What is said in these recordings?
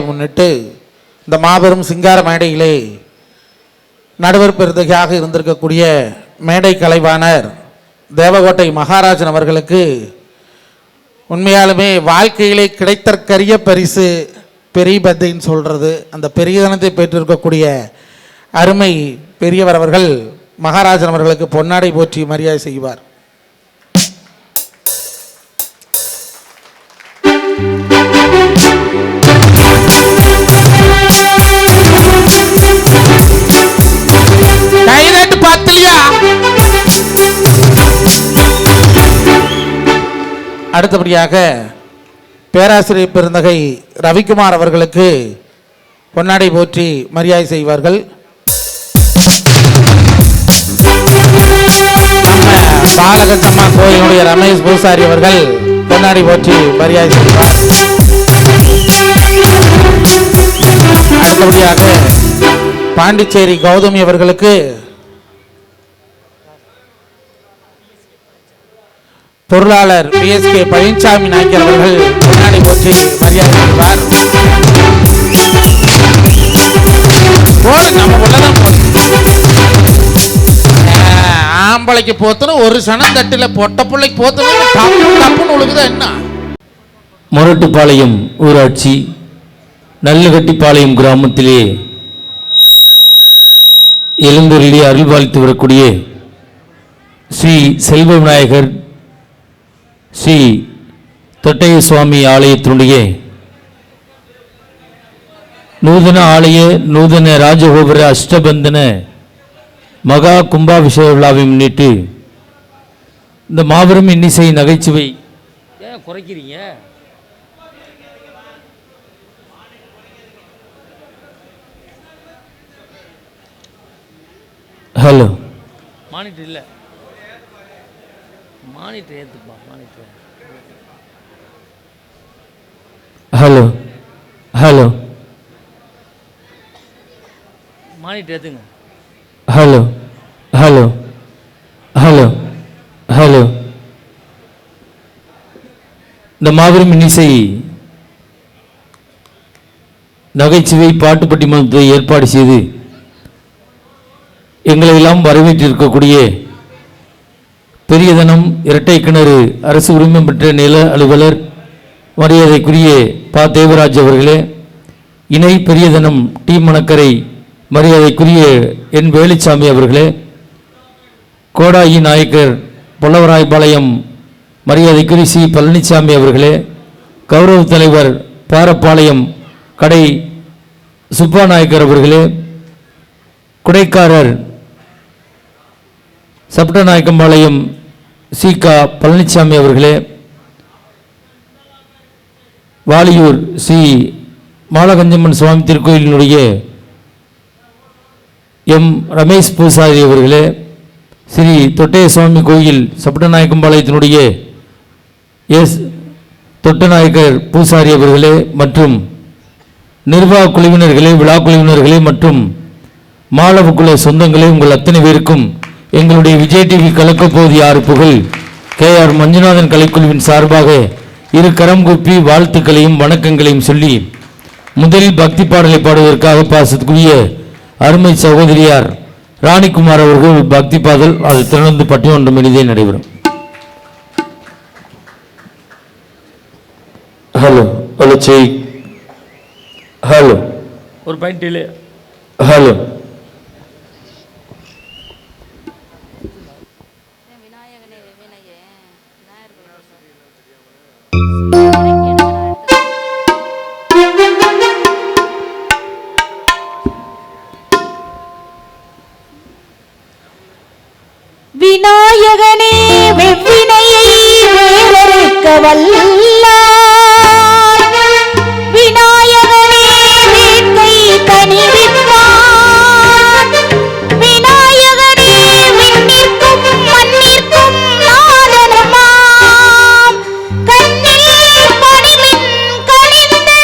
முன்னிட்டு இந்த மாபெரும் சிங்கார மேடையிலே நடுவர் பெருந்தகையாக இருந்திருக்கக்கூடிய மேடை கலைவாணர் தேவகோட்டை மகாராஜன் அவர்களுக்கு உண்மையாலுமே வாழ்க்கையிலே கிடைத்தற்கரிய பரிசு பெரிய பத்தைன்னு சொல்றது. அந்த பெரியதனத்தை பெற்றிருக்கக்கூடிய அருமை பெரியவர் அவர்கள் மகாராஜன் அவர்களுக்கு பொன்னாடை போற்றி மரியாதை செய்வார். அடுத்தபடியாக பேராசிரியர் பெருந்தகை ரவிக்குமார் அவர்களுக்கு பொன்னாடை போற்றி மரியாதை செய்வார்கள். நம்ம பாலகத்தம்மா கோயிலுடைய ரமேஷ் பூசாரி அவர்கள் பொன்னாடை போற்றி மரியாதை செய்வார். அடுத்தபடியாக பாண்டிச்சேரி கௌதமி அவர்களுக்கு பொருளாளர் PSK பழனிசாமி நாயக்கர் அவர்கள் பொன்னாடை போற்றி மரியாதை செய்வார். ஆம்பளைக்கு போத்தனும் ஒரு சனம் தட்டில பொட்ட பிள்ளைக்கு போத்தனும் உழுகுதா என்ன? மொரட்டுப்பாளையம் ஊராட்சி நல்லகட்டிப்பாளையம் கிராமத்திலே எழுந்தருளி அருள்பாலித்து வரக்கூடிய ஸ்ரீ செல்வ விநாயகர் ஸ்ரீ தொட்டைய சுவாமி ஆலயத்தினுடைய நூதன ஆலய நூதன ராஜகோபுர அஷ்டபந்தன மகா கும்பாபிஷேக விழாவை முன்னிட்டு இந்த மாபெரும் இன்னிசை நகைச்சுவை ஏன் குறைக்கிறீங்க? ஹலோ மானிட்டர் இல்லை, மானிட்டர் ஏற்றுப்பா, மானிட்டர். ஹலோ ஹலோ மானிட்டர் ஏற்றுங்க. Hello hello hello hello. இந்த மாபெரும் இன்னிசை நகைச்சுவை பாட்டு பட்டிமன்றத்தை ஏற்பாடு செய்து எங்களை எல்லாம் வரவேற்றிருக்கக்கூடிய பெரியதனம் இரட்டை கிணறு அரசு உரிமை பெற்ற நில அலுவலர் மரியாதைக்குரிய பா தேவராஜ் அவர்களே, இணை பெரியதனம் டி மணக்கரை மரியாதைக்குரிய என் வேலுச்சாமி அவர்களே, கோடாயி நாயக்கர் பொல்லவராய்பாளையம் மரியாதைக்குரிய சி பழனிசாமி அவர்களே, கௌரவ தலைவர் பாரப்பாளையம் கடை சுப்பா நாயக்கர் அவர்களே, குடைக்காரர் சப்டநாயக்கம்பாளையம் சீகா பழனிசாமி அவர்களே, வாலியூர் ஸ்ரீ மாலகஞ்சம்மன் சுவாமி திருக்கோயிலினுடைய எம் ரமேஷ் பூசாரி அவர்களே, ஸ்ரீ தொட்டைய சுவாமி கோயில் சப்டநாயக்கம்பாளையத்தினுடைய எஸ் தொட்டநாயக்கர் பூசாரி அவர்களே மற்றும் நிர்வாக குழுவினர்களே, விழா குழுவினர்களே மற்றும் மாலவுக்குள்ள சொந்தங்களே, உங்கள் அத்தனை பேருக்கும் எங்களுடைய விஜய் டிவி கலக்கப்போது யார் புகழ் KR மஞ்சுநாதன் கலைக்குழுவின் சார்பாக இரு கரம் கூப்பி வாழ்த்துக்களையும் வணக்கங்களையும் சொல்லி முதலில் பக்தி பாடலை பாடுவதற்காக பாசத்துக்குரிய அருமை சகோதரியார் ராணிக்குமார் அவர்கள் பக்தி பாடல், அது திறந்து பட்டிமன்றம் இனிதே நடைபெறும். ஹலோ ஹலோ செய் ஹலோ ஒரு பாயிண்ட் இல்லை. ஹலோ வல்லார் விநாயகனே வேட்கை தணிவிப்பார் விநாயகனே விண்ணிற்கும் மண்ணிற்கும் நாதனமாம் கண்ணில் பணிவின் கனிந்து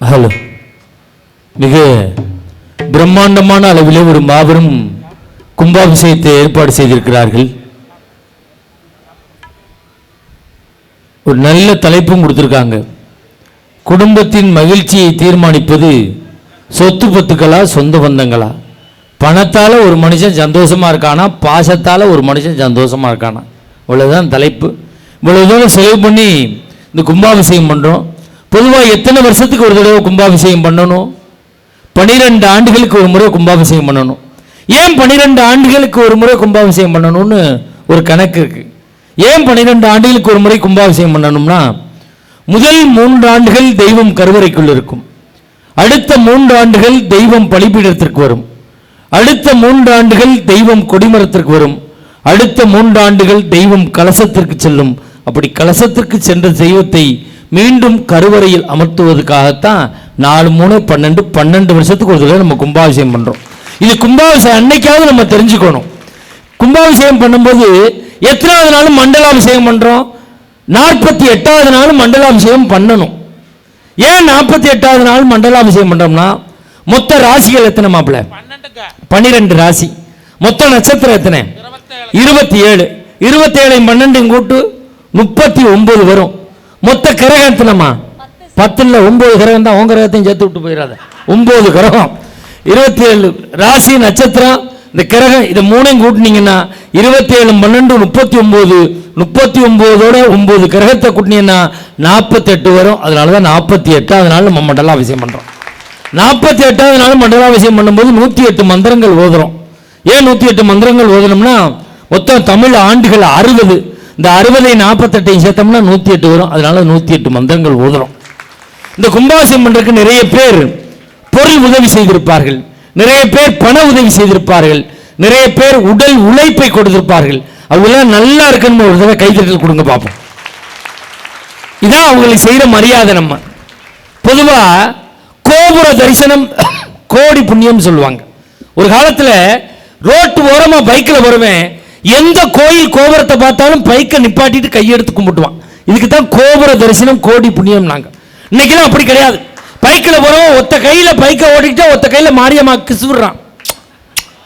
ஹலோ, மிக பிரம்மாண்டமான அளவிலே ஒரு மாபெரும் கும்பாபிஷேகத்தை ஏற்பாடு செய்திருக்கிறார்கள். ஒரு நல்ல தலைப்பும் கொடுத்திருக்காங்க. குடும்பத்தின் மகிழ்ச்சியை தீர்மானிப்பது சொத்து பத்துக்களா சொந்த பந்தங்களா? பணத்தால ஒரு மனுஷன் சந்தோஷமா இருக்கானா, பாசத்தால ஒரு மனுஷன் சந்தோஷமா இருக்கானா? இவ்வளவுதான் தலைப்பு. இவ்வளவு தூரம் செலவு பண்ணி இந்த கும்பாபிஷேகம் பண்றோம். பொதுவாக எத்தனை வருஷத்துக்கு ஒரு தடவை கும்பாபிஷேகம் பண்ணணும்? 12 ஆண்டுகளுக்கு ஒரு முறை கும்பாபிஷேகம் பண்ணணும். ஏன் 12 ஆண்டுகளுக்கு ஒரு முறை கும்பாபிஷேகம் பண்ணணும்னு ஒரு கணக்கு இருக்கு. ஏன் 12 ஆண்டுகளுக்கு ஒரு முறை கும்பாபிஷேகம் பண்ணணும்னா, முதல் 3 ஆண்டுகள் தெய்வம் கருவறைக்குள் இருக்கும். அடுத்த 3 ஆண்டுகள் தெய்வம் பலிபீடத்திற்கு வரும். அடுத்த 3 ஆண்டுகள் தெய்வம் கொடிமரத்திற்கு வரும். அடுத்த 3 ஆண்டுகள் தெய்வம் கலசத்திற்கு செல்லும். அப்படி கலசத்திற்கு சென்ற தெய்வத்தை மீண்டும் கருவறையில் அமர்த்துவதற்காகத்தான் 4 3 12 வருஷத்துக்கு ஒரு தடவை நம்ம கும்பாபிஷேகம் பண்றோம். இது கும்பாபிஷேகம் அன்னைக்காவது நம்ம தெரிஞ்சுக்கணும். கும்பாபிஷேகம் பண்ணும்போது எத்தனாவது நாள் மண்டலாபிஷேகம் பண்றோம்? 48வது நாள் மண்டலாபிஷேகம் பண்ணணும். ஏன் 48வது நாள் மண்டலாபிஷேகம் பண்றோம்னா, மொத்த ராசிகள் எத்தனை மாப்பிள்ள? 12 ராசி. மொத்த நட்சத்திரம் எத்தனை? 27. 27 12 கூட்டு 39 வரும். மொத்த கிரகம் எத்தனைமா? 10 9 கிரகம் தான். உங்க கிரகத்தையும் சேர்த்து விட்டு போயிடாத. 9 கிரகம், 27 ராசி நட்சத்திரம், இந்த கிரகம், இதை 3 கூட்டினீங்கன்னா 27 12 39. 39ஓட 9 கிரகத்தை கூட்டினீங்கன்னா 48 வரும். அதனாலதான் 48வது நாள் நம்ம மண்டலாபிஷேகம் பண்றோம். 48வது நாள் மண்டலாபிஷேகம் பண்ணும்போது 108 மந்திரங்கள் ஓதுறோம். ஏன் 108 மந்திரங்கள் ஓதணும்னா மொத்தம் தமிழ் ஆண்டுகள் 60. இந்த 60 48 சேர்த்தோம்னா 108 வரும். அதனால 108 மந்திரங்கள் ஓதுறோம். இந்த கும்பாபிஷேகம் பண்றதுக்கு நிறைய பேர் பொருள் உதவி செய்திருப்பார்கள், நிறைய பேர் பண உதவி செய்திருப்பார்கள், நிறைய பேர் உடல் உழைப்பை கொடுத்திருப்பார்கள். அவங்களாம் நல்லா இருக்குன்னு ஒரு தடவை கைதட்டல் கொடுங்க பார்ப்போம். இதான் அவங்களுக்கு செய்யற மரியாதை. நம்ம பொதுவா கோபுர தரிசனம் கோடி புண்ணியம் சொல்லுவாங்க. ஒரு காலத்துல ரோட்டு ஓரமா பைக்கில் வருவேன், எந்த கோயில் கோபுரத்தை பார்த்தாலும் பைக்கை நிப்பாட்டிட்டு கையெடுத்து கும்பிட்டுவான். இதுக்கு தான் கோபுர தரிசனம் கோடி புண்ணியம். நாங்க இன்னைக்கெல்லாம் அப்படி கிடையாது. பைக்கில் போறோம், ஒத்த கையில பைக்கை ஓடிக்கிட்டா ஒத்த கையில மாரியம்மா கிசுறான்.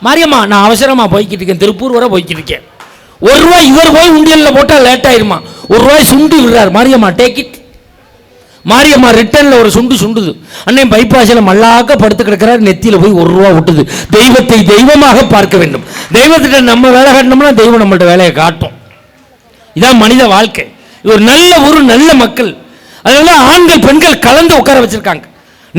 மாரியம்மா நான் அவசரமா போய்கிட்டு இருக்கேன், திருப்பூர் வர போய்கிட்டு இருக்கேன். ₹1 இவர் போய் உண்டியல்ல போட்டா லேட் ஆயிருமா, ₹1 சுண்டி விடுறாரு. Mariyamma take it. மாரியம்மா ரிட்டர்ன்ல ஒரு சுண்டு சுண்டுது. அன்னை பைபாஸில் மல்லாக்க படுத்து கிடக்கிறார், நெத்தியில போய் ₹1 விட்டுது. தெய்வத்தை தெய்வமாக பார்க்க வேண்டும். தெய்வத்திட்ட நம்ம வேலை காட்டணும்னா தெய்வம் நம்மள்ட்ட வேலையை காட்டும். இதான் மனித வாழ்க்கை. இது ஒரு நல்ல ஊர், நல்ல மக்கள். அதனால ஆண்கள் பெண்கள் கலந்து உட்கார வச்சிருக்காங்க.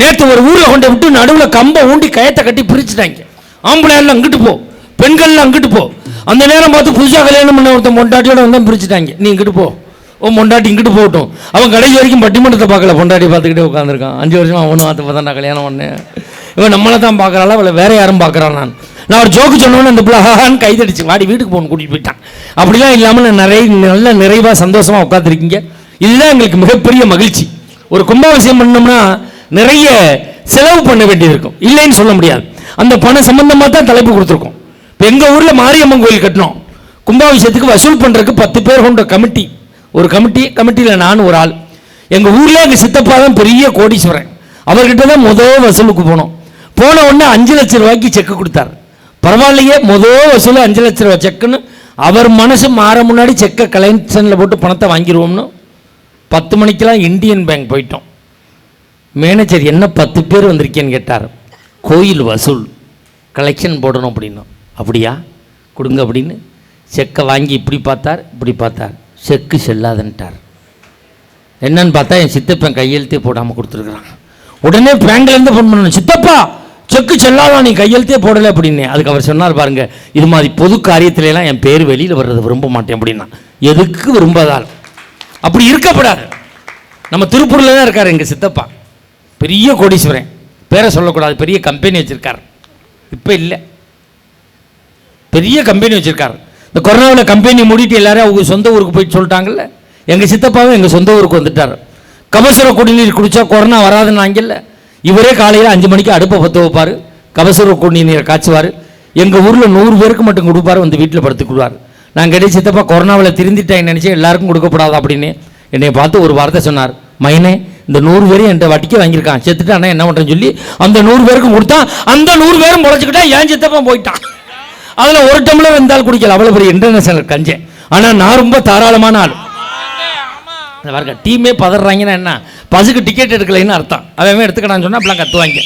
நேற்று ஒரு ஊர்ல கொண்டு விட்டு நடுவில் கம்பை ஊண்டி கயத்தை கட்டி பிரிச்சுட்டாங்க. ஆம்பளை எல்லாம் அங்கிட்டு போ, பெண்கள்லாம் அங்கிட்டு போ. அந்த நேரம் பார்த்து புதுசாக கல்யாணம் பண்ண ஒருத்தன் பொண்டாட்டியோட வந்தா பிரிச்சுட்டாங்க. நீ இங்கிட்டு போ, ஓ பொண்டாட்டி இங்கிட்டு போகட்டும். அவன் கடைசி வரைக்கும் பட்டிமன்றத்தை பார்க்கல, பொண்டாட்டி பார்த்துக்கிட்டே உட்காந்துருக்கான். 5 வருஷமா அவனும் பார்த்து பார்த்தா நான் கல்யாணம் பண்ணேன். இவன் நம்மளை தான் பார்க்குறாளா, அவளை வேற யாரும் பார்க்குறான். நான் ஒரு ஜோக்கு சொன்னோன்னு அந்த பிள்ளைன்னு கைதடிச்சு வாடி வீட்டுக்கு போகணும் கூட்டிகிட்டு போயிட்டான். அப்படிலாம் இல்லாமல் நல்ல நிறைவாக சந்தோஷமாக உட்காந்துருக்கீங்க. இதுதான் எங்களுக்கு மிகப்பெரிய மகிழ்ச்சி. ஒரு கும்பாபிஷேகம் பண்ணோம்னா நிறைய செலவு பண்ண வேண்டியது இருக்கும், இல்லைன்னு சொல்ல முடியாது. அந்த பணம் சம்பந்தமாக தான் தலைப்பு கொடுத்துருக்கோம். இப்போ எங்கள் ஊரில் மாரியம்மன் கோயில் கட்டினோம். கும்பாபிஷேகத்துக்கு வசூல் பண்ணுறதுக்கு 10 பேர் கொண்ட கமிட்டி, ஒரு கமிட்டியில் நானும் ஒரு ஆள். எங்கள் ஊரில் எங்கள் சித்தப்பா தான் பெரிய கோடீஸ்வரன். அவர்கிட்ட தான் முதல் வசூலுக்கு போனோம். போன உடனே 5 லட்சம் ரூபாய்க்கு செக்கு கொடுத்தார். பரவாயில்லையே, முதல் வசூல் 5 லட்சம் ரூபாய் செக்குன்னு அவர் மனசு மாற முன்னாடி செக்கை கலெக்ஷனில் போட்டு பணத்தை வாங்கிடுவோம்னு 10 மணிக்கெல்லாம் இந்தியன் பேங்க் போயிட்டோம். மேனேஜர் என்ன 10 பேர் வந்திருக்கேன்னு கேட்டார். கோயில் வசூல் கலெக்ஷன் போடணும் அப்படின்னா. அப்படியா கொடுங்க அப்படின்னு செக்கை வாங்கி இப்படி பார்த்தார், இப்படி பார்த்தார், செக்கு செல்லாதுன்ட்டார். என்னன்னு பார்த்தா என் சித்தப்பன் கையெழுத்தே போடாமல் கொடுத்துருக்குறான். உடனே பேங்க்லேருந்து ஃபோன் பண்ணணும், சித்தப்பா செக்கு செல்லாதான், நீ கையெழுத்தே போடலை அப்படின்னு. அதுக்கு அவர் சொன்னார், பாருங்க இது மாதிரி பொது காரியத்திலலாம் என் பேர் வெளியில் வர்றது விரும்ப மாட்டேன் அப்படின்னா. எதுக்கு விரும்பாதால் அப்படி இருக்கப்படாது. நம்ம திருப்பூரில் தான் இருக்கார் எங்கள் சித்தப்பா, பெரிய கோடீஸ்வரன். பேரை சொல்லக்கூடாது, பெரிய கம்பெனி வச்சுருக்கார். இப்போ இல்லை, பெரிய கம்பெனி வச்சுருக்கார். இந்த கொரோனாவில் கம்பெனி மூடிட்டு எல்லாரும் அவங்க சொந்த ஊருக்கு போயிட்டு சொல்லிட்டாங்கல்ல. எங்கள் சித்தப்பாவும் எங்கள் சொந்த ஊருக்கு வந்துட்டார். கபசுர குடிநீர் குடித்தா கொரோனா வராதுன்னாங்கல்ல. இவரே காலையில் 5 மணிக்கு அடுப்பை பற்ற வைப்பார், கபசுர குடிநீரை காய்ச்சுவார். எங்கள் ஊரில் 100 பேருக்கு மட்டும் கொடுப்பார், வந்து வீட்டில் படுத்துக்குவார். நான் கேட்டே, சித்தப்பா கொரோனாவில் திருந்திட்டேன் நினச்சேன், எல்லாருக்கும் கொடுக்கப்படாது அப்படின்னு. என்னை பார்த்து ஒரு வார்த்தை சொன்னார், மைனே இந்த 100 பேரும் என்கிட்ட வட்டிக்க வாங்கியிருக்கான், செத்துட்டானா என்ன பண்ணுறேன்னு சொல்லி அந்த 100 பேருக்கும் கொடுத்தா அந்த 100 பேரும் முளைச்சிக்கிட்டா என் சித்தப்பா போயிட்டான். அதில் ஒரு டம்ளர் இருந்தாலும் குடிக்கல, அவ்வளோ பெரிய இன்டர்நேஷனல் கஞ்சேன். ஆனால் நான் ரொம்ப தாராளமான ஆள். பாருங்க, டீமே பதறாங்கன்னா என்ன, பசுக்கு டிக்கெட் எடுக்கலைன்னு அர்த்தம். அவன் எடுத்துக்கடான்னு சொன்னால் அப்படிலாம் கத்துவாங்க.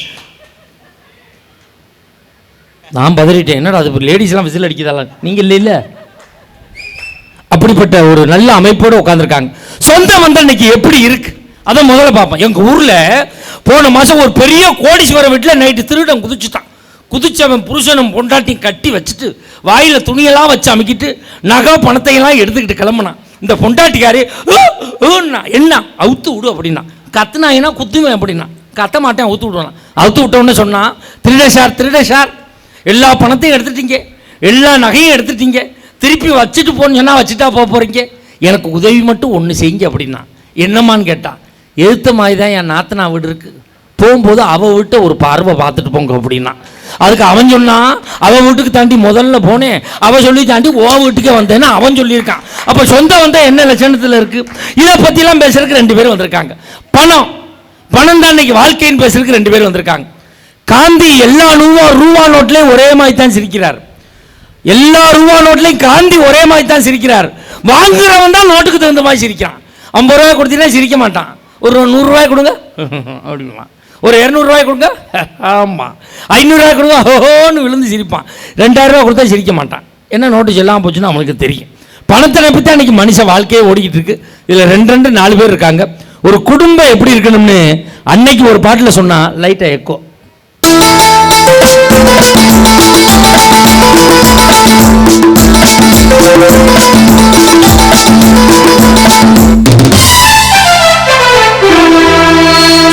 நான் பதறிட்டேன், என்னடா அது லேடிஸ்லாம் விசில் அடிக்குதால, நீங்கள் இல்லை இல்லை. அப்படிப்பட்ட ஒரு நல்ல அமைப்போடு உட்காந்துருக்காங்க. சொந்த வந்த இன்னைக்கு எப்படி இருக்கு அதை முதல்ல பார்ப்போம். எங்கள் ஊரில் போன மாதம் ஒரு பெரிய கோடீஸ்வரர் வீட்டில் நைட்டு திருடன் குதிச்சுட்டான். குதிச்சவன் புருஷனும் பொண்டாட்டியும் கட்டி வச்சுட்டு வாயில் துணியெல்லாம் வச்சு அமுக்கிட்டு நகை பணத்தையெல்லாம் எடுத்துக்கிட்டு கிளம்புனான். இந்த பொண்டாட்டிக்காரி என்ன அவுத்து விடு அப்படின்னா, கத்துனாயினா குத்துவேன் அப்படின்னா, கத்த மாட்டேன் அவுத்து விடுவான். அவுத்து விட்டோன்னு சொன்னான், திருட சார் எல்லா பணத்தையும் எடுத்துட்டீங்க, எல்லா நகையும் எடுத்துட்டீங்க, திருப்பி வச்சுட்டு போன்னு சொன்னால் வச்சுட்டா போக போகிறீங்க, எனக்கு உதவி மட்டும் ஒன்று செய்யுங்க அப்படின்னா. என்னம்மான்னு கேட்டான். எழுத்த மாதிரி தான் என் நாத்தனா வீடு இருக்குது, போகும்போது அவள் வீட்டை ஒரு பார்வை பார்த்துட்டு போங்க அப்படின்னா. அதுக்கு அவன் சொன்னான், அவள் வீட்டுக்கு தாண்டி முதல்ல போனேன், அவள் சொல்லி தாண்டி ஓ வீட்டுக்கே வந்தேன்னு அவன் சொல்லியிருக்கான். அப்போ சொந்தம் வந்தால் என்ன லட்சணத்தில் இருக்குது? இதை பற்றிலாம் பேசுறதுக்கு 2 பேர் வந்திருக்காங்க. பணம் தான் இன்னைக்கு வாழ்க்கைன்னு பேசுறதுக்கு 2 பேர் வந்திருக்காங்க. காந்தி எல்லா ரூபா நோட்லேயும் ஒரே மாதிரி தான் சிரிக்கிறார். எல்லா ரூபா நோட்லையும் காந்தி ஒரே மாதிரி தான் சிரிக்கிறார். வாங்குறவன் தான் நோட்டுக்கு தகுந்த மாதிரி சிரிக்கிறான். 50 ரூபாய் கொடுத்தீங்கன்னா சிரிக்க மாட்டான். ஒரு 100 ரூபாய் கொடுங்க அப்படிமா, ஒரு 200 ரூபாய் கொடுங்க ஆமாம், 500 ரூபாய் கொடுங்க ஓஹோன்னு விழுந்து சிரிப்பான். 2000 ரூபாய் கொடுத்தா சிரிக்க மாட்டான். என்ன நோட்டு சொல்லாமல் போச்சுன்னா அவனுக்கு தெரியும். பணத்தை நம்பி தான் இன்னைக்கு மனுஷ வாழ்க்கையே ஓடிக்கிட்டு இருக்கு. இதில் 2 பேர் இருக்காங்க. ஒரு குடும்பம் எப்படி இருக்கணும்னு அன்னைக்கு ஒரு பாட்டில் சொன்னா லைட்டாக எக்கோ.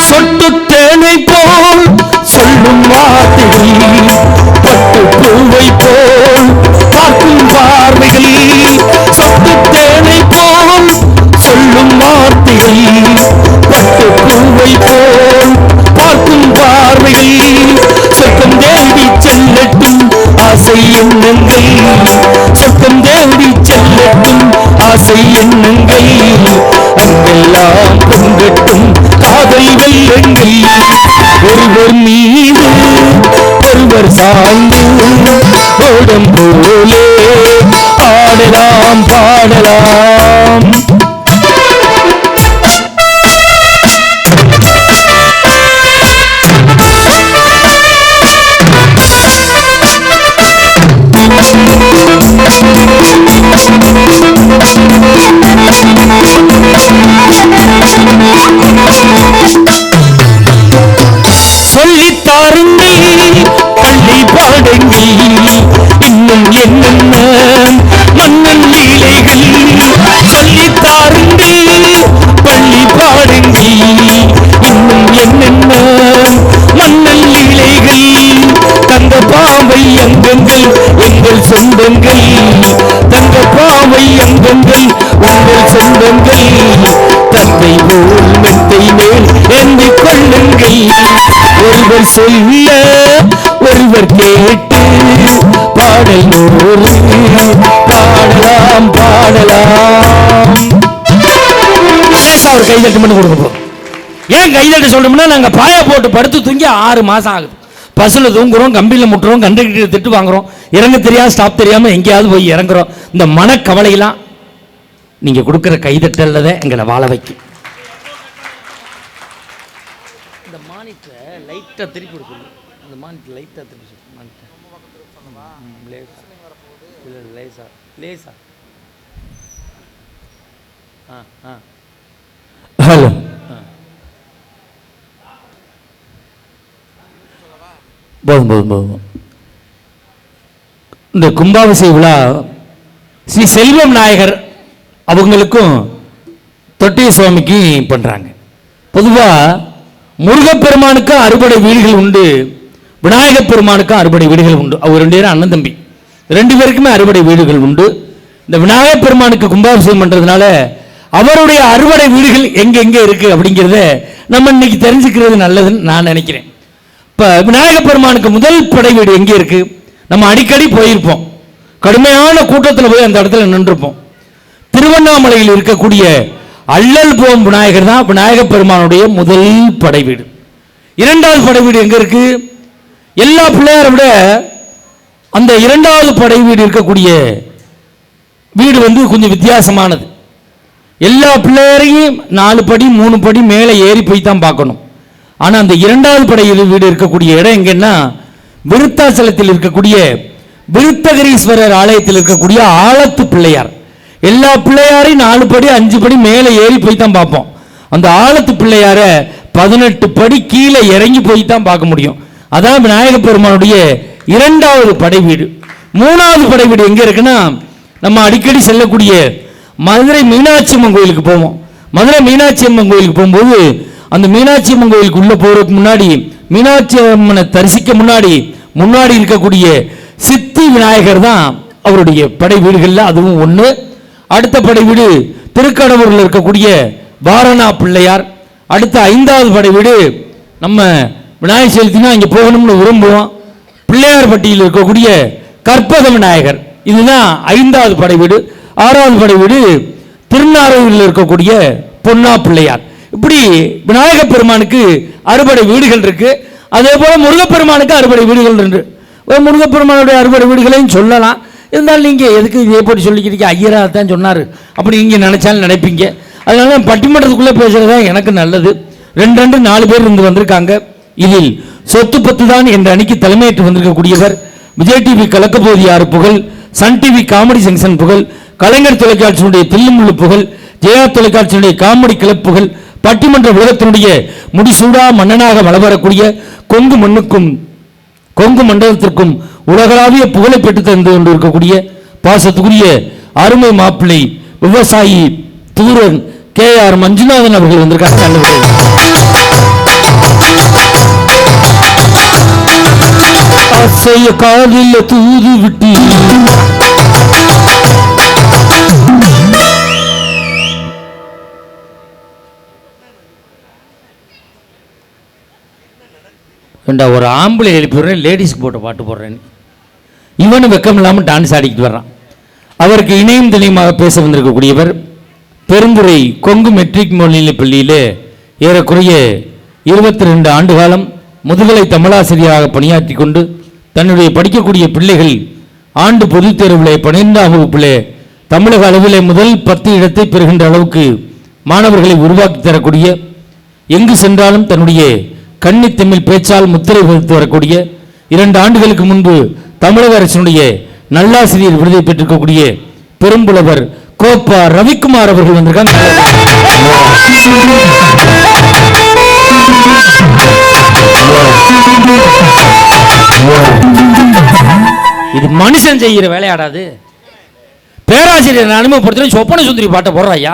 சொட்டு தேனை போல் சொல்லும் வார்த்தைகள், பட்டு பூவை போல் பார்க்கும் பார்வைகள். சொட்டு தேனை போல் சொல்லும் வார்த்தைகள், பட்டு பூவை போல் பார்க்கும் பார்வைகள். சொர்க்கம் தேடி செல்லட்டும் ஆசை எண்ணங்கள், சொர்க்கம் தேடி செல்லட்டும் ஆசை எண்ணங்கள். அங்கெல்லாம் பொங்கட்டும் காதல் வெள்ளங்கள். ஒருவர் மீது ஒருவர் சாய்ந்து ஓடம் போலே பாடலாம் பாடலாம். சொல்லித்தாருங்கள் பள்ளி பாடங்கள், இன்னும் என்னென்ன மன்னன் லீலைகள். சொல்லித்தாருங்கள் பள்ளி பாடங்கள், இன்னும் என்னென்ன மன்னன் லீலைகள். தங்க பாவை அங்கங்கள் எங்கள் சொந்தங்கள், தங்க பாவை அங்கங்கள் உங்கள் சொந்தங்கள். தந்தை போல் மெத்தை மேல் எண்ணிக் கொள்ளுங்கள். ஒருவர் சொல்ல ஒருவர் கேட்டு பாடல் நூறு பாடலாம் பாடலாம். அவர் கைதட்டு பண்ணி கொடுக்க. ஏன் கைதட்டு சொல்றோம்னா, நாங்க பாய போட்டு படுத்து தூங்கி 6 மாசம் ஆகுது. பஸ்ல தூங்குறோம், கம்பியில முட்டுறோம், கண்டக்டர் திட்டு வாங்குறோம், இறங்க தெரியாது ஸ்டாப் தெரியாம எங்கேயாவது போய் இறங்குறோம். இந்த மனக்கவலையெல்லாம் நீங்க கொடுக்கிற கைதட்டல்ல தான் எங்களை வாழ வைக்கும். இந்த மானிட்டரை லைட்டா திருப்பி கொடுக்கணும். இந்த மானிட்டர் லைட்டா திருப்பி மானிட்டர் லேசா லேசா. ஹலோ, போதும் போதும் போதும். இந்த கும்பாபிஷேக விழா ஸ்ரீ செல்வம் நாயகர் அவங்களுக்கும் தொட்டிய சுவாமிக்கு பண்றாங்க. பொதுவா முருகப்பெருமானுக்கு அறுபடை வீடுகள் உண்டு, விநாயகப் பெருமானுக்கு அறுபடை வீடுகள் உண்டு. அவர் 2 பேரும் அண்ணன் தம்பி, 2 பேருக்குமே அறுபடை வீடுகள் உண்டு. இந்த விநாயகப் பெருமானுக்கு கும்பாபிஷேகம் பண்றதுனால அவருடைய அறுபடை வீடுகள் எங்க இருக்கு அப்படிங்கிறத நம்ம இன்னைக்கு தெரிஞ்சுக்கிறது நல்லதுன்னு நான் நினைக்கிறேன். இப்ப விநாயகப் பெருமானுக்கு முதல் படை வீடு எங்க இருக்கு? நம்ம அடிக்கடி போயிருப்போம், கடுமையான கூட்டத்தில் போய் அந்த இடத்துல நின்றுப்போம். திருவண்ணாமலையில் இருக்கக்கூடிய அள்ளல் போம் விநாயகர் தான் விநாயகப் பெருமானுடைய முதல் படை வீடு. 2வது படை வீடு எங்க இருக்கு? எல்லா பிள்ளையாரை விட அந்த 2வது படை வீடு இருக்கக்கூடிய வீடு கொஞ்சம் வித்தியாசமானது. எல்லா பிள்ளையாரையும் 4 படி 3 படி மேலே ஏறி போய் தான் பார்க்கணும். ஆனா அந்த 2வது படை வீடு இருக்கக்கூடிய இடம் எங்கன்னா, விருத்தாச்சலத்தில் இருக்கக்கூடிய விருத்தகிரீஸ்வரர் ஆலயத்தில் இருக்கக்கூடிய ஆலத்து பிள்ளையார். எல்லா பிள்ளையாரையும் 4 படி 5 படி மேலே ஏறி போய் தான் பார்ப்போம். அந்த ஆலத்து பிள்ளையார 18 படி கீழே இறங்கி போய் தான் பார்க்க முடியும். அதான் விநாயகப் பெருமானுடைய 2வது படை வீடு. 3வது படை வீடு எங்க இருக்குன்னா, நம்ம அடிக்கடி செல்லக்கூடிய மதுரை மீனாட்சி அம்மன் கோயிலுக்கு போவோம். மதுரை மீனாட்சி அம்மன் கோயிலுக்கு போகும்போது அந்த மீனாட்சி அம்மன் கோயிலுக்கு உள்ள போறதுக்கு முன்னாடி, மீனாட்சி அம்மனை தரிசிக்க முன்னாடி இருக்கக்கூடிய சித்தி விநாயகர் தான் அவருடைய படை வீடுகள்ல அதுவும் ஒண்ணு. அடுத்த படை வீடு திருக்கடவுரில் இருக்கக்கூடிய வாரணா பிள்ளையார். அடுத்த 5வது படை வீடு நம்ம விநாயகர் சதுர்த்தினா இங்க போகணும்னு விரும்புவோம், பிள்ளையார் பட்டியில் இருக்கக்கூடிய கற்பக விநாயகர். இதுதான் 5வது படை வீடு. 6வது படை வீடு திருநாரையூரில் இருக்கக்கூடிய பொன்னா பிள்ளையார். இப்படி விநாயகப் பெருமானுக்கு அறுபடை வீடுகள் இருக்கு. அதே போல முருகப்பெருமானுக்கு அறுபடை வீடுகள் இருக்கு. முருகப்பெருமானுடைய அறுபடை வீடுகளையும் சொல்லலாம். இருந்தாலும் நீங்க எதுக்கு இதே போட்டு சொல்லிக்கிறீங்க, ஐயரா தான் சொன்னாரு அப்படி நீங்க நினைச்சாலும் நினைப்பீங்க. அதனால பட்டிமன்றத்துக்குள்ளே பேசுறதா எனக்கு நல்லது. 2 பேர் இருந்து வந்திருக்காங்க. இதில் சொத்து பத்து தான் என்ற அணிக்கு தலைமையேற்று வந்திருக்கக்கூடியவர் விஜய் டிவி கலக்கப்போது யாரு புகழ், சன் டிவி காமெடி செங்ஷன் புகழ், கலைஞர் தொலைக்காட்சியினுடைய தில்லுமுள்ளு புகழ், ஜெயா தொலைக்காட்சியினுடைய காமெடி கிளப் புகழ், பட்டிமன்ற உலகத்தினுடைய முடிசூடா மன்னனாக வளவரக்கூடிய கொங்கு மண்ணுக்கும் கொங்கு மண்டலத்திற்கும் உலகளாவிய புகழை பெற்று தந்து கொண்டு இருக்கக்கூடிய பாசத்துக்குரிய அருமை மாப்பிள்ளை விவசாயி தூரன் KR மஞ்சுநாதன் அவர்கள் வந்திருக்காங்க. ஆசைய காலில் தூது விட்டு ஒரு ஆம்பளை எழுப்பி விடுறேன், லேடிஸ்க்கு போட்ட பாட்டு போடுறேன். இவனு வெக்கம் இல்லாமல் டான்ஸ் ஆடிக்கிட்டு வர்றான். அவருக்கு இணையும் திணையமாக பேச வந்திருக்கக்கூடியவர் பெருந்துறை கொங்கு மெட்ரிக் மேல்நிலைப் பள்ளியிலே ஏறக்குறைய 22 ஆண்டு காலம் முதுகலை தமிழாசிரியராக பணியாற்றி கொண்டு தன்னுடைய படிக்கக்கூடிய பிள்ளைகள் ஆண்டு பொதுத் தேர்விலே 12ஆம் வகுப்பிலே தமிழக அளவிலே முதல் 10 இடத்தை பெறுகின்ற அளவுக்கு மாணவர்களை உருவாக்கி தரக்கூடிய, எங்கு சென்றாலும் தன்னுடைய கன்னித்தமிழ் பேச்சால் முத்திரை வகித்து வரக்கூடிய, 2 ஆண்டுகளுக்கு முன்பு தமிழக அரசினுடைய நல்லாசிரியர் விருதை பெற்றிருக்கக்கூடிய பெரும்புலவர் கோப்பா ரவிக்குமார் அவர்கள் வந்திருக்காங்க. இது மனுஷன் செய்கிற வேலையாடாது. பேராசிரியர் அனுமதிப்படுத்த சொப்பன சுந்தரி பாட்டை போடுறாயா.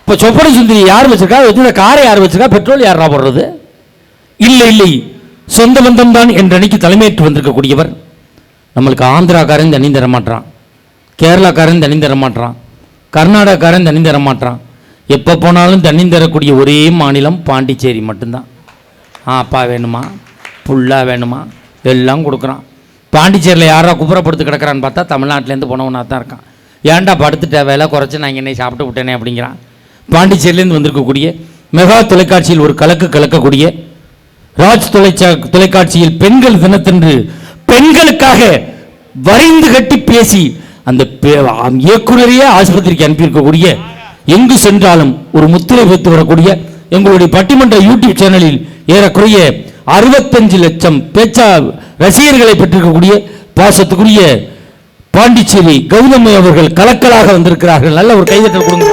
இப்போ சொப்பன சுந்தரி யார் வச்சிருக்கா, காரை யார் வச்சிருக்கா, பெட்ரோல் யாரா போடுறது? இல்லை இல்லை, சொந்த பந்தம் தான் என்ற அன்னைக்கு தலைமையேற்று வந்திருக்கக்கூடியவர். நம்மளுக்கு ஆந்திராக்காரன் தண்ணி தர மாட்டான், கேரளாக்காரன் தண்ணி தர மாட்டான், கர்நாடகாக்காரன் தண்ணி தர மாட்டான். எப்போ போனாலும் தண்ணி தரக்கூடிய ஒரே மாநிலம் பாண்டிச்சேரி மட்டும்தான். அப்பா வேணுமா, புல்லா வேணுமா, எல்லாம் கொடுக்குறான். பாண்டிச்சேரியில் யாரா குப்புறப்படுத்து கிடக்கிறான்னு பார்த்தா தமிழ்நாட்டிலேருந்து போனவனா தான் இருக்கான். ஏன்டா படுத்துட்ட, வேலை குறைச்சி நான் என்னை சாப்பிட்டு விட்டேனே அப்படிங்கிறான். பாண்டிச்சேரியிலேருந்து வந்திருக்கக்கூடிய மெகா தொலைக்காட்சியில் ஒரு கலக்கக்கூடிய ராஜ் தொலைக்காட்சியில் பெண்கள் தினத்தன்று பெண்களுக்காக வரைந்து கட்டி பேசி அந்த இயக்குனரையே ஆஸ்பத்திரிக்கு அனுப்பியிருக்கக்கூடிய, எங்கு சென்றாலும் ஒரு முத்திரை வைத்து வரக்கூடிய எங்களுடைய பட்டிமன்ற யூடியூப் சேனலில் ஏறக்குறைய 65 லட்சம் பேச்சா ரசிகர்களை பெற்றிருக்கக்கூடிய பாசத்துக்குரிய பாண்டிச்சேரி கௌதமி அவர்கள் கலக்கலாக வந்திருக்கிறார்கள். நல்ல ஒரு கைதட்டல் கொடுங்க.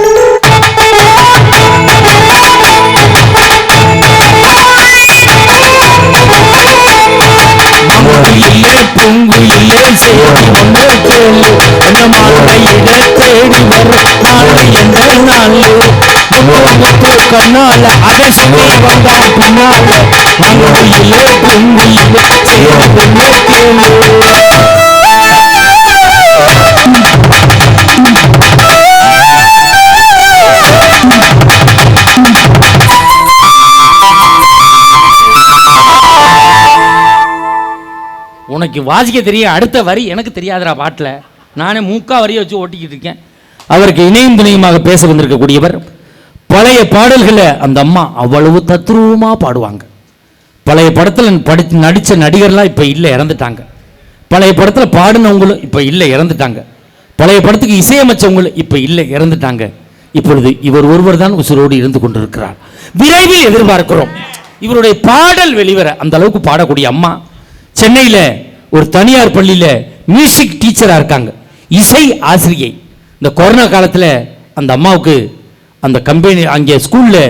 பூங்குயிலே சேரி ஒன்று கேளு, என்ன மாலையிட தேடி வரும் மாலை என்ற நாள் முத்து கண்ணால அதை சுற்றி வந்தா பின்னால பூங்குயிலே பூங்குயிலே சேரி ஒன்று கேளு. உனக்கு வாசிக்க தெரியும், அடுத்த வரி எனக்கு தெரியாதரா பாட்டில், நானே மூக்கா வரியை வச்சு ஓட்டிக்கிட்டு இருக்கேன். அவருக்கு இணையும் துணையுமாக பேச வந்திருக்கக்கூடியவர். பழைய பாடல்களை அந்த அம்மா அவ்வளவு தத்ரூபமாக பாடுவாங்க. பழைய படத்தில் நடித்த நடிகர்லாம் இப்போ இல்லை, இறந்துட்டாங்க. பழைய படத்தில் பாடினவங்களும் இப்போ இல்லை, இறந்துட்டாங்க. பழைய படத்துக்கு இசையமைச்சவங்களும் இப்போ இல்லை, இறந்துட்டாங்க. இப்பொழுது இவர் ஒருவர் தான் உசுரோடு இருந்து கொண்டிருக்கிறார். விரைவில் எதிர்பார்க்கிறோம் இவருடைய பாடல் வெளிவர. அந்த அளவுக்கு பாடக்கூடிய அம்மா சென்னையில் ஒரு தனியார் பள்ளியில் மியூசிக் டீச்சராக இருக்காங்க, இசை ஆசிரியை. இந்த கொரோனா காலத்தில் அந்த அம்மாவுக்கு அந்த கம்பெனி அங்கே ஸ்கூலில்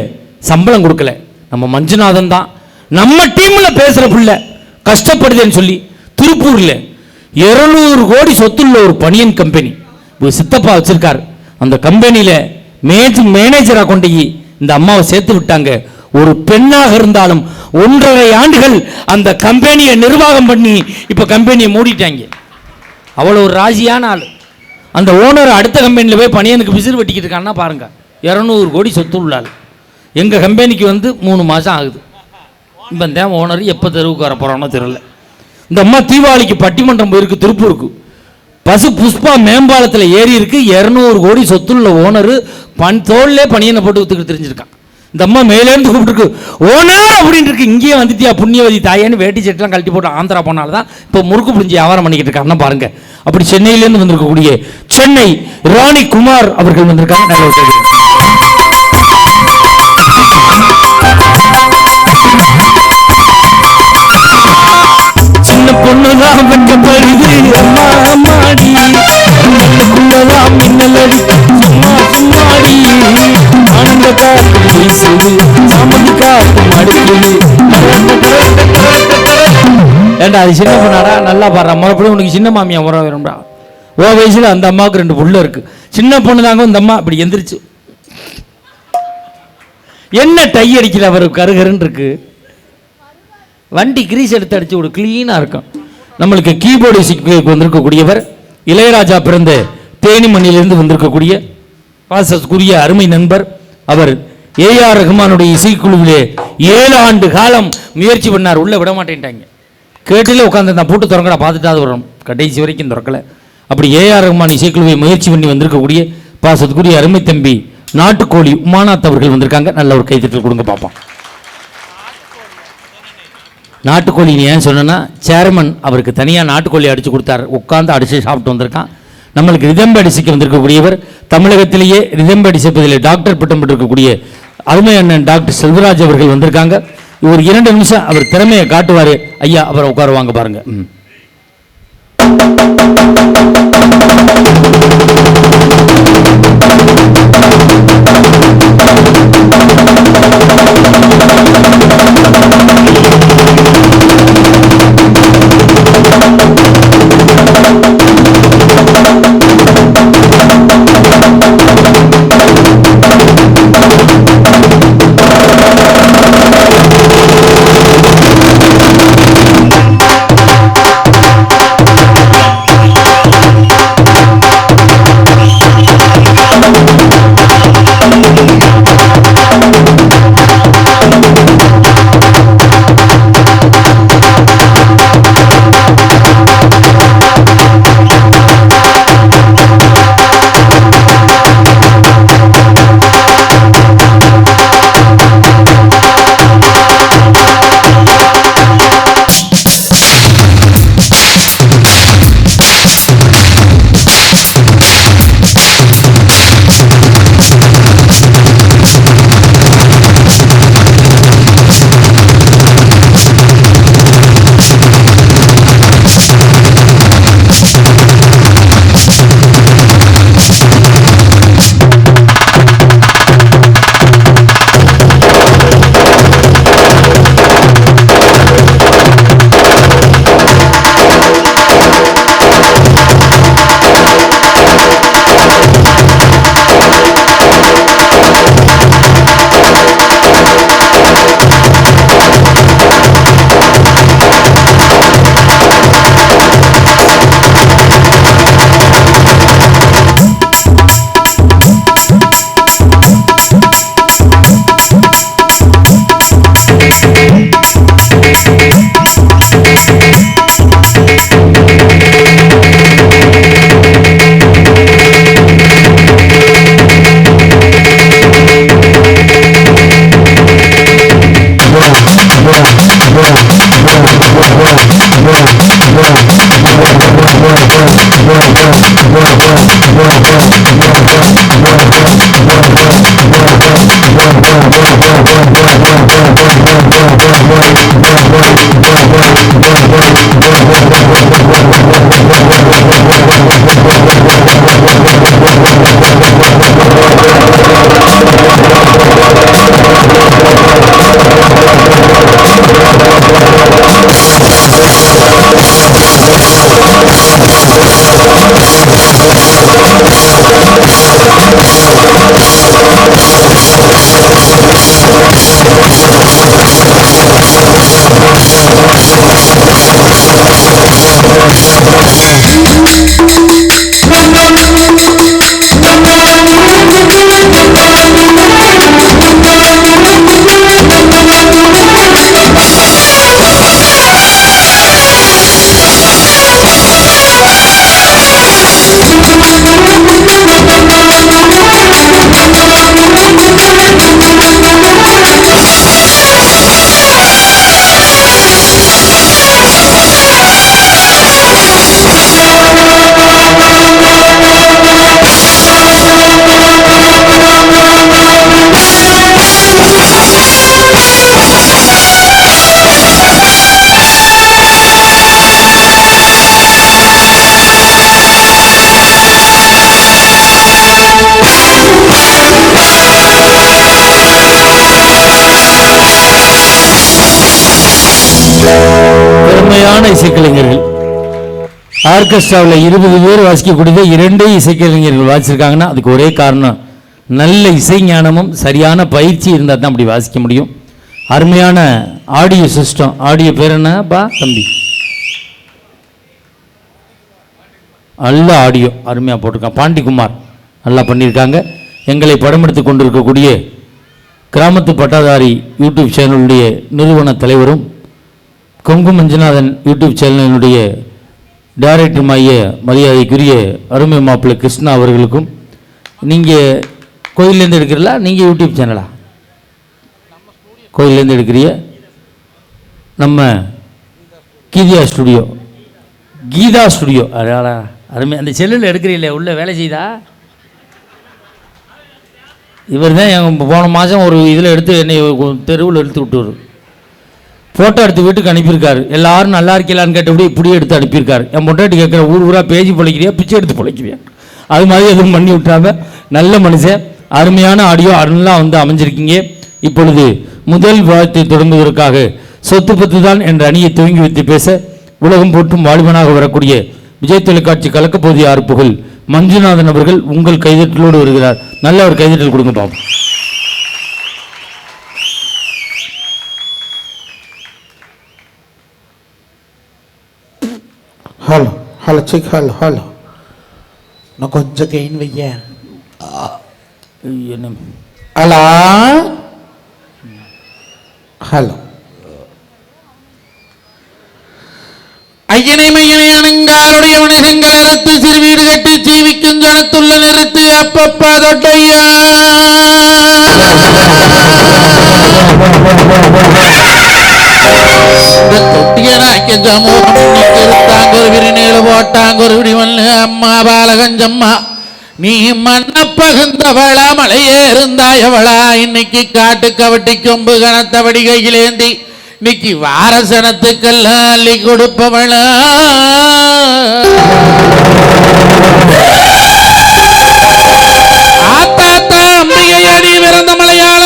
சம்பளம் கொடுக்கல. நம்ம மஞ்சுநாதன் தான் நம்ம டீமில் பேசுகிற பிள்ளை கஷ்டப்படுதுன்னு சொல்லி திருப்பூரில் 200 கோடி சொத்துள்ள ஒரு பனியன் கம்பெனி சித்தப்பா வச்சிருக்காரு. அந்த கம்பெனியில் மேனேஜராக கொண்டு இந்த அம்மாவை சேர்த்து விட்டாங்க. ஒரு பெண்ணாக இருந்தாலும் 1.5 ஆண்டுகள் அந்த கம்பெனியை நிர்வாகம் பண்ணி இப்போ கம்பெனியை மூடிட்டாங்க. அவ்வளோ ஒரு ராசியான ஆள். அந்த ஓனர் அடுத்த கம்பெனியில் போய் பணியனுக்கு விசிறு வெட்டிக்கிட்டு இருக்கான்னா பாருங்க. 200 கோடி சொத்து உள்ளாள். எங்கள் கம்பெனிக்கு வந்து 3 மாதம் ஆகுது. இப்போ தான் ஓனர் எப்போ தெருவுக்கு வர போகிறானோ தெரியல. இந்த அம்மா தீபாவளிக்கு பட்டிமன்றம் போயிருக்கு திருப்பூருக்கு. பசு புஷ்பா மேம்பாலத்தில் ஏறி இருக்கு. 200 கோடி சொத்துள்ள ஓனர் தோல்லே பணியனை போட்டு வித்துக்கிட்டு தெரிஞ்சிருக்கான். இந்த அம்மா மேலேருந்து கூப்பிட்டுருக்கு, ஓனர் அப்படின்னு இருக்கு. இங்கேயே வந்துட்டியா புண்ணியவதி தாயேன்னு வேட்டி செட்டெல்லாம் கழட்டி போட்டு ஆந்திரா போனால்தான் இப்போ முறுக்கு புரிஞ்சு வியாபாரம் பண்ணிக்கிட்டு இருக்காங்கன்னா பாருங்க. அப்படி சென்னையிலேருந்து வந்திருக்கக்கூடிய சென்னை ராணி குமார் அவர்கள் வந்திருக்காங்க. நல்ல ஒரு சின்ன பொண்ணுதான் வெட்டப்படுது அம்மா அம்மாடி, மின்னல் அடி சும்மா சும்மாடி, ஆனந்த காத்து வீசுது சாமந்தி காத்து மடுக்குது. ஏண்டா அது சின்ன பொண்ணாடா, நல்லா பாடுறா, மறுபடியும் உனக்கு சின்ன மாமியா உரம் வேணும்டா. ஓ வயசுல அந்த அம்மாவுக்கு 2 புள்ள இருக்கு, சின்ன பொண்ணு தாங்க. இந்த அம்மா அப்படி எந்திரிச்சு என்ன டை அடிக்கல, அவர் கருகருன்னு இருக்கு. வண்டி கிரீஸ் எடுத்து அடிச்சு ஒரு கிளீனா இருக்கும். நம்மளுக்கு கீபோர்டு இசைக்கு வந்திருக்கக்கூடியவர் இளையராஜா பிறந்த தேனி மண்ணிலிருந்து வந்திருக்கக்கூடிய பாசத்துக்குரிய அருமை நண்பர். அவர் ஏஆர் ரஹ்மானுடைய இசைக்குழுவிலே 7 ஆண்டு காலம் முயற்சி பண்ணார். உள்ள விட மாட்டேன்ட்டாங்க. கேட்டில உட்காந்து நான் பூட்டு திறக்கடா பார்த்துட்டாது வரும், கடைசி வரைக்கும் திறக்கல. அப்படி ஏஆர் ரஹ்மான் இசைக்குழுவை முயற்சி பண்ணி வந்திருக்கக்கூடிய பாசத்துக்குரிய அருமை தம்பி நாட்டுக்கோழி உமானாத் அவர்கள் வந்திருக்காங்க. நல்ல ஒரு கைத்தட்டல் கொடுங்க பார்ப்போம். நாட்டுக்கோழி ஏன் சொன்னா, சேர்மன் அவருக்கு தனியாக நாட்டுக்கோழி அடிச்சு கொடுத்தார், உட்காந்து அடிச்சு சாப்பிட்டு வந்திருக்கான். நம்மளுக்கு ரிதம்பு அடிசிக்க வந்திருக்கக்கூடியவர் தமிழகத்திலேயே ரிதம்பு அடிசப்பதிலே டாக்டர் பட்டம் பெற்றிருக்கக்கூடிய அருமை அண்ணன் டாக்டர் செல்வராஜ் அவர்கள் வந்திருக்காங்க. ஒரு 2 நிமிஷம் அவர் திறமையை காட்டுவார். ஐயா அவரை உட்காருவாங்க பாருங்க. அருமையான இசைக்கலைஞர்கள். ஆர்கெஸ்ட்ராவில் 20 பேர் வாசிக்கக்கூடியதை 2 இசைக்கலைஞர்கள் வாசிச்சிருக்காங்கன்னா அதுக்கு ஒரே காரணம், நல்ல இசை ஞானமும் சரியான பயிற்சி இருந்தால் தான் அப்படி வாசிக்க முடியும். அருமையான ஆடியோ சிஸ்டம். ஆடியோ பேர் என்னப்பா தம்பி? நல்ல ஆடியோ அருமையாக போட்டிருக்கான். பாண்டிக்குமார் நல்லா பண்ணியிருக்காங்க. எங்களை படமெடுத்து கொண்டிருக்கக்கூடிய கிராமத்து பட்டாதாரி யூடியூப் சேனலுடைய நிறுவன தலைவரும் கொங்கு மஞ்சுநாதன் யூடியூப் சேனலினுடைய டைரக்டருமாகிய மரியாதைக்குரிய அருமை மாப்பிள்ளை கிருஷ்ணா அவர்களுக்கும், நீங்கள் கோயிலேருந்து எடுக்கிறீங்களா, நீங்கள் யூடியூப் சேனலா? கோயிலேருந்து எடுக்கிறிய நம்ம கீதா ஸ்டுடியோ அடாடா அருமை. அந்த செல்லில் எடுக்கிறீங்களே, உள்ள வேலை செய்தா? இவர் தான் என் போன மாதம் ஒரு இதில் எடுத்து என்னை தெருவில் எடுத்து விட்டுரு, ஃபோட்டோ எடுத்து வீட்டுக்கு அனுப்பியிருக்காரு. எல்லாரும் நல்லா இருக்கலான்னு கேட்டபடி இப்படியே எடுத்து அனுப்பியிருக்காரு. என் பொண்டாட்டி கேட்குற ஊராக பேஜி பிழைக்கிறியா பிச்சை எடுத்து பிழைக்கிறியா, அது மாதிரி எதுவும் பண்ணி விட்டாங்க. நல்ல மனுஷன். அருமையான ஆடியோ அதெல்லாம் அமைஞ்சிருக்கீங்க. இப்பொழுது முதல் விவாதத்தை தொடங்குவதற்காக சொத்து பத்து தான் என்ற அணியை துவங்கி வைத்து பேச உலகம் போற்றும் வாலிபனாக வரக்கூடிய விஜய் தொலைக்காட்சி கலக்கப்போது யார் புகழ் மஞ்சுநாதன் அவர்கள் உங்கள் கைதட்டலோடு வருகிறார். நல்ல ஒரு கைதட்டல் கொடுங்க பாப்போம். Hello hello check hello hello நான் கொஞ்சம் கெயின் வைய. என்ன ஹலோ ஹலோ ஐயனை மையனை அணுங்காலுடைய வணிகங்கள் அறுத்து சிறு வீடு கட்டி ஜீவிக்கும் ஜனத்துள்ள நிறுத்து அப்பப்பா தொட்டையா தொட்டியனாக்க சமூகம் இருத்தாங்கொரு விரிநேழு போட்டாங்கொரு விடிவல்லு அம்மா பாலகஞ்சம்மா நீ மண்ண பகுந்தவளா மலையே இருந்தாயவளா இன்னைக்கு காட்டு கவட்டி கொம்பு கனத்தபடி கையிலேந்தி இன்னைக்கு வாரசனத்துக்கெல்லாம் அள்ளி கொடுப்பவளா ஆத்தாத்தா அம்பிகை அடி பிறந்த மலையாள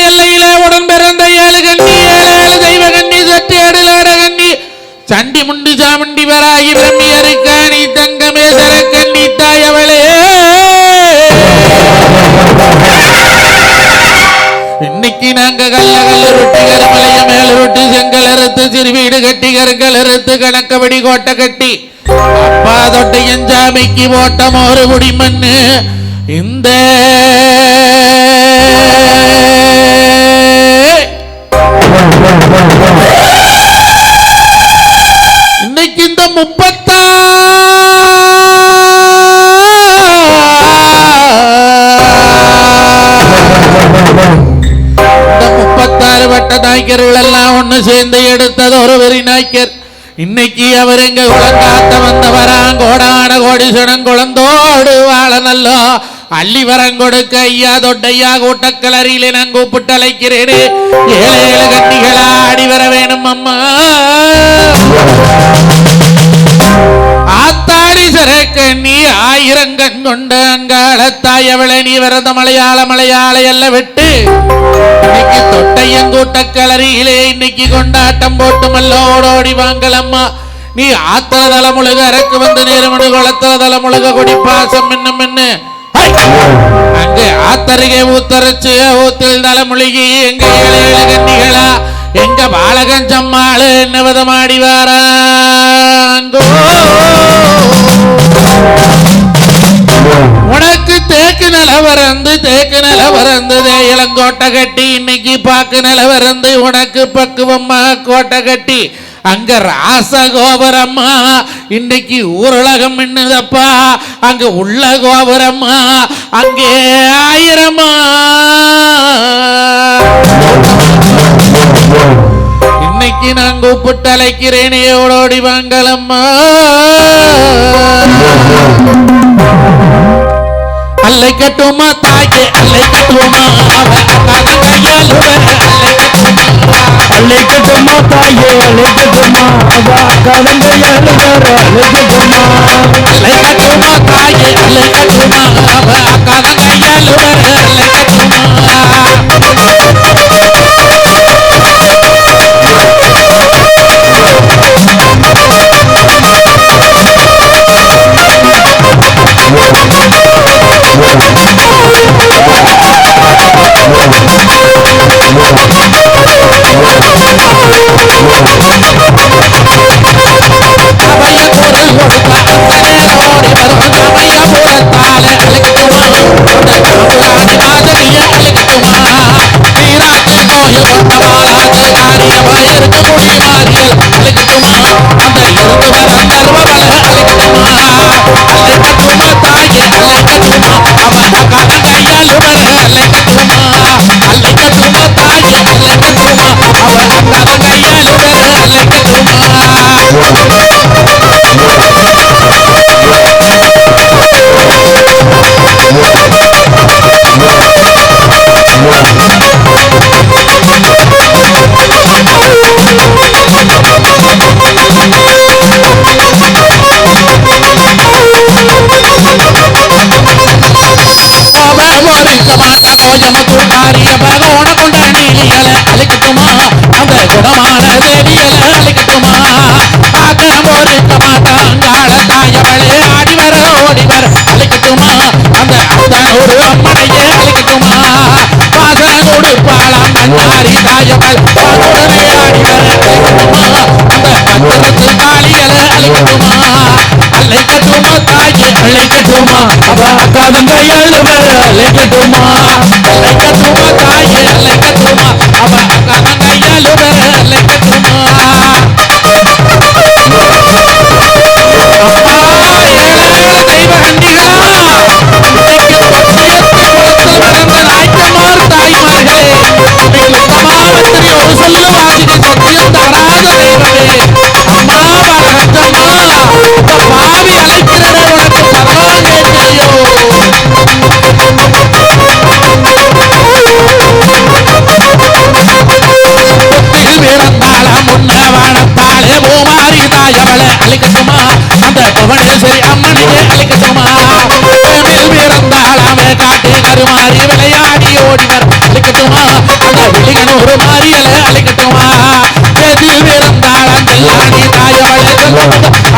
எல்லையில உடன் பிறந்த 7 கண்ணி 7 தெய்வ கண்ணி சட்டி அடிலாட கண்ணி சண்டி முண்டி சாமுண்டி வராகி பிரம்மியருக்காணி தங்கமே சரக்கண்ணி தாயவளே இன்னைக்கு நாங்க கல்ல ரொட்டி கருமலைய மேல ரொட்டி செங்கல் அறுத்து சிறு வீடு கட்டி கருங்கல் அறுத்து கணக்கபடி கோட்டை கட்டி அப்பா தொட்டையன் சாமிக்கு போட்டம் ஒரு குடி மண்ணு இந்த இன்னைக்கு இந்த 36 வட்ட நாய்க்கர்கள் எல்லாம் ஒண்ணு சேர்ந்து எடுத்தது ஒரு வெறி நாய்க்கர். இன்னைக்கு அவர் எங்க குளங்காத்த வந்தவரான் கோடான கோடீசனம் குளந்தோடு வாழ நல்லோ அள்ளி வரங்கொடுக்க ஐயா தொட்டையா கூட்டக்கலரியிலே நான் கூப்பிட்டு அழைக்கிறேனே 7 கண்ணிகளா ஆடி வர வேணும் அம்மா ஆத்தாடி சரக்கண்ணி 1000 கண் கொண்ட அங்காளத்தாயவளை நீ வரத மலையாள எல்லாம் விட்டு இன்னைக்கு தொட்டையங்கூட்டக்கலரியிலே இன்னைக்கு கொண்டாட்டம் போட்டு மல்லோடோடி வாங்கலம்மா நீ ஆத்தல தலைமுழுக அரக்கு வந்து நேரமடு குளத்தல தலைமுழுக கொடி பாசம் என்ன அங்க ஆத்தருகே ஊத்தரைச்சு ஊத்தில் தலைமுழுகி எங்க 7 கண்ணிகளா எங்க பாலகஞ்சம்மாளு என்ன விதமாடி வாராங்கோ உனக்கு தேக்கு நில வரந்து இளங்கோட்டை கட்டி இன்னைக்கு பாக்கு நில வரந்து உனக்கு பக்குவம்மா கோட்டை கட்டி அங்க ராச கோபுரம்மா இன்னைக்கு ஊரலகம் மின்னுதப்பா அங்க உள்ள கோபுரம்மா அங்கே 1000 இன்னைக்கு நான் கூப்பிட்டு அழைக்கிறேனே ஓடோடி வாங்கலம்மா அல்லை கட்டுமா தாயே அல்லை கட்டுமா அல்லை கட்டுமா தாயே அல்லை கட்டுமா கலந்தையாளு அல்லை கட்டுமா தாயே அல்லை கட்டுமா கலந்தையாளு அல்லை கட்டுமா அலைக்கட்டுமா அந்த இருந்து வர தருவவள அலைக்கட்டுமா அலைக்கட்டுமா தாயே அலைக்கட்டுமா அவ அக்காத கையால் வர அலைக்கட்டுமா அலைக்கட்டுமா தாயே அலைக்கட்டுமா அவ அக்காத கையால் வர அலைக்கட்டுமா நோயமத்துக்காரிய பகோண கொண்ட நீலியல அழைக்கட்டுமா அந்த குணமான தேவியல அழைக்கட்டுமா ஆக்கம் ஒருக்க மாட்டாங்கால தாயவளே ஆடிவர ஓடிவர அழைக்கட்டுமா அந்த அத்தனூர் அம்மனையே அழைக்கட்டுமா பாசனோடு பாலாம் மன்னாரி தாயவள் பாலுடனே ஆடிவர அழைக்கட்டுமா அந்த பஞ்சத்து காளியல அழைக்கட்டுமா அழைக்கட்டுமா தாயே அழைக்கட்டுமா அவ அக்காதங்கையால் வர அழைக்கட்டுமா அழைக்கட்டுமா தாயே அழைக்கட்டுமா அவ அக்காதங்கையால் வர அழைக்கட்டுமா அப்பா ஏழாயிர தெய்வ கண்டிகளா இன்னைக்கு தொட்டியத்தை குளத்தில் வளர்ந்த நாய்க்கமார் தாய்மார்களே இன்னைக்கு உத்தமாவத்திரி ஒரு சொல்லு வாசிக்கு தொட்டியம் தராத தெய்வமே அம்மா வரகத்தம்மா இந்த பாவி அழைக்கிறதே உனக்கு பரவாயில்லை தெரியும் வீரந்தாளம் முன்ன வாழத்தாளே பூமாரி தாயவளை அழைக்கட்டுமா அந்த புவனேஸ்வரி அம்மனையே அழைக்கட்டுமா வீரந்தாளமே காட்டு கருமாறி விளையாடி ஓடிவர் அழைக்கட்டுமா அந்த விழிகனூர் மாரியலை அழைக்கட்டுமா வீரந்தாளம் செல்லாடி தாயவளை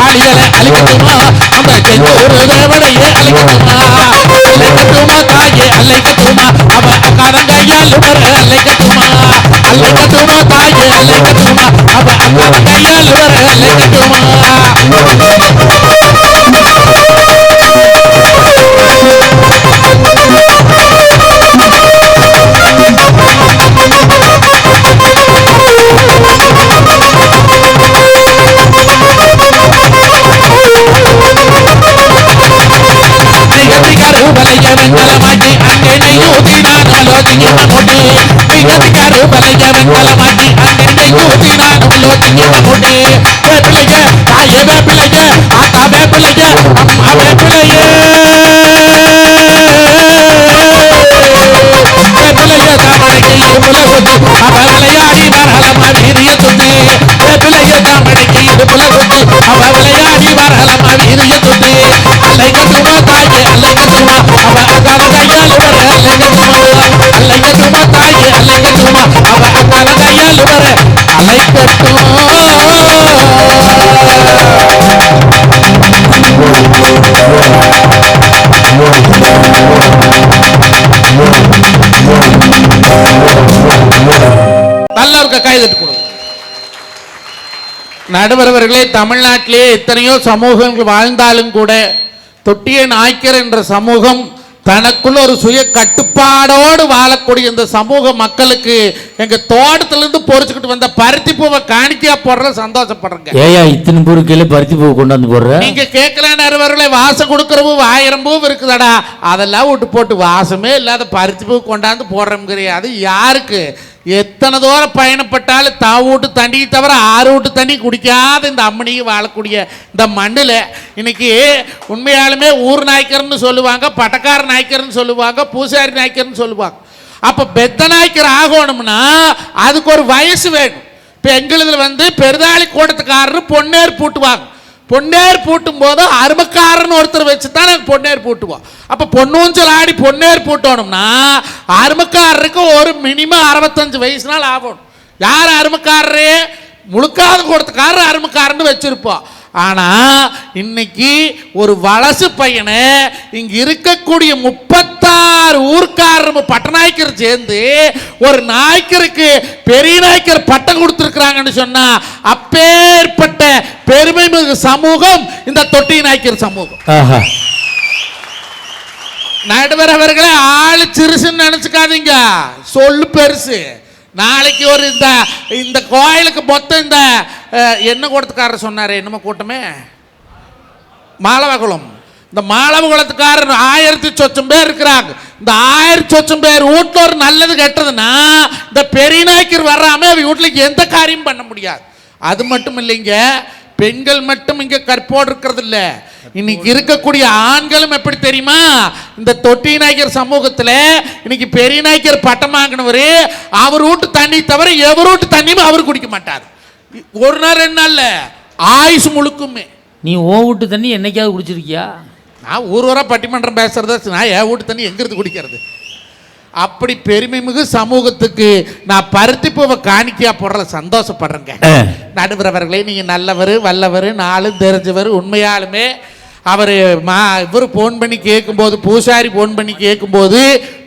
ஆளியலை அழைக்கட்டுமா அந்த செஞ்சூர் தேவனையே அழைக்கட்டுமா அழைக்கட்டுமா தாயே அழைக்கட்டுமா அவ அக்காதங்கையால் வர அழைக்கட்டுமா அழைக்கட்டுமா தாயே அழைக்கட்டுமா அவ அக்காதங்கையால் வர அழைக்கட்டுமா ಬಲಯ ವೆಂಕಲಮಾಗಿ ಅಂಗನೆಯೂ ದಿನಾನಲೋಚಿಗಿನ ಮುಡಿ ಬಿಗದಿಗರು ಬಲಯ ವೆಂಕಲಮಾಗಿ ಅಂಗನೆಯೂ ದಿನಾನಲೋಚಿಗಿನ ಮುಡಿ ಬೇಪಿಲೆಗೆ ತಾಯಿ ಬೇಪಿಲೆಗೆ ಆತ ಬೇಪಿಲೆಗೆ ಅಮ್ಮ ಬೇಪಿಲೆಗೆ ಬೇಪಿಲೆಯ ತಾಮಣಿಗೆ ಇರುಬುಲಗುದು ಅವ ವಿளையாடி வரலಮ வீரிய துதி ಬೇಪಿಲೆಯ ತಾಮಣಿಗೆ ಇರುಬುಲಗುದು ಅವ ವಿளையாடி வரலಮ வீரிய துதி அலைக்கட்டுமா தாயே அலைக்கட்டுமா அவ அக்காத கையால் வர அலைக்கட்டுமா அலைக்கட்டுமா தாயே அலைக்கட்டுமா அவ அக்காத கையால் வர அலைக்கட்டுமா நல்லா இருக்க கை தட்டு கொடுங்க நடுவர் அவர்களே. தமிழ்நாட்டிலே எத்தனையோ சமூகங்கள் வாழ்ந்தாலும் கூட தொட்டிய நாய்க்கர் என்ற சமூகம் தனக்குள்ள ஒரு சுய கட்டுப்பாடோடு வாழக்கூடிய இந்த சமூக மக்களுக்கு எங்க தோட்டத்திலிருந்து பொறிச்சுக்கிட்டு வந்த பருத்தி பூவை காணிக்கையா போடுற சந்தோஷப்படுறேங்க. ஏயா இத்தனை பூருக்கையில பருத்தி பூவை கொண்டாந்து போடுற? நீங்க கேட்கலாம் நடுவர்களே, வாசம் கொடுக்குற பூ 1000 பூ இருக்குதாடா, அதெல்லாம் விட்டு போட்டு வாசமே இல்லாத பருத்தி பூ கொண்டாந்து போடுறோம்ங்கிறிய. அது யாருக்கு? எத்தனை தூரம் பயணப்பட்டாலும் தாவூட்டு தண்ணி தவிர 6 வீட்டு தண்ணி குடிக்காத இந்த அம்மனிக்கு வாழக்கூடிய இந்த மண்ணில் இன்னைக்கு உண்மையாலுமே ஊர் நாய்க்கர்னு சொல்லுவாங்க, பட்டக்கார நாய்க்கர்னு சொல்லுவாங்க, பூசாரி நாய்க்கர்னு சொல்லுவாங்க. அப்போ பெத்த நாய்க்கர் ஆகணும்னா அதுக்கு ஒரு வயசு வேணும். இப்போ எங்களுதில் பெருதாளி கூட்டத்துக்காரர் பொன்னேர் பூட்டுவாங்க. பொன்னேர் பூட்டும் போது அருமக்காரன்னு ஒருத்தர் வச்சு தான் நாங்கள் பொன்னேர் பூட்டுவோம். அப்போ பொன்னூஞ்சல் ஆடி பொன்னேர் பூட்டணும்னா அருமக்காரருக்கு ஒரு மினிமம் 65 வயசுனால் ஆகணும். யார் அருமக்காரரு? முழுக்காத கூட்டத்துக்காரர் அருமக்காரன்னு வச்சிருப்போம். ஆனால் இன்னைக்கு ஒரு வலசு பையனை இங்கே இருக்கக்கூடிய 36 ஊர்க்காரர் பட்டநாய்க்கர் சேர்ந்து ஒரு நாய்க்கருக்கு பெரிய நாய்க்கர் பட்டம் கொடுத்துருக்குறாங்கன்னு சொன்னா அப்பேற்பட்ட பெருமை மிகு சமூகம் இந்த தொட்டி நாய்க்கர் சமூகம். நடுவர் அவர்களே, ஆளு சிறுசுன்னு நினைச்சுக்காதீங்க, சொல்லு பெருசு. நாளைக்கு ஒரு இந்த கோயிலுக்கு மொத்தம் இந்த என்ன கூட்டத்துக்காரர் சொன்னாரு, என்னமோ கூட்டமே மாலவகுளம், இந்த மாலவகுளத்துக்காரர் 1000 சொச்சம் பேர் இருக்கிறாங்க. இந்த 1000 சொச்சம் பேர் வீட்டில் ஒரு நல்லது கெட்டதுன்னா இந்த பெரிய நாய்க்கர் வர்றாம வீட்டில் எந்த காரியம் பண்ண முடியாது. அது மட்டும் இல்லைங்க, பெண்கள் மட்டும் இங்க கற்போடு இருக்கிறது இல்ல, இன்னைக்கு இருக்கக்கூடிய ஆண்களும் எப்படி தெரியுமா, இந்த தொட்டி நாயக்கர் சமூகத்துல இன்னைக்கு பெரிய நாயக்கர் பட்டம் வாங்கினவரு அவர் வீட்டு தண்ணி தவிர எவர் வீட்டு தண்ணியும் அவர் குடிக்க மாட்டார். ஒரு நாள் 2 நாள்ல ஆயுசு முழுக்குமே. நீ ஓ வீட்டு தண்ணி என்னைக்காவது குடிச்சிருக்கியா? நான் ஊரா பட்டிமன்றம் பேசுறத நான் என் வீட்டு தண்ணி எங்கிருந்து குடிக்கிறது? அப்படி பெருமை மிகு சமூகத்துக்கு நான் பருத்திப்பூவை காணிக்கையா போடுற சந்தோஷப்படுறேங்க. நடுவர் அவர்களே, நீங்க நல்லவர் வல்லவர் நாளும் தெரிஞ்சவர். உண்மையாலுமே அவர் இவர் ஃபோன் பண்ணி கேட்கும்போது, பூசாரி ஃபோன் பண்ணி கேட்கும்போது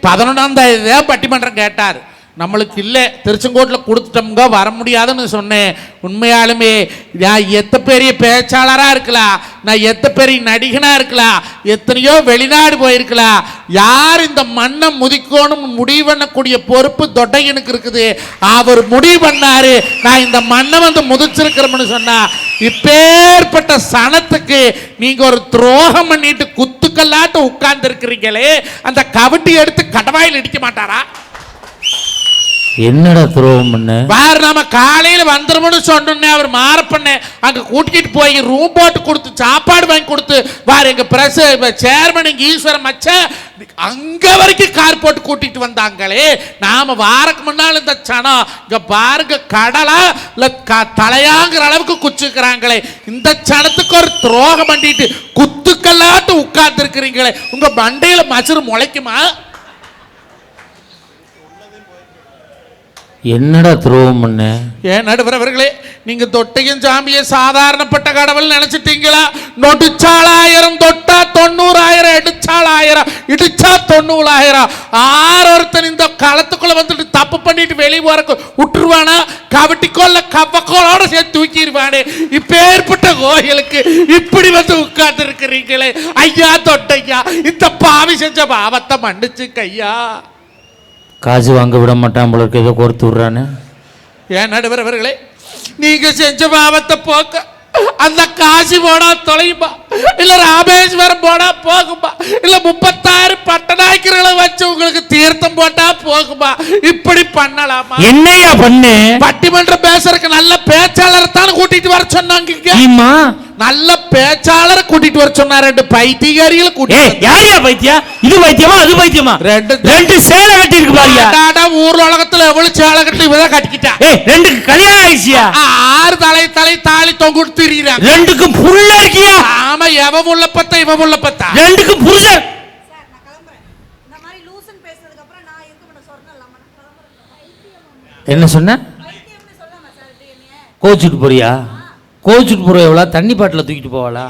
11ஆம் தேதி பட்டிமன்றம் கேட்டார். நம்மளுக்கு இல்லை, திருச்செங்கோட்டில் கொடுத்துட்டோம்ங்க, வர முடியாதுன்னு சொன்னேன். உண்மையாலுமே நான் எத்த பெரிய பேச்சாளராக இருக்கலாம், நான் எத்த பெரிய நடிகனாக இருக்கலாம், எத்தனையோ வெளிநாடு போயிருக்கலாம், யார் இந்த மண்ணை முதிக்கணும் முடிவு பண்ணக்கூடிய பொறுப்பு தொட்டையனுக்கு இருக்குது. அவர் முடிவு பண்ணாரு, நான் இந்த மண்ணை வந்து முதிச்சிருக்கிறோம்னு சொன்னா, இப்பேற்பட்ட சனத்துக்கு நீங்க ஒரு துரோகம் பண்ணிட்டு குத்துக்கல்லாட்டு உட்கார்ந்து இருக்கிறீங்களே, அந்த கவட்டி எடுத்து கடவாயில் இடிக்க மாட்டாரா? என்னடா துரோகம் பண்ண? வேற நாம காலையில வந்துருமோன்னு சொன்னோன்னே அவர் மாறப்பண்ண அங்க கூட்டிட்டு போய் ரூம் போட்டு கொடுத்து சாப்பாடு வாங்கி கொடுத்து வேற எங்க பிரஸ் சேர்மன் இங்க ஈஸ்வர மச்ச அங்க வரைக்கும் கார் போட்டு கூட்டிட்டு வந்தாங்களே. நாம வாரக்கு முன்னால இந்த சனம் இங்க பாருங்க கடலா இல்ல தலையாங்கிற அளவுக்கு குச்சுக்கிறாங்களே, இந்த சனத்துக்கு ஒரு துரோகம் பண்ணிட்டு குத்துக்கல்லாட்டு உட்கார்ந்து இருக்கிறீங்களே, உங்க மண்டையில மசுறு முளைக்குமா? என்னடா துரோகம் பண்ண? ஏன் நடுவர் அவர்களே, நீங்க தொட்டையும் சாமியை சாதாரணப்பட்ட கடவுள் நினைச்சிட்டீங்களா? நொடிச்சால் 1000 தொட்டா 90,000, எடுச்சால் 1000 இடிச்சா 90,000. ஒருத்தன் இந்த களத்துக்குள்ள வந்துட்டு தப்பு பண்ணிட்டு வெளியே போற விட்டுருவானா? கவட்டிக்கோல்ல கவக்கோளோட சேர்த்து தூக்கிடுவானே. இப்பேற்பட்ட கோயிலுக்கு இப்படி வந்து உட்கார்ந்து இருக்கிறீங்களே ஐயா தொட்டையா, இந்த பாவி செஞ்ச பாவத்தை மன்னிச்சு கையா. காசு வாங்க விட மாட்டான் போல இருக்கு, ஏதோ கோர்த்து விடுறான்னு. ஏன் நடுவர் அவர்களே, நீங்க செஞ்ச பாவத்தை போக்க அந்த காசி போனா தொலையுமா, இல்ல ராமேஸ்வரம் போனா போகுமா, இல்ல 36 பட்டநாய்க்கர்களை வச்சு உங்களுக்கு தீர்த்தம் போட்டா போகுமா? இப்படி பண்ணலாமா? என்னையா பண்ணு? பட்டிமன்றம் பேசுறதுக்கு நல்ல பேச்சாளர் தான் கூட்டிட்டு வர சொன்னாங்க. நல்ல பேச்சாளரை கூட்டிட்டு வர சொன்னா 2 பைத்தியக்காரிகளை கூட்டிட்டு. யாரியா பைத்தியா? இது பைத்தியமா அது பைத்தியமா? ரெண்டு சேலை கட்டி இருக்கு பாருங்க. ஊர் உலகத்துல எவ்வளவு சேலை கட்டி இவதான் கட்டிக்கிட்டா. 2 கல்யாணம் ஆயிடுச்சியா? 6 தலை தாலி தொங்குட்டு திரியிறாங்க. 2க்கும் புள்ள இருக்கியா? ஆமா, எவ உள்ள பத்தா இவ உள்ள பத்தா, 2க்கும் புருஷன். என்ன சொன்ன? கோச்சுட்டு போறியா? கோச்சுட்டு போற எவ்வளோ? தண்ணி பாட்டில் தூக்கிட்டு போவாளா?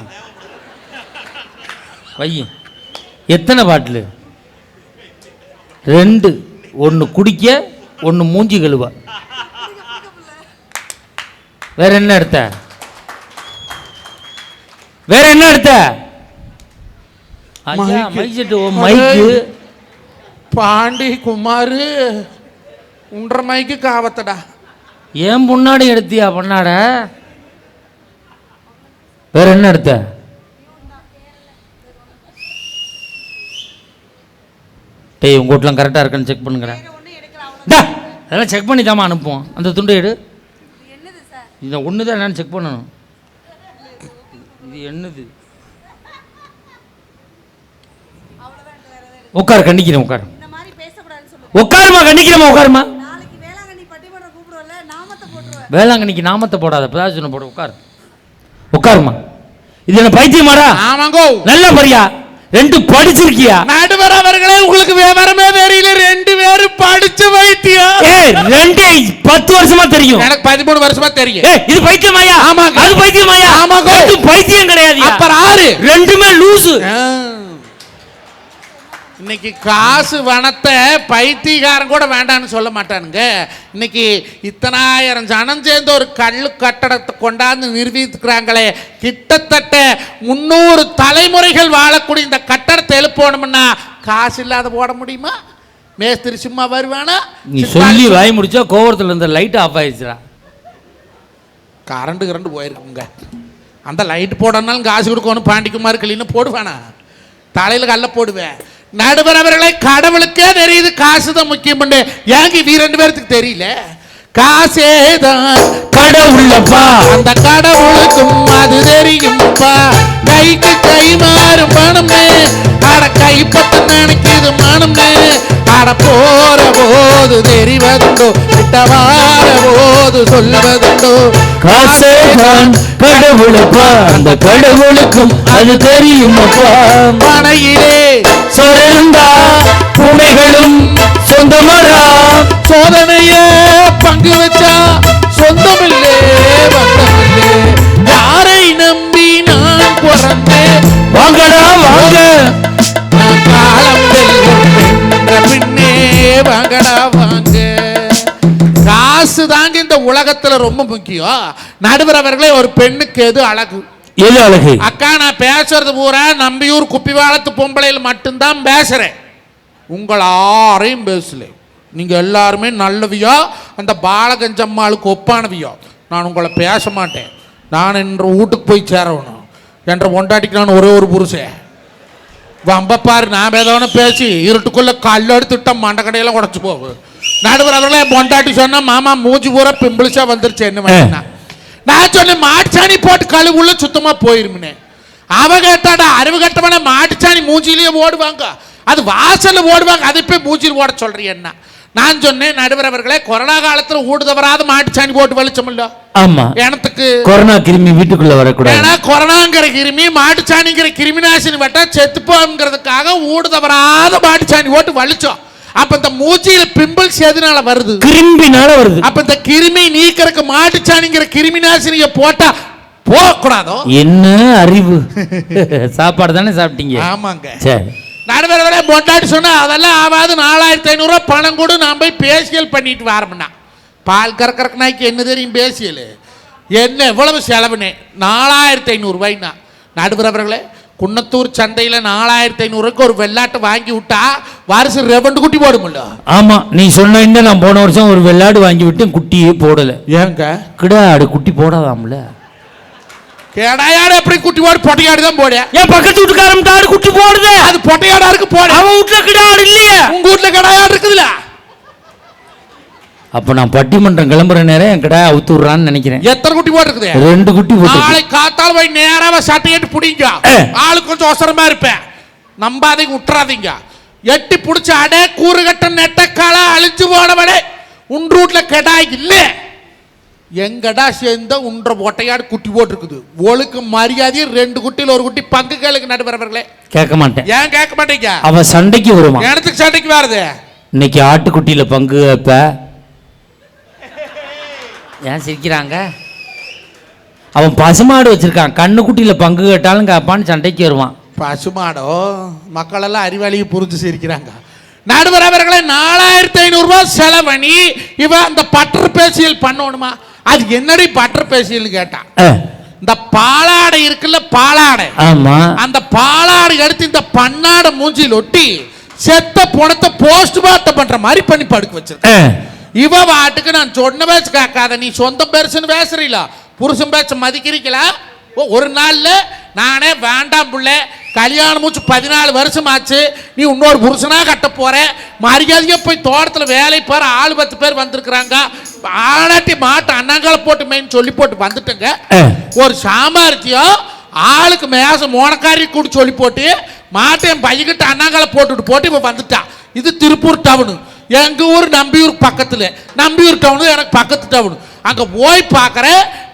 வை. எத்தனை பாட்டில்? 2. 1 குடிக்க, 1 மூஞ்சி கழுவ. வேற என்ன எடுத்த? வேற என்ன எடுத்த? ஐயா மைக்கு. மைக்கு பாண்டி குமாரு உன்ற மைக்கு காவத்தடா. ஏன் முன்னாடி எடுத்தியா பண்ணாட? வேற என்ன எடுத்த? டேய், உங்க வீட்டுலாம் கரெக்டாக இருக்கான்னு செக் பண்ணுங்கிறேன். அதெல்லாம் செக் பண்ணி தாமா அனுப்புவோம். அந்த துண்டை எடு. இந்த ஒன்று தான் என்னன்னு செக் பண்ணணும். இது என்னது? உட்காரு, கண்டிக்கிறேன். உட்காரு, உட்காருமா, கண்டிக்கிறேமா, உட்காருமா. வேளாங்கண்ணிக்கு நாமத்தை போடாத, பிரதாசனை போட. உட்காரு, உட்காருமா. இது என்ன பைத்தியமாடா? ஆமாங்கோ. நல்ல பரியா. 2 படிச்சிருக்கியா? நடுவர் அவர்களே, உங்களுக்கு விவரமே தெரியல. 2 பேரும் படிச்ச வைத்தியம். 2 10 வருஷமா தெரியும். எனக்கு 13 வருஷமா தெரியும். இது பைத்தியமாயா? ஆமாங்க. அது பைத்தியமாயா? ஆமாங்க. இது பைத்தியம் கிடையாது. அப்புறம் 6 2மே லூசு. இன்னைக்கு காசு வனத்தை பைத்தியக்காரன் கூட வேண்டான்னு சொல்ல மாட்டானுங்க. இன்னைக்கு இத்தனாயிரம் ஜனம் சேர்ந்து ஒரு கல்லு கட்டடத்தை கொண்டாந்து நிறுவிக்கிறாங்களே, கிட்டத்தட்ட 300 தலைமுறைகள் வாழக்கூடிய இந்த கட்டடத்தை எழுப்பணும்னா காசு இல்லாத போட முடியுமா? மேஸ்திரி சும்மா வருவானா? நீ சொல்லி வாய் முடிச்சா கோவரத்தில் இருந்த லைட் ஆஃப் ஆயிடுச்சுடா. கரண்ட் போயிருக்குங்க. அந்த லைட் போடனாலும் காசு கொடுக்கணும். பாண்டிக்குமார் கிளின்னு போடுவானா? தலையில் கல்ல போடுவேன். நடுவர் அவர்களை கடவுளுக்கே தெரியுது காசு தான் முக்கியம். ஏங்க இவ 2 பேருக்கு தெரியல? காசே தான் கடவுளப்பா, அந்த கடவுளுக்கும் அது தெரியும்பா. கைக்கு கை மாறும் பணமே, அட கைப்பத்த நினைக்குது மனமே. அட போற போது தெரிவதுண்டோ, கிட்ட வார போது சொல்வதுண்டோ. காசே தான் கடவுளப்பா, அந்த கடவுளுக்கும் அது தெரியுமப்பா. பனையிலே சொரந்தா பூனைகளும் சொந்தமரா, சோதனையே பங்கு வச்சா சொந்தமில்லே வந்தமில்லே. யாரை நம்பி நான் பிறந்தேன்? வாங்கடா வாங்க, நான் காலம் வெல்லும் என்ற பின்னே வாங்கடா வாங்க. காசு தாங்க இந்த உலகத்துல ரொம்ப முக்கியம். நடுவர் அவர்களே, ஒரு பெண்ணுக்கு எது அழகு? எது அழகு? அக்கா, நான் பேசுறது பூரா நம்பியூர் குப்பிவாளத்து பொம்பளையில் மட்டும்தான் பேசுறேன். உங்கள் யாரையும் பேசல. நீங்க எல்லாருமே நல்லவியோ, அந்த பாலகஞ்சம்மாளுக்கு ஒப்பானவியோ. நான் உங்களை பேச மாட்டேன். நான் என்ற வீட்டுக்கு போய் சேரணும். என்ற பொண்டாட்டிக்கு நான் ஒரே ஒரு புருஷன். வம்பப்பாரு நான் ஏதோன்னு பேசி இருட்டுக்குள்ள கல் எடுத்துட்டா மண்டக்கடையெல்லாம் உடச்சு போகும். நடுவர் அவர்களே, பொண்டாட்டி சொன்னா மாமா மூஞ்சி பூரா பிம்பிளிச்சா வந்துருச்சு என்ன வேணா. நான் சொன்னேன் மாட்டுச்சாணி போட்டு கழுவுள்ள சுத்தமா போயிருமுனே. அவ கேட்டாடா, அறிவு கட்டவன மாட்டுச்சாணி மூஞ்சிலேயே ஓடுவாங்க, அது வாசல்ல ஓடுவாங்க, அதை போய் மூஞ்சில் ஓட சொல்றீ என்ன? நான் சொன்னேன், நடுவர் அவர்களே, கொரோனா காலத்துல ஊடுதவராத மாட்டுச்சாணி போட்டு வலிச்சோம் இல்ல? ஆமா. எனக்கு கொரோனா கிருமி வீட்டுக்குள்ள வரக்கூடாது. ஏன்னா கொரோனாங்கிற கிருமி மாட்டுச்சாணிங்கிற கிருமிநாசினி வட்டா செத்துப்போங்கிறதுக்காக ஊடுதவராத மாட்டுச்சாணி போட்டு வலிச்சோம். அப்ப இந்த மூச்சியில பிம்பிள்ஸ் எதனால வருது? கிருமினால வருது. அப்ப இந்த கிருமி நீக்கிறதுக்கு மாட்டுச்சாணிங்கிற கிருமிநாசினியை போட்டா போகக்கூடாதோ? என்ன அறிவு! சாப்பாடு தானே சாப்பிட்டீங்க? ஆமாங்க. சரி. நடுவரவரே பொண்டாட்டி சொன்னா அதெல்லாம் ஆகாது, 4500 பணம் கொடு, நான் போய் பேசியல் பண்ணிட்டு வரமுன்னா. பால் கறக்கறக்கு நாய்க்கு என்ன தெரியும் பேசியல்? என்ன எவ்வளவு செலவுனே? 4500 ரூபாய்னா. நடுவரவர்களே, குன்னத்தூர் சந்தையில் 4500 ஒரு வெள்ளாட்டை வாங்கி விட்டா வருஷம் 2 குட்டி போடுமில்ல? ஆமா, நீ சொன்ன நான் போன வருஷம் ஒரு வெள்ளாடு வாங்கி விட்டு குட்டியே போடல. ஏங்க கிடாடு குட்டி போடாதாம்ல? கேடாயாடு எப்படி குட்டி போடு? பொட்டையாடு தான் போடு. ஏன் பக்கத்து வீட்டுக்காரன் ஆடு குட்டி போடுது? அது பொட்டையாடா இருக்கு போடு. அவன் வீட்டுல கிடாடு இல்லையே, உங்க வீட்டுல கடாயாடு இருக்குதுல? அப்ப நான் பட்டிமன்றம் கிளம்புற நேரம் என் கிடா அவுத்து விடுறான்னு நினைக்கிறேன். எத்தனை குட்டி போட்டுருக்குது? 2 குட்டி போட்டு. நாளைக்கு காத்தால போய் நேராக சட்டையிட்டு பிடிங்க. ஆளு கொஞ்சம் அவசரமா இருப்பேன், நம்பாதீங்க, விட்டுறாதீங்க. எட்டி பிடிச்ச அடே கூறுகட்ட நெட்டக்கால அழிச்சு போனவடே. உன் ரூட்ல கெடாய் இல்ல, எங்கடா சேர்ந்த உன்ற ஒட்டையாடு குட்டி போட்டுருக்குது. ஒழுக்கு மரியாதையை 2 குட்டியில் 1 குட்டி பங்கு கேளுக்கு நடுவரவர்களே. கேட்க மாட்டேன். ஏன் கேட்க மாட்டீங்க? அவ சண்டைக்கு வருமா? இடத்துக்கு சண்டைக்கு வருது. இன்னைக்கு ஆட்டுக்குட்டியில பங்கு வைப்ப. ஏன் சிரிக்கிறாங்க? அவன் பசுமாடு வச்சிருக்கான், கண்ணு குட்டியில பங்கு கேட்டாலும் கேட்பான்னு சண்டைக்கு வருவான். பசுமாடோ? மக்கள் எல்லாம் அறிவாளியை புரிஞ்சு சிரிக்கிறாங்க. நடுவர் அவர்களை 4500 ரூபாய் செலவணி இவ அந்த பட்டர் பேசியல் பண்ணணுமா? அது என்னடி பட்டர் பேசியல் கேட்டான். இந்த பாலாடை இருக்குல்ல, பாலாடை. ஆமா. அந்த பாலாடை எடுத்து இந்த பண்ணாடை மூஞ்சில் ஒட்டி செத்த பணத்தை போஸ்ட்மார்ட்டம் பண்ற மாதிரி பண்ணி படுக்க வச்சிருக்கேன். இவ வாட்டுக்கு நான் சொன்ன பேச்சு கேட்காத, நீ சொந்த பேசுன்னு பேசுறீங்களா? புருஷன் பேச்ச மதிக்கிறீங்களா? ஒரு நாள்ல நானே வேண்டாம் புள்ள, கல்யாணம் மூச்சு 14 வருஷம் ஆச்சு, நீ இன்னொரு புருஷனா கட்ட போற, மரியாதையா போய் தோட்டத்துல வேலை பாரு, ஆளு 10 பேர் வந்திருக்கிறாங்க, ஆளாட்டி மாட்டு அண்ணாங்கால போட்டு மேன்னு சொல்லி போட்டு வந்துட்டுங்க. ஒரு சாமர்த்தியம் ஆளுக்கு மேச மோனக்காரி கூட சொல்லி போட்டு மாட்டை என் பையன்கிட்ட அண்ணாங்கால போட்டு இப்ப வந்துட்டா. இது திருப்பூர் டவுனு, எங்க ஊர் நம்பியூர் பக்கத்துல. நம்பியூர் டவுனு எனக்கு பக்கத்து டவுனு. அங்க போய் பாக்குற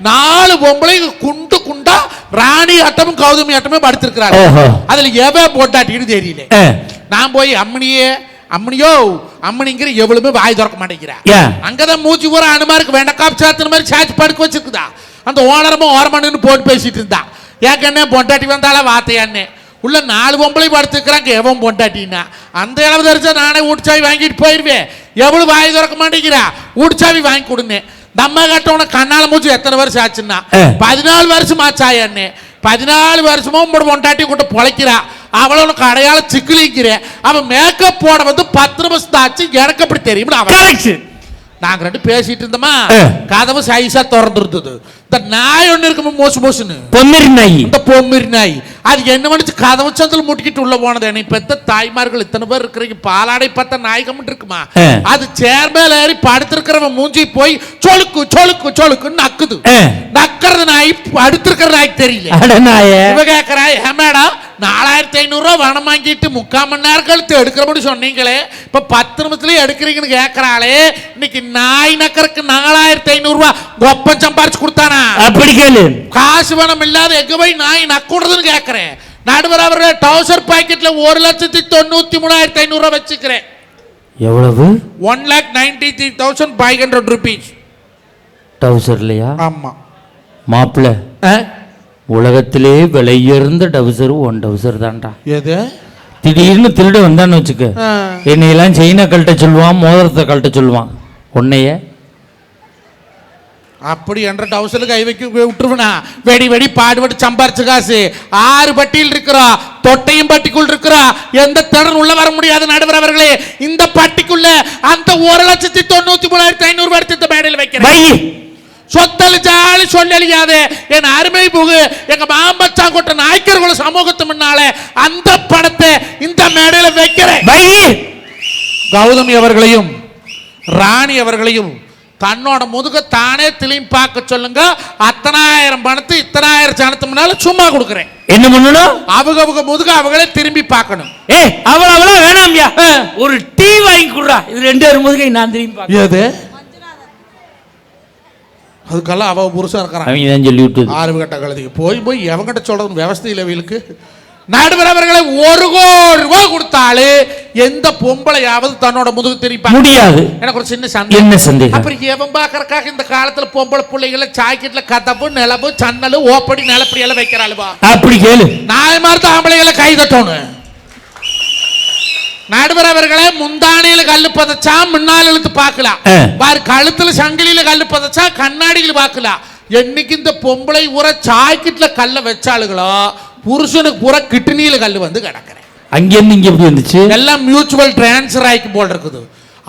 4 பொம்பளை குண்டு குண்டா ராணி ஆட்டமும் கௌதமி ஆட்டமும் படுத்திருக்கிறாங்க. அதுல எவ போட்டாட்டின்னு தெரியல. நான் போய் அம்மனியோ அம்மனிங்கிற எவ்வளவுமே வாய் திறக்க மாட்டேங்கிறா. அங்கதான் மூச்சு பூரா அனுமாருக்கு வெண்டக்காப் சாத்தின மாதிரி சாச்சி படுக்க வச்சிருக்குதா. அந்த ஓனரமும் ஓரமன்னு போட்டு பேசிட்டு இருந்தா. ஏக்கண்ணே பொண்டாட்டி வந்தாலும் வார்த்தையாண்ணே. உள்ள 4 பொம்பளை படுத்துக்கிறாங்க, எவன் பொண்டாட்டின்னா. அந்த அளவு தெரிஞ்சா நானே ஊட்டுச்சாவி வாங்கிட்டு போயிருவேன். எவ்வளவு வாய் திறக்க மாட்டேங்கிறா, ஊட்டுச்சாவி வாங்கி கொடுங்க. நம்ம கட்டவன கண்ணால மூச்சு எத்தனை வருஷம் ஆச்சுன்னா 14 வருஷம் ஆச்சாயண்ணே. 14 வருஷமும் உங்களோட பொண்டாட்டி கூட பொழைக்கிறா. அவள உனக்கு அடையாளம் சிக்கலிங்கிறேன். அவன் மேக்கப் போட வந்து 10 நிமிஷம் ஆச்சு, எனக்கு அப்படி தெரியும். நாங்க ரெண்டு பேசிட்டு இருந்தோமா, கதவு சைஸா திறந்துருந்தது. இந்த நாய் ஒண்ணு இருக்கு மோசு மோசுன்னு, பொம்மிரி நாய். இந்த பொம்மிரி நாய் அது என்ன பண்ணிச்சு, கதவு சந்தில் முட்டிக்கிட்டு உள்ள போனது. என்னை பெத்த தாய்மார்கள் இத்தனை பேர் இருக்கிறீங்க, பாலாடை பத்த நாயகம் இருக்குமா, அது சேர் மேல ஏறி படுத்திருக்கிறவன் மூஞ்சி போய் சொலுக்கு சொலுக்கு சொலுக்குன்னு நக்குது. நக்கிறது நாய் படுத்திருக்கிற நாய் தெரியல. இவ கேக்குறா, ஏமேடா 4500 ரூபா பணம் வாங்கிட்டு 3/4 மணி நேரம் கழித்து எடுக்கிறபடி சொன்னீங்களே, இப்ப 10 நிமிஷத்துலயே எடுக்கிறீங்கன்னு கேக்குறாளே. இன்னைக்கு நாய் நக்கறக்கு 4500 ரூபா கொப்பம் சம்பாரிச்சு கொடுத்தானா? அப்படி கேளு. காசு பணம் இல்லாத எங்க போய் நாய் நக்குறதுன்னு கேக்குறேன். நடுவர் அவர்கள் டவுசர் பாக்கெட்ல 1,93,500 ரூபா வச்சுக்கிறேன். எவ்வளவு? 1,93,500 rupees டவுசர்லையா? ஆமா மாப்பிள்ள, உலகத்திலே விலையுயர்ந்த டவுசர் ஒன் டவுசர் தான்டா. எது? திடீர்னு திருட வந்தான்னு வச்சுக்க, என்னையெல்லாம் செயினை கழட்ட சொல்லுவான், மோதிரத்தை கழட்ட சொல்லுவான். உன்னைய அப்படி என்ற டவுசர்ல கை வைக்க விட்டுருவனா? வெடி வெடி பாடுபட்டு சம்பாரிச்ச காசு 6 பட்டியில் இருக்கிறா, தொட்டையும் பட்டிக்குள் இருக்கிறா, எந்த திறன் உள்ள வர முடியாது. நடுவர் அவர்களே, இந்த பட்டிக்குள்ள அந்த 1,93,500 ரூபாய் எடுத்து மேடையில் வைக்கிறேன். சொத்தல் ஜாலி சொல்லலியாதே என் அருமை புகு எங்க மாமச்சான் கொட்ட நாய்க்கர்கள் சமூகத்து முன்னால அந்த படத்தை இந்த மேடையில வைக்கிறேன். கௌதமி அவர்களையும் ராணி அவர்களையும் தன்னோட முதுக தானே திரும்பி பார்க்க சொல்லுங்க. 10,000 பணத்தை 10,000 ஜனத்து முன்னால சும்மா கொடுக்குறேன். என்ன பண்ணணும்? அவங்க முதுக அவங்களே திரும்பி பார்க்கணும். அவ்வளவு வேணாம்யா, ஒரு டீ வாங்கி கொடுறா, இது 2 பேர் முதுகை நான் திரும்பி பார்க்க. எது? அதுக்கெல்லாம் அவ புருஷன் இருக்கிறான். அவங்க தான் சொல்லி விட்டு 6 கட்ட கழுதிக்கு போய் போய் எவங்கிட்ட சொல்றது விவசாயில வீலுக்கு. நடுவர் அவர்களை 1 கோடி ரூபாய் கொடுத்தாலே எந்த பொம்பளையாவது தன்னோட முதுகு திருப்பி முடியாது. எனக்கு ஒரு சின்ன சந்தேகம். என்ன சந்தேகம்? அப்புறம் எவன் பாக்குறக்காக இந்த காலத்துல பொம்பளை பிள்ளைகளை சாக்கெட்ல கதப்பு நிலவு சன்னலு ஓப்படி நிலப்படி எல்லாம் வைக்கிறாளுவா? அப்படி கேளு. நாய் மாதிரி ஆம்பளைகளை கை தட்டணும். நடுவர் அவர்களே, முந்தானியில கல்லு பதச்சா முன்னால் இழுத்து பார்க்கலாம், பாரு கழுத்துல சங்கிலியில கல்லு பதச்சா கண்ணாடியில பார்க்கலாம். என்னைக்கு இந்த பொம்பளை ஊற சாய்க்கிட்ல கல்ல வச்சாளுகளோ புருஷனுக்கு பூரா கிட்னியில கல்லு வந்து கிடக்குறேன். அங்கிருந்து இங்க எப்படி வந்துச்சு? எல்லாம் மியூச்சுவல் டிரான்ஸ்ஃபர் ஆகி போல் இருக்குது.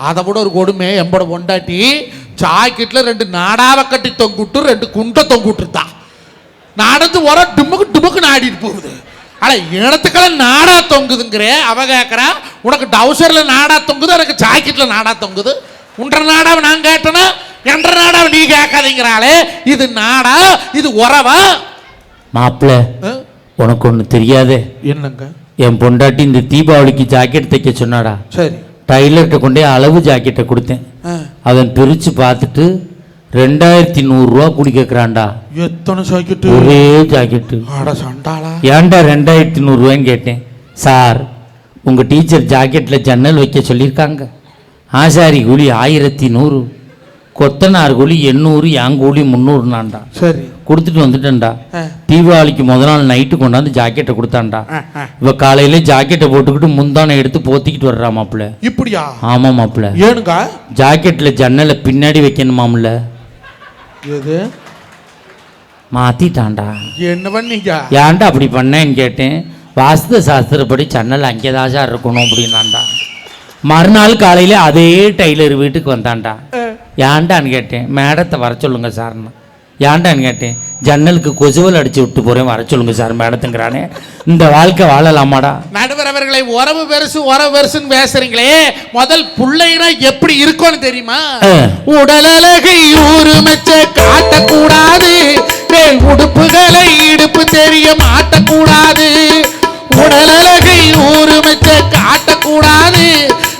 அதை விட ஒரு கொடுமை, எம்பட பொண்டாட்டி சாய்க்கிட்ல 2 நாடாவை கட்டி தொங்குட்டு 2 குண்டை தொங்குட்டுருதான். நடந்து வர டுமுக்கு டுமுக்கு நாடிட்டு போகுது. அட இனத்துக்கெல்லாம் நாடா தொங்குதுங்கிற அவ கேட்கறா, உனக்கு டவுசர்ல நாடா தொங்குது, எனக்கு ஜாக்கெட்ல நாடா தொங்குது. உன்ற நாடாவை நான் கேட்டனா, என்ற நாடாவை நீ கேட்காதீங்கிறாளே. இது நாடா, இது உறவா? மாப்பிள்ள, உனக்கு ஒண்ணு தெரியாதே. என்னங்க? என் பொண்டாட்டி இந்த தீபாவளிக்கு ஜாக்கெட் தைக்க சொன்னாடா. சரி, டைலர்கிட்ட கொண்டே அளவு ஜாக்கெட்டை கொடுத்தேன். அவன் பிரிச்சு பார்த்துட்டு 2,100 ரூபா கூடி கேட்கிறான்டா. எத்தனை ஜாக்கெட்டு? ஒரே ஜாக்கெட்டு. ஏன்டா 2,100 ரூபான்னு கேட்டேன். சார், உங்க டீச்சர் ஜாக்கெட்ல ஜன்னல் வைக்க சொல்லியிருக்காங்க. ஆசாரி கூலி 1,100, கொத்தனார் கூலி 800, என் கூலி 300. சரி, கொடுத்துட்டு வந்துட்டேன்டா. தீபாவளிக்கு முதல் நாள் நைட்டு கொண்டாந்து ஜாக்கெட்டை கொடுத்தான்டா. இவ காலையில ஜாக்கெட்டை போட்டுக்கிட்டு முந்தானை எடுத்து போத்திக்கிட்டு வர்றா மாப்பிள்ள. இப்படியா? ஆமா மாப்பிள்ள. ஏனுங்க? ஜாக்கெட்ல ஜன்னலை பின்னாடி வைக்கணுமாம்ல. எது? மாத்திட்டான்டா. என்ன பண்ணீங்க? ஏன்டா அப்படி பண்ணேன்னு கேட்டேன். வாஸ்து சாஸ்திரப்படி ஜன்னல் அங்கேதாசா இருக்கணும் அப்படின்னாண்டா. மறுநாள் காலையில அதே டைலர் வீட்டுக்கு வந்தான்டா. ஏன்டான்னு கேட்டேன். மேடத்தை வர சொல்லுங்க சார்னா. ஏன்டான்னு கேட்டேன். ஜன்னலுக்கு கொசுவல் அடிச்சு விட்டு போறேன், வர சொல்லுங்க சார் மேடத்துங்கிறானே. இந்த வாழ்க்கை வாழலாமாடா? நடுவர் அவர்களை உறவு பெருசுன்னு பேசுறீங்களே, முதல் பிள்ளைனா எப்படி இருக்கும்னு தெரியுமா? உடல் அழகை ஊருமெச்ச காட்டக்கூடாது, மேல் உடுப்புகளை இடுப்பு தெரிய மாட்டக்கூடாது. உடல் அழகை ஊருமெச்ச காட்டக்கூடாது,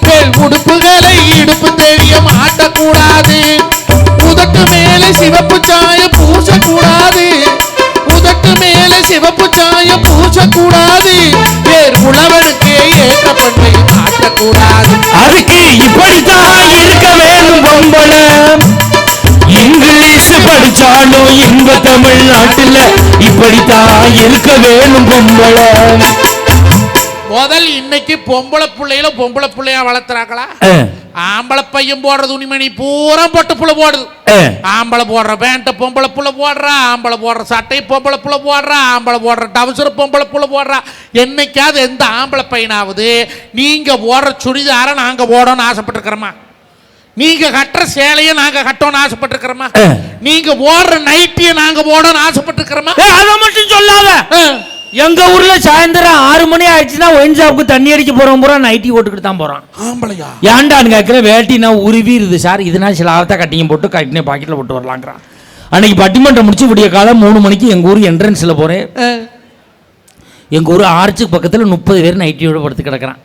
மேல் உடுப்புகளை இடுப்பு தெரிய மாட்டக்கூடாது. உதட்டு மேலே சிவப்பு சாயம் பூசக்கூடாது, உதட்டு மேலே சிவப்பு சாயம் பூசக்கூடாது. வேறு உழவனுக்கே ஏற்ற பண்ணை மாற்றக்கூடாது. அதுக்கு இப்படித்தான் இருக்க வேணும் பொம்பளை. இங்கிலீஷ் படிச்சாலும் இன்ப தமிழ்நாட்டுல இப்படித்தான் இருக்க வேணும் பொம்பளை. முதல் இன்னைக்கு பொம்பளை பிள்ளையில பொம்பளை பிள்ளையா வளர்த்துறாங்களா? ஆம்பளை பையன் போடுற துணிமணி பூரா பொட்டு புள்ள போடுது. ஆம்பளை போடுற பேண்ட்டை பொம்பளை புள்ள போடுறா, ஆம்பளை போடுற சட்டை பொம்பளை புள்ள போடுறா, ஆம்பளை போடுற டவுசர் பொம்பளை புள்ள போடுறா. என்னைக்காவது எந்த ஆம்பளை பையனாவது நீங்க போடுற சுடிதார நாங்க போடணும்னு ஆசைப்பட்டிருக்கிறோமா? நீங்க கட்டுற சேலையை நாங்க கட்டணும்னு ஆசைப்பட்டிருக்கிறோமா? நீங்க போடுற நைட்டியை நாங்க போடணும்னு ஆசைப்பட்டிருக்கிறோமா? அதை மட்டும் சொல்லாத. எங்க ஊர்ல சாயந்தரம் 6 மணி ஆயிடுச்சுன்னா ஒயின் ஷாப்புக்கு தண்ணி அடிக்க போறோம் பூரா நைட்டி போட்டுக்கிட்டு தான் போறான். ஆம்பளையா? ஏன்டான்னு கேட்கல. வேட்டினா உருவிடுது சார், இதனா சில ஆளத்தை கட்டிங்க போட்டு கட்டினே பாக்கெட்ல போட்டு வரலாங்கிறான். அன்னைக்கு பட்டிமன்றம் முடிச்சு விடிய காலம் 3 மணிக்கு எங்க ஊர் என்ட்ரன்ஸ்ல போறேன். எங்க ஊர் ஆர்ச்சுக்கு பக்கத்துல 30 பேர் நைட்டியோட படுத்து கிடக்குறான்.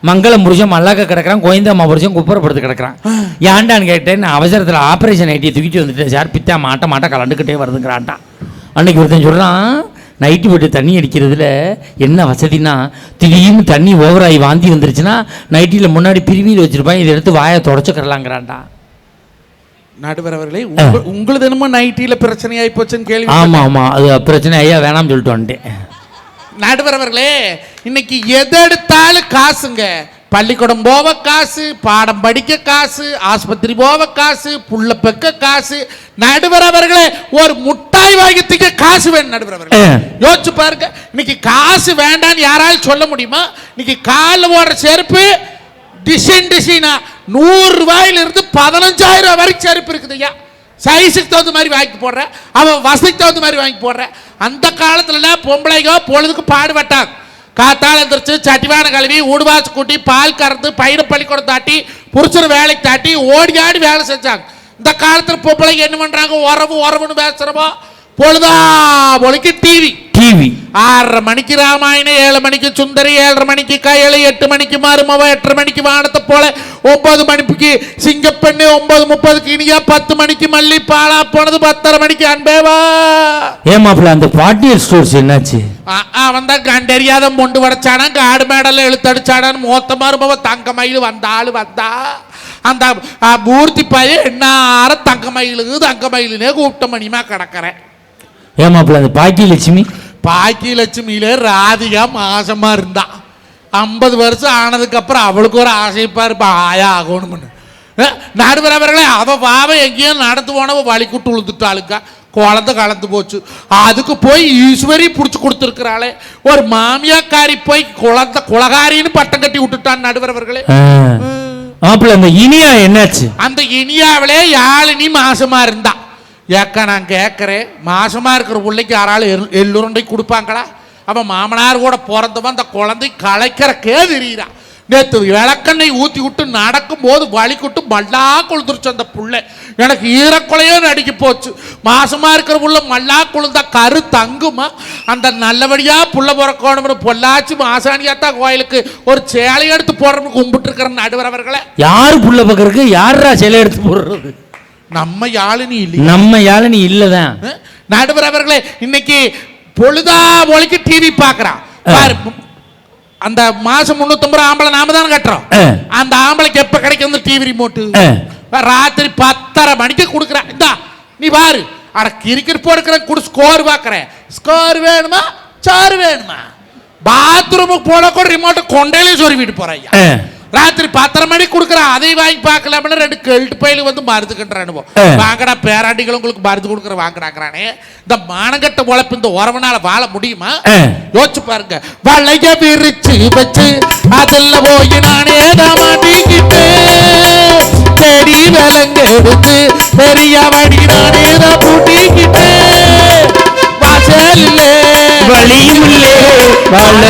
மங்களம் புருஷன் மல்லாக்க கிடக்குறான், கோயந்தாமா புருஷன் குப்பரப்படுத்து கிடக்குறான். ஏன்டான்னு கேட்டேன், நான் அவசரத்தில் ஆப்ரேஷன் நைட்டியை தூக்கிட்டு வந்துட்டேன் சார், பித்தா மாட்ட கலண்டுக்கிட்டே வருதுங்கிறான்ட்டான். அன்னைக்கு ஒருத்தன் சொல்கிறான், நைட்டு போட்டு தண்ணி அடிக்கிறதுல என்ன வசதினா, திடீர்னு தண்ணி ஓவராகி வாந்தி வந்துருச்சுன்னா நைட்டியில் முன்னாடி பிரிவியில் வச்சுருப்பான், இதை எடுத்து வாயை தொடச்சிக்கிறலாங்கிறான்டா. நடுவர் அவர்களே, உங்களுக்கு என்னமோ நைட்டியில் பிரச்சனையாகி போச்சுன்னு கேள்வி. ஆமாம், அது பிரச்சனை ஐயா வேணாம்னு சொல்லிட்டு வந்துட்டேன். நடுவர் அவர்களே, இன்னைக்கு எது எடுத்தாலும் காசுங்க. பள்ளிக்கூடம் போவ காசு, பாடம் படிக்க காசு, ஆஸ்பத்திரி போவ காசு, புள்ள பெக்க காசு. நடுவர் அவர்களே, ஒரு முட்டாய் வாங்கிக்க காசு வேணும். நடுவர் அவர்களே யோசிச்சு பாருங்க, இன்னைக்கு காசு வேண்டான்னு யாராலும் சொல்ல முடியுமா? இன்னைக்கு காலில் போடுற செருப்பு டிசைனா 100 ரூபாயிலிருந்து 15,000 வரைக்கும் செருப்பு இருக்குது ஐயா. சைஸுக்கு தகுந்த மாதிரி வாங்கி போடுற, அவன் வசதிக்கு தகுந்த மாதிரி வாங்கி போடுற. அந்த காலத்துல பொம்பளைங்க பொழுதுக்கு பாடுபட்டாங்க. காத்தால எந்திரிச்சு சட்டிவான கழுவி ஊடுவாச்சு கூட்டி பால் கறந்து பயிர பள்ளிக்கூடம் தாட்டி புருஷர் வேலைக்கு தாட்டி ஓடி ஆடி வேலை செஞ்சாங்க. இந்த காலத்துல பொம்பளைங்க என்ன பண்றாங்க? உறவுன்னு பேசுறப்போ பொழுதா பொழுக்கு டிவி 6:30 மணிக்கு ராமாயணம், 7 மணிக்கு சுந்தரி, 7:30 மணிக்கு கயலு, 8 மணிக்கு மருமவ, 8:30 மணிக்கு வானத்தை போல, 9 மணிக்கு சிங்கப்பெண்ணு, 9:30 இனியா, 10 மணிக்கு மல்லி பாலா போனது, 10:30 மணிக்கு அன்பேவா. ஏமாப்ல அந்த பாட்டியல் ஸ்டோர்ஸ் என்னாச்சு? அவன் தான் கண்டறியாத மொண்டு வடைச்சானா, காடு மேடல இழுத்தடிச்சாடான்னு மொத்த மருமவ தங்க மயில் வந்தா அந்த பூர்த்தி பையன் என்ன தங்க மயிலுனே கூப்பிட்ட மணிமா கிடக்கிறேன். ஏமாப்ல அந்த பாக்கியலட்சுமியில ராதிகா மாசமா இருந்தா 50 வருஷம் ஆனதுக்கு அப்புறம் அவளுக்கு ஒரு ஆசைப்பா இருப்பா, ஆயா ஆகணும்னு. நடுவர் அவர்களே, அவ எங்கேயும் நடந்து போனவ வழி கூட்டு விழுந்துட்டாளுக்கா, குழந்தை கலந்து போச்சு. அதுக்கு போய் ஈஸ்வரி புடிச்சு கொடுத்துருக்கிறாளே, ஒரு மாமியாக்காரி போய் குலகாரின்னு பட்டம் கட்டி விட்டுட்டான். நடுவர் அவர்களே, அந்த இனியா என்னாச்சு? அந்த இனியாவிலே யாழினி மாசமா இருந்தா. ஏக்கா நான் கேட்குறேன், மாசமா இருக்கிற பிள்ளைக்கு யாராலும் எள்ளுருண்டை கொடுப்பாங்களா? அவன் மாமனார் கூட பிறந்தவன் அந்த குழந்தை களைக்கிறக்கே தெரியுறான். நேற்று விளக்கெண்ணெய் ஊற்றி விட்டு நடக்கும் போது வலிக்கிட்டு மல்லா கொழுந்துருச்சு அந்த புள்ளை. எனக்கு ஈரக்குலையோ நடிக்க போச்சு. மாசமா இருக்கிற புள்ள மல்லா கொழுந்தா கரு தங்குமா? அந்த நல்லபடியா புள்ள பிறக்கணும்னு பொள்ளாச்சி மாசாணியாத்தா கோயிலுக்கு ஒரு சேலை எடுத்து போடுறோம்னு கும்பிட்டு இருக்கிற நடுவர் அவர்களை. யாரு புள்ள பக்கறதுக்கு யாரா சேலை எடுத்து போடுறது? நம்ம யாழினி இல்லதான். நடுவர் அவர்களே, இன்னைக்கு பொழுதா ஒழிக்கு டிவி பாக்குறான். அந்த மாசம் 350 ஆம்பளை நாம தானே கட்டுறோம். அந்த ஆம்பளைக்கு எப்ப கிடைக்கும் டிவி ரிமோட்டு? ராத்திரி 10:30 மணிக்கு கொடுக்குறான். இந்தா நீ பாரு, அட கிரிக்கெட் போடுக்கிற குடு, ஸ்கோர் பாக்குறேன். ஸ்கோர் வேணுமா சாரு வேணுமா? பாத்ரூமுக்கு போட கூட ரிமோட்டை கொண்டையிலே சொருவிட்டு போறாய்யா. ராத்திரி 10:30 மணிக்கு கொடுக்குறான். அதை வாங்கி பார்க்கலாம்னு 2 கெல்ட்டு பயில வந்து மருந்து கட்டுறானுவோம். வாங்கடா பேராண்டிகள் உங்களுக்கு மருந்து கொடுக்குற வாங்கடாங்கிறானே. இந்த மானங்கட்ட உழைப்பு இந்த உறவுனால வாழ முடியுமா? யோசிச்சு பாருங்க. வளைய விரிச்சு வச்சு அதில் போய் நானே மாட்டிக்கிட்டு செடி விலங்கு எடுத்து பெரிய வடி நானே தான் பூட்டிக்கிட்டு வாசலிலே வழியிலே வாழ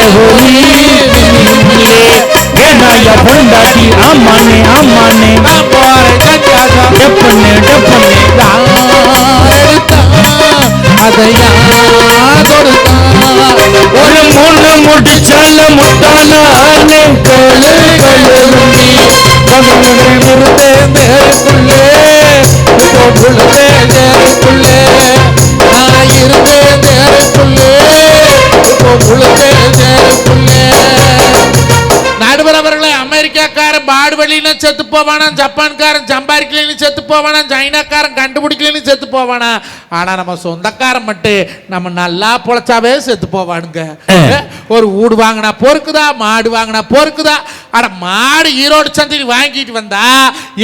ஏனாயா பொண்டாட்டி ஆமானே டப்பண்ணே ஒரு 3 முடிச்சால முட்டானே நடுவர் அவர்களே, அமெரிக்காக்கார பாடுவெளின்னு செத்து போவானா, ஜப்பான்காரன் சம்பாதிக்கலன்னு செத்து போவானா, சைனாக்காரன் கண்டுபிடிக்கலன்னு செத்து போவானா, ஆனா நம்ம சொந்தக்காரன் மட்டும் நம்ம நல்லா பொழைச்சாவே செத்து போவானுங்க. ஒரு வீடு வாங்கினா பொறுக்குதா, மாடு வாங்கினா பொறுக்குதா. ஆனா மாடு ஈரோடு சந்தையில் வாங்கிட்டு வந்தா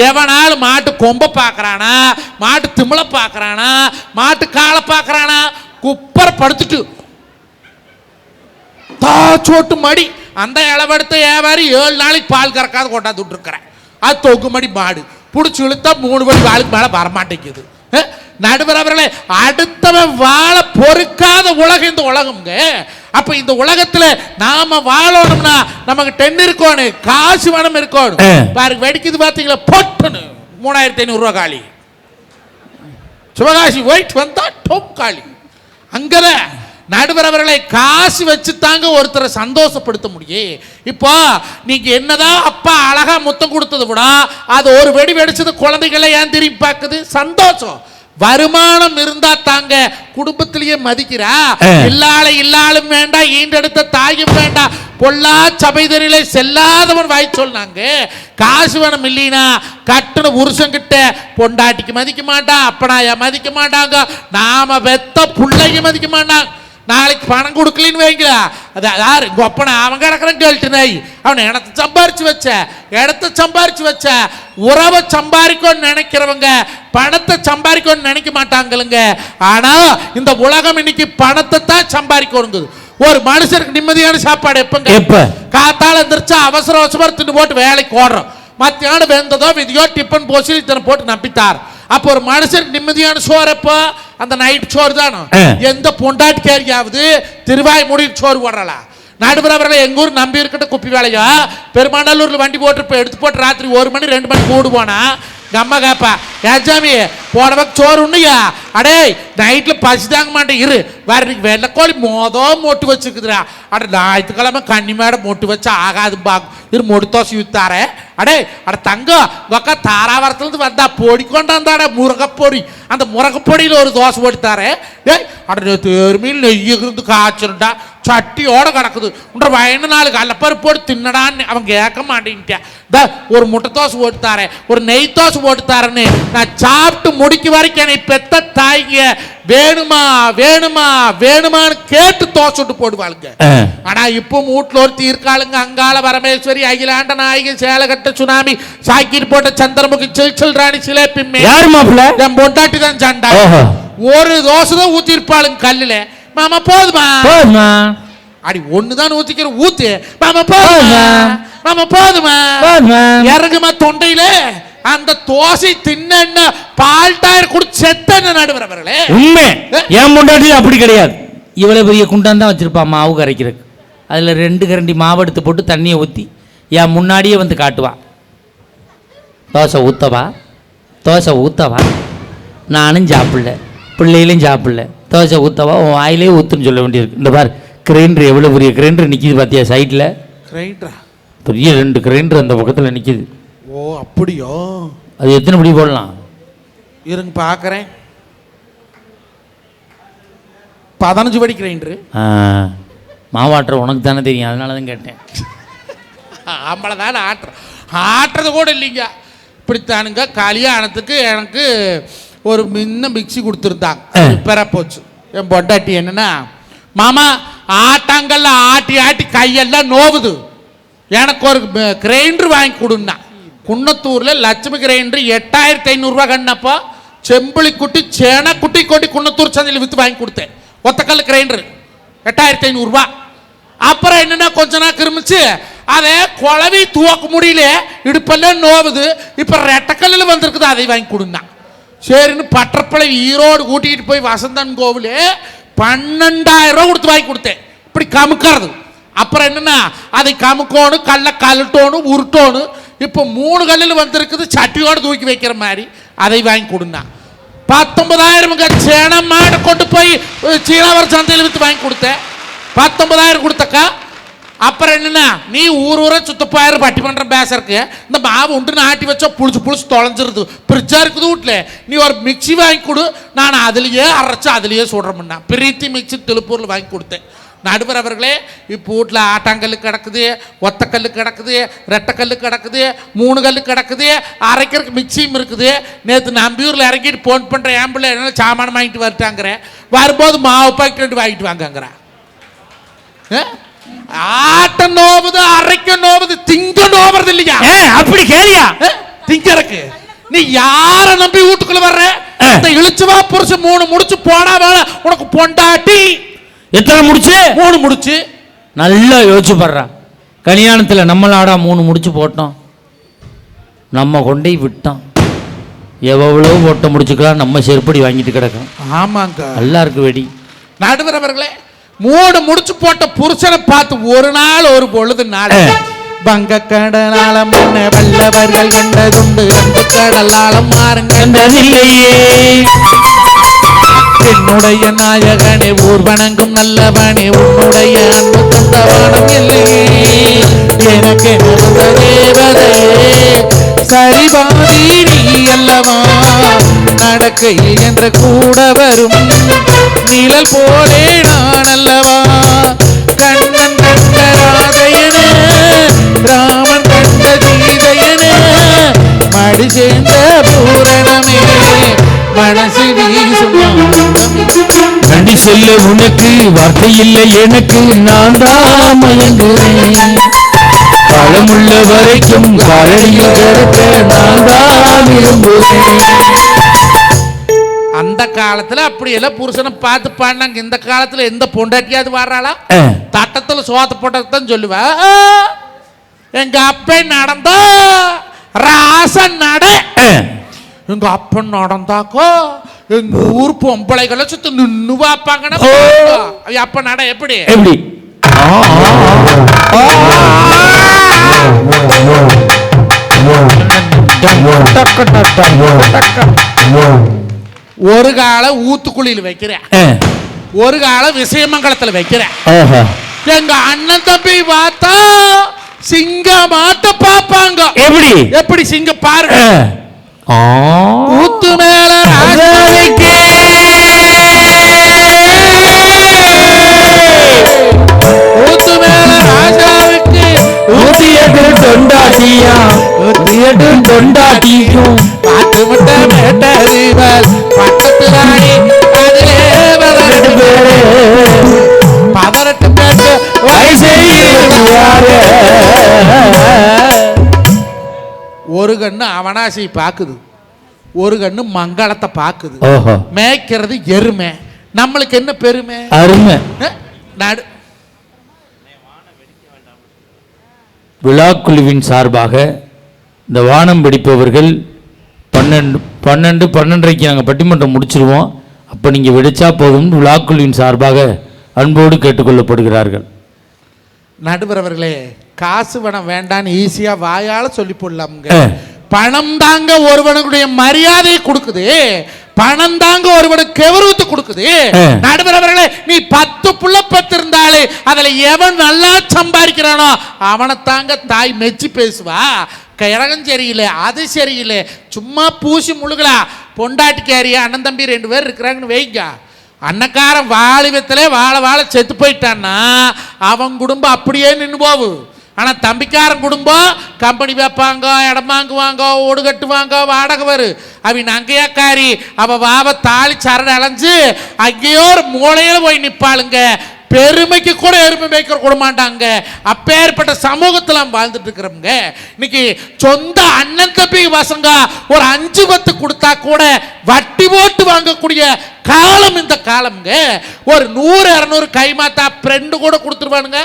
எவனாலும் மாட்டு கொம்ப பாக்குறானா, மாட்டு திமிழ பாக்குறானா, மாட்டு காலை பாக்குறானா, குப்பரை படுத்துட்டு தாச்சோட்டு மடி அந்த இளவெடுத்த வியாபாரி 7 நாளைக்கு பால் கறக்காத கொண்டாந்து விட்டுருக்கிறேன். அது தொகு மடி மாடு பிடிச்சி இழுத்தா 3 மணி வாளுக்கு மேல வரமாட்டேங்குது. நடுவர் அவர்களே, அடுத்தவன் வாழ பொறுக்காத உலகம் இந்த உலகம்ங்க. அப்ப இந்த உலகத்துல நாம வாழணும்னா நமக்கு 10 இருக்கணும், காசு வனம் இருக்கணும். பாருங்க வெடிக்குது பாத்தீங்களா, பொட்டுன்னு 3500 ரூபாய் காலி. சிவகாசி போயிட்டு வந்தா டொப் காலி. அங்கதான் நடுவர் அவர்களை காசு வச்சு தாங்க ஒருத்தரை சந்தோஷப்படுத்த முடியும். இப்போ நீங்க என்னதான் அப்பா அழகா முத்தம் கொடுத்தது விட அது ஒரு வெடி வெடிச்சது குழந்தைகளை ஏன் திரும்பி பார்க்குது? சந்தோஷம். வருமானம் இருந்தா தாங்க குடும்பத்திலேயே மதிக்கிறா. இல்லாலும் வேண்டாம், ஈண்டெடுத்த தாயும் வேண்டாம், பொல்லா சபைதரிலே செல்லாதவன் வாய் சொன்னாங்க. காசு வேணும் இல்லைனா கட்டுன புருஷன்கிட்ட பொண்டாட்டிக்கு மதிக்க மாட்டான், அப்பனாயா மதிக்க மாட்டாங்க, நாம வெத்த புள்ளைக்கு மதிக்க மாட்டாங்க. நாளைக்கு பணம் கொடுக்கலன்னு வைங்களா, அது யாரு கொப்பனை அவன் கிடக்குறேன் கேள்ட்டு நாய். அவனை இடத்த சம்பாரிச்சு வச்ச உறவை சம்பாதிக்கணும்னு நினைக்கிறவங்க பணத்தை சம்பாதிக்கணும்னு நினைக்க மாட்டாங்களுங்க. ஆனா இந்த உலகம் இன்னைக்கு பணத்தை தான் சம்பாதிக்கணுங்க. ஒரு மனுஷருக்கு நிம்மதியான சாப்பாடு எப்ப? காத்தால எந்திரிச்சா அவசர தின்னு போட்டு வேலைக்கு ஓடுறோம். மத்தியானம் வெந்ததோ விதியோ டிஃபன் போசி இத்தனை போட்டு நம்பித்தார். அப்போ ஒரு மனுஷருக்கு நிம்மதியான சோறு எப்போ? அந்த நைட் சோறு தானோ. எந்த பொண்டாட்டிக்காரியாவது திருவாய் மூடி சோறு போடுறா? நடுவர் அவர்களை எங்க ஊர் நம்பி இருக்கட்டும் குப்பி வேலையா பெருமாநல்லூர்ல வண்டி போட்டு எடுத்து போட்டு ராத்திரி 1 மணி 2 மணி கூடு போனா அம்மா கேப்பா, ஏஜாமி போடவக்கு சோறு உண்ணுயா, அடே நைட்ல பசி தாங்க மாட்டேன் இரு வேற இன்னைக்கு வெள்ளைக்கோழி மொட்டு வச்சுக்குதுரா, அட ஞாயிற்றுக்கிழமை கன்னி மேடம் மொட்டு வச்சு ஆகாது பாக்கு இரு மொடு தோசை ஊத்தாரே, அடே அட தங்கம் கொக்கா தாராவரத்துலேருந்து வந்தா பொடி கொண்டாந்தாட முருகப்பொடி, அந்த முருகப்பொடியில் ஒரு தோசை போட்டுத்தாரே, டேய் அட தேர்மையில் நெய்ய இருந்து காய்ச்சிருண்டா சட்டியோட கிடக்குது உன்ற வயனு 4 கல்லப்பருப்பு போட்டு தின்னடான்னு அவன் கேட்க மாட்டேன்ட்டேன். ஒரு முட்டை தோசை போட்டுத்தாரேன், ஒரு நெய் தோசை போட்டுத்தாரேன்னு நான் சாப்பிட்டு முடிக்க வரைக்கும் என்னை பெத்த தாய்ங்க வேணுமா வேணுமா வேணுமான்னு கேட்டு தோசை விட்டு போடுவாளுங்க. ஆனா இப்போ வீட்டுல ஒரு தீர்க்காளுங்க, அங்காள பரமேஸ்வரி, அகிலாண்ட நாயகி, சேலகட்ட சுனாமி, சாக்கிட்டு போட்ட சந்திரமுகி, சில்சில் ராணி, சிலேப்பிம்மே, என் பொண்டாட்டி தான் சண்டா. ஒரு தோசை தான் ஊத்திருப்பாளுங்க கல்லுல. மாமா போதுமா அடி ஒண்ணுதான் ஊத்திக்கிற ஊத்து மாமா போதுமா, மாமா போதுமா இறங்குமா தொண்டையில அந்த தோசை தின்ன பால் டயர் குடிச்சு செத்த நடுவர் அவர்களே. உண்மை என் முன்னாடி அப்படி கிடையாது. இவ்வளவு பெரிய குண்டான் தான் வச்சிருப்பா மாவு கரைக்கிறதுக்கு. அதுல 2 கரண்டி மாவு எடுத்து போட்டு தண்ணியை ஊற்றி என் முன்னாடியே வந்து காட்டுவான். தோசை ஊத்தவா நானும் சாப்பிடல, பிள்ளையிலையும் சாப்பிடல, தோசை ஊத்தவா உன் வாயிலே ஊத்துன்னு சொல்ல வேண்டியிருக்கு. இந்த பார் கிரைண்டர் எவ்வளோ பெரிய கிரைண்டர் நிற்கிது பார்த்தியா சைட்டில்? கிரைண்டரா? பெரிய 2 கிரைண்டர் அந்த பக்கத்தில் நிற்கிது. ஓ அப்படியோ? அது எத்தனை படி போடலாம் இருங்க பார்க்குறேன். 15 படி கிரைண்டரு. மாவாட்டுற உனக்கு தானே தெரியும், அதனால தான் கேட்டேன். ஆம்பளை தானே ஆட்டுறது கூட இல்லைங்க. இப்படித்தானுங்க கல்யாணத்துக்கு எனக்கு ஒரு மிக்சி கொடுத்துருந்தாங்க, பெற போச்சு. என் பொண்டாட்டி என்னன்னா, மாமா ஆட்டாங்கல்ல ஆட்டி ஆட்டி கையெல்லாம் நோவுது, எனக்கு ஒரு கிரைண்டர் வாங்கி கொடுன்னா. குன்னத்தூர்ல லட்சுமி கிரைண்டர் 8500 ரூபா கண்ணப்போ செம்பிளி குட்டி சேன குட்டி கொட்டி குன்னத்தூர் சந்தையில் வித்து வாங்கி கொடுத்தேன். ஒத்தக்கல் கிரைண்டர் 8500 ரூபா. அப்புறம் என்னன்னா கொஞ்ச நாள் கிருமிச்சு அதை குழவி துவக்க முடியல, இடுப்பெல்லாம் நோவுது, இப்ப ரெட்டக்கல்லில் வந்திருக்குது, அதை வாங்கி கொடுன்னா. சரின்னு பட்டப்பளை ஈரோடு கூட்டிகிட்டு போய் வசந்தன் கோவில் 12000 ரூபா கொடுத்து வாங்கி கொடுத்தேன். இப்படி கமுக்கிறது. அப்புறம் என்னன்னா அதை கமுக்கோணும், கல்லை கழட்டோணும், உருட்டோணும். இப்போ 3 கல்லில் வந்திருக்குது, சட்டியோடு தூக்கி வைக்கிற மாதிரி, அதை வாங்கி கொடுனா. 19000 சேன மாடு கொண்டு போய் சீனாவர சந்தையில் வித்து வாங்கி கொடுத்தேன். 19000 கொடுத்தக்கா. அப்புறம் என்னன்னா நீ ஊரூரை சுத்தப்பாயிரம் பட்டிமன்றம் பேசறக்கு இந்த மாவு உண்டு ஆட்டி வச்சா புளிச்சு தொலைஞ்சிருது, பிரிட்ஜா இருக்குது வீட்டுல, நீ ஒரு மிக்சி வாங்கி கொடு, நான் அதுலயே அரைச்சு அதுலயே சுடுறேன்னா பிரீத்தி மிக்சி திருப்பூர்ல வாங்கி கொடுத்தேன். நடுவர் அவர்களே, இப்போ வீட்டில் ஆட்டாங்கல்லு கிடக்குது, ஒத்தக்கல்லு கிடக்குது, ரெட்டைக்கல்லு கிடக்குது, 3 கல்லு கிடக்குது, அரைக்கிறதுக்கு மிக்சியும் இருக்குது. நேற்று நம்பியூரில் இறங்கிட்டு ஃபோன் பண்ணுற ஆம்பிள் என்ன சாமானம் வாங்கிட்டு வரட்டாங்கிறேன். வரும்போது மாவு பாக்கெட் 2 வாங்கிட்டு வாங்கங்கிறேன். ஆட்ட நோவுது, அரைக்க நோவுது, திங்க நோவுறது இல்லையா? அப்படி கேளியா திங்கறக்கு நீ யார நம்பி வீட்டுக்குள்ள வர்ற? இந்த இழுச்சுவா புருஷன் 3 முடிச்சு போனா உனக்கு பொண்டாட்டி. எத்தனை முடிச்சு? 3 முடிச்சு. நல்லா யோசிச்சு பாடுறா. கல்யாணத்தில் நம்மளாடா 3 முடிச்சு போட்டோம், நம்ம கொண்டே விட்டோம். எவ்வளோ ஓட்ட முடிச்சுக்கலாம், நம்ம செருப்படி வாங்கிட்டு கிடக்கும். ஆமாங்க, நல்லா இருக்கு வெடி. நடுவர் அவர்களே, 3 முடிச்சு போட்ட புருஷனை பார்த்து ஒரு நாள் ஒரு பொழுது நாள் வங்க கடலாலம் முன்ன வல்லவர்கள் கண்டதுண்டு, அந்த கடலாலம் மாறுங்கண்டதில்லையே. என்னுடைய நாயகனே, ஊர் வணங்கும் நல்லவனே, உன்னுடைய அன்பு தந்தவானம் இல்லையே. எனக்கு தேவதே சரிபாதி நீ அல்லவா, நடக்கையில் என்று கூட வரும் நிழல் போலே நான் அல்லவா. கண்ணன் கண்ட ராதையன, ராமன் கண்ட சீதையன, மடி சேர்ந்த பூரணமே மனசு வீசும். நன்றி சொல்ல உனக்கு வார்த்தை இல்லை எனக்கு, நான் தான் மயங்குறேன். காலமுள்ள வரைக்கும் காலடியில் கிடக்க நான் தான் விரும்புகிறேன். அந்த காலத்துல அப்படி எல்லாம் புருஷனை பார்த்து பாடினாங்க. இந்த காலத்துல எந்த பொண்டாட்டியாவது வர்றாளா? தட்டத்துல சோத்த போட்டதான் சொல்லுவா. எங்க அப்பன் நடந்தா ராசன் நட, எங்க அப்பன் நடந்தாக்கோ எங்க ஊர் பொம்பளைகளை சுத்த நின்னு பாப்பாங்கன்னா அப்ப நட எப்படி எப்படி ஒரு கால ஊத்துக்குழியில் வைக்கிறேன், ஒரு கால விசயமங்கலத்துல வைக்கிறேன். எங்க அண்ணன் தம்பி பார்த்தா சிங்க மாட்ட பாப்பாங்க. எப்படி எப்படி சிங்க பாருங்க. ஊத்து மேல ராஜாவுக்கு, ஊத்து மேல ராஜாவுக்கு, ஊத்தியது தொண்டாட்டியா, ஊத்தியது தொண்டாட்டியும், பாட்டு முட்டை மேட்டறிவல் பட்டத்து ராணி, அதிலே 18 பேட்டு வயசே. ஒரு கண்ணு அவனாசி பாக்குது, ஒரு கண்ணு மங்களத்தை பாக்குது. மேய்க்கிறது எருமை, நம்மளுக்கு என்ன பெருமை அருமை. நடு விழாக்குழுவின் சார்பாக இந்த வானம் வெடிப்பவர்கள் 12:30க்கு நாங்கள் பட்டிமன்றம் முடிச்சிருவோம். அப்போ நீங்கள் வெடிச்சா போதும் விழாக்குழுவின் சார்பாக அன்போடு கேட்டுக்கொள்ளப்படுகிறார்கள். நடுவர் அவர்களே, காசு பணம் வேண்டான்னு ஈஸியா வாயால சொல்லி போடலாமுங்க. பணம் தாங்க ஒருவனுடைய மரியாதையை கொடுக்குது, பணம் தாங்க ஒருவனுக்கு கௌரவத்தை கொடுக்குது. நடுவர் அவர்களே, நீ 10 புள்ள பெற்றிருந்தாலே அதுல எவன் நல்லா சம்பாதிக்கிறானோ அவனை தாங்க தாய் மெச்சி பேசுவா. கிழகம் சரியில்லை, அது சரியில்லை, சும்மா பூசி முழுகலா. பொண்டாட்டிக்காரியா அண்ணன் தம்பி 2 பேர் இருக்கிறாங்கன்னு வைங்க, அன்னக்காரன் வாலிபத்திலே வாழ செத்து போயிட்டான்னா அவன் குடும்பம் அப்படியே நின்று போகு. ஆனால் தம்பிக்காரன் குடும்பம் கம்பெனி வைப்பாங்க, இடம் வாங்குவாங்க, ஓடு கட்டுவாங்க, வாடகை வரும். அவன் அங்கேயாக்காரி அவள் வாவ தாலி சரடு அலைஞ்சு அங்கேயோ ஒரு மூளையில போய் நிற்பாளுங்க. பெருமைக்கு கூட எருமை மேய்க்க கூட மாட்டாங்க. அப்பேற்பட்ட சமூகத்தில் வாழ்ந்துட்டு இருக்கிறவங்க இன்னைக்கு சொந்த அண்ணன் தம்பி பசங்க ஒரு 5-10 கொடுத்தா கூட வட்டி போட்டு வாங்கக்கூடிய காலம் இந்த காலம்ங்க. ஒரு 100-200 கைமாத்தா ஃப்ரெண்டு கூட கொடுத்துருவானுங்க,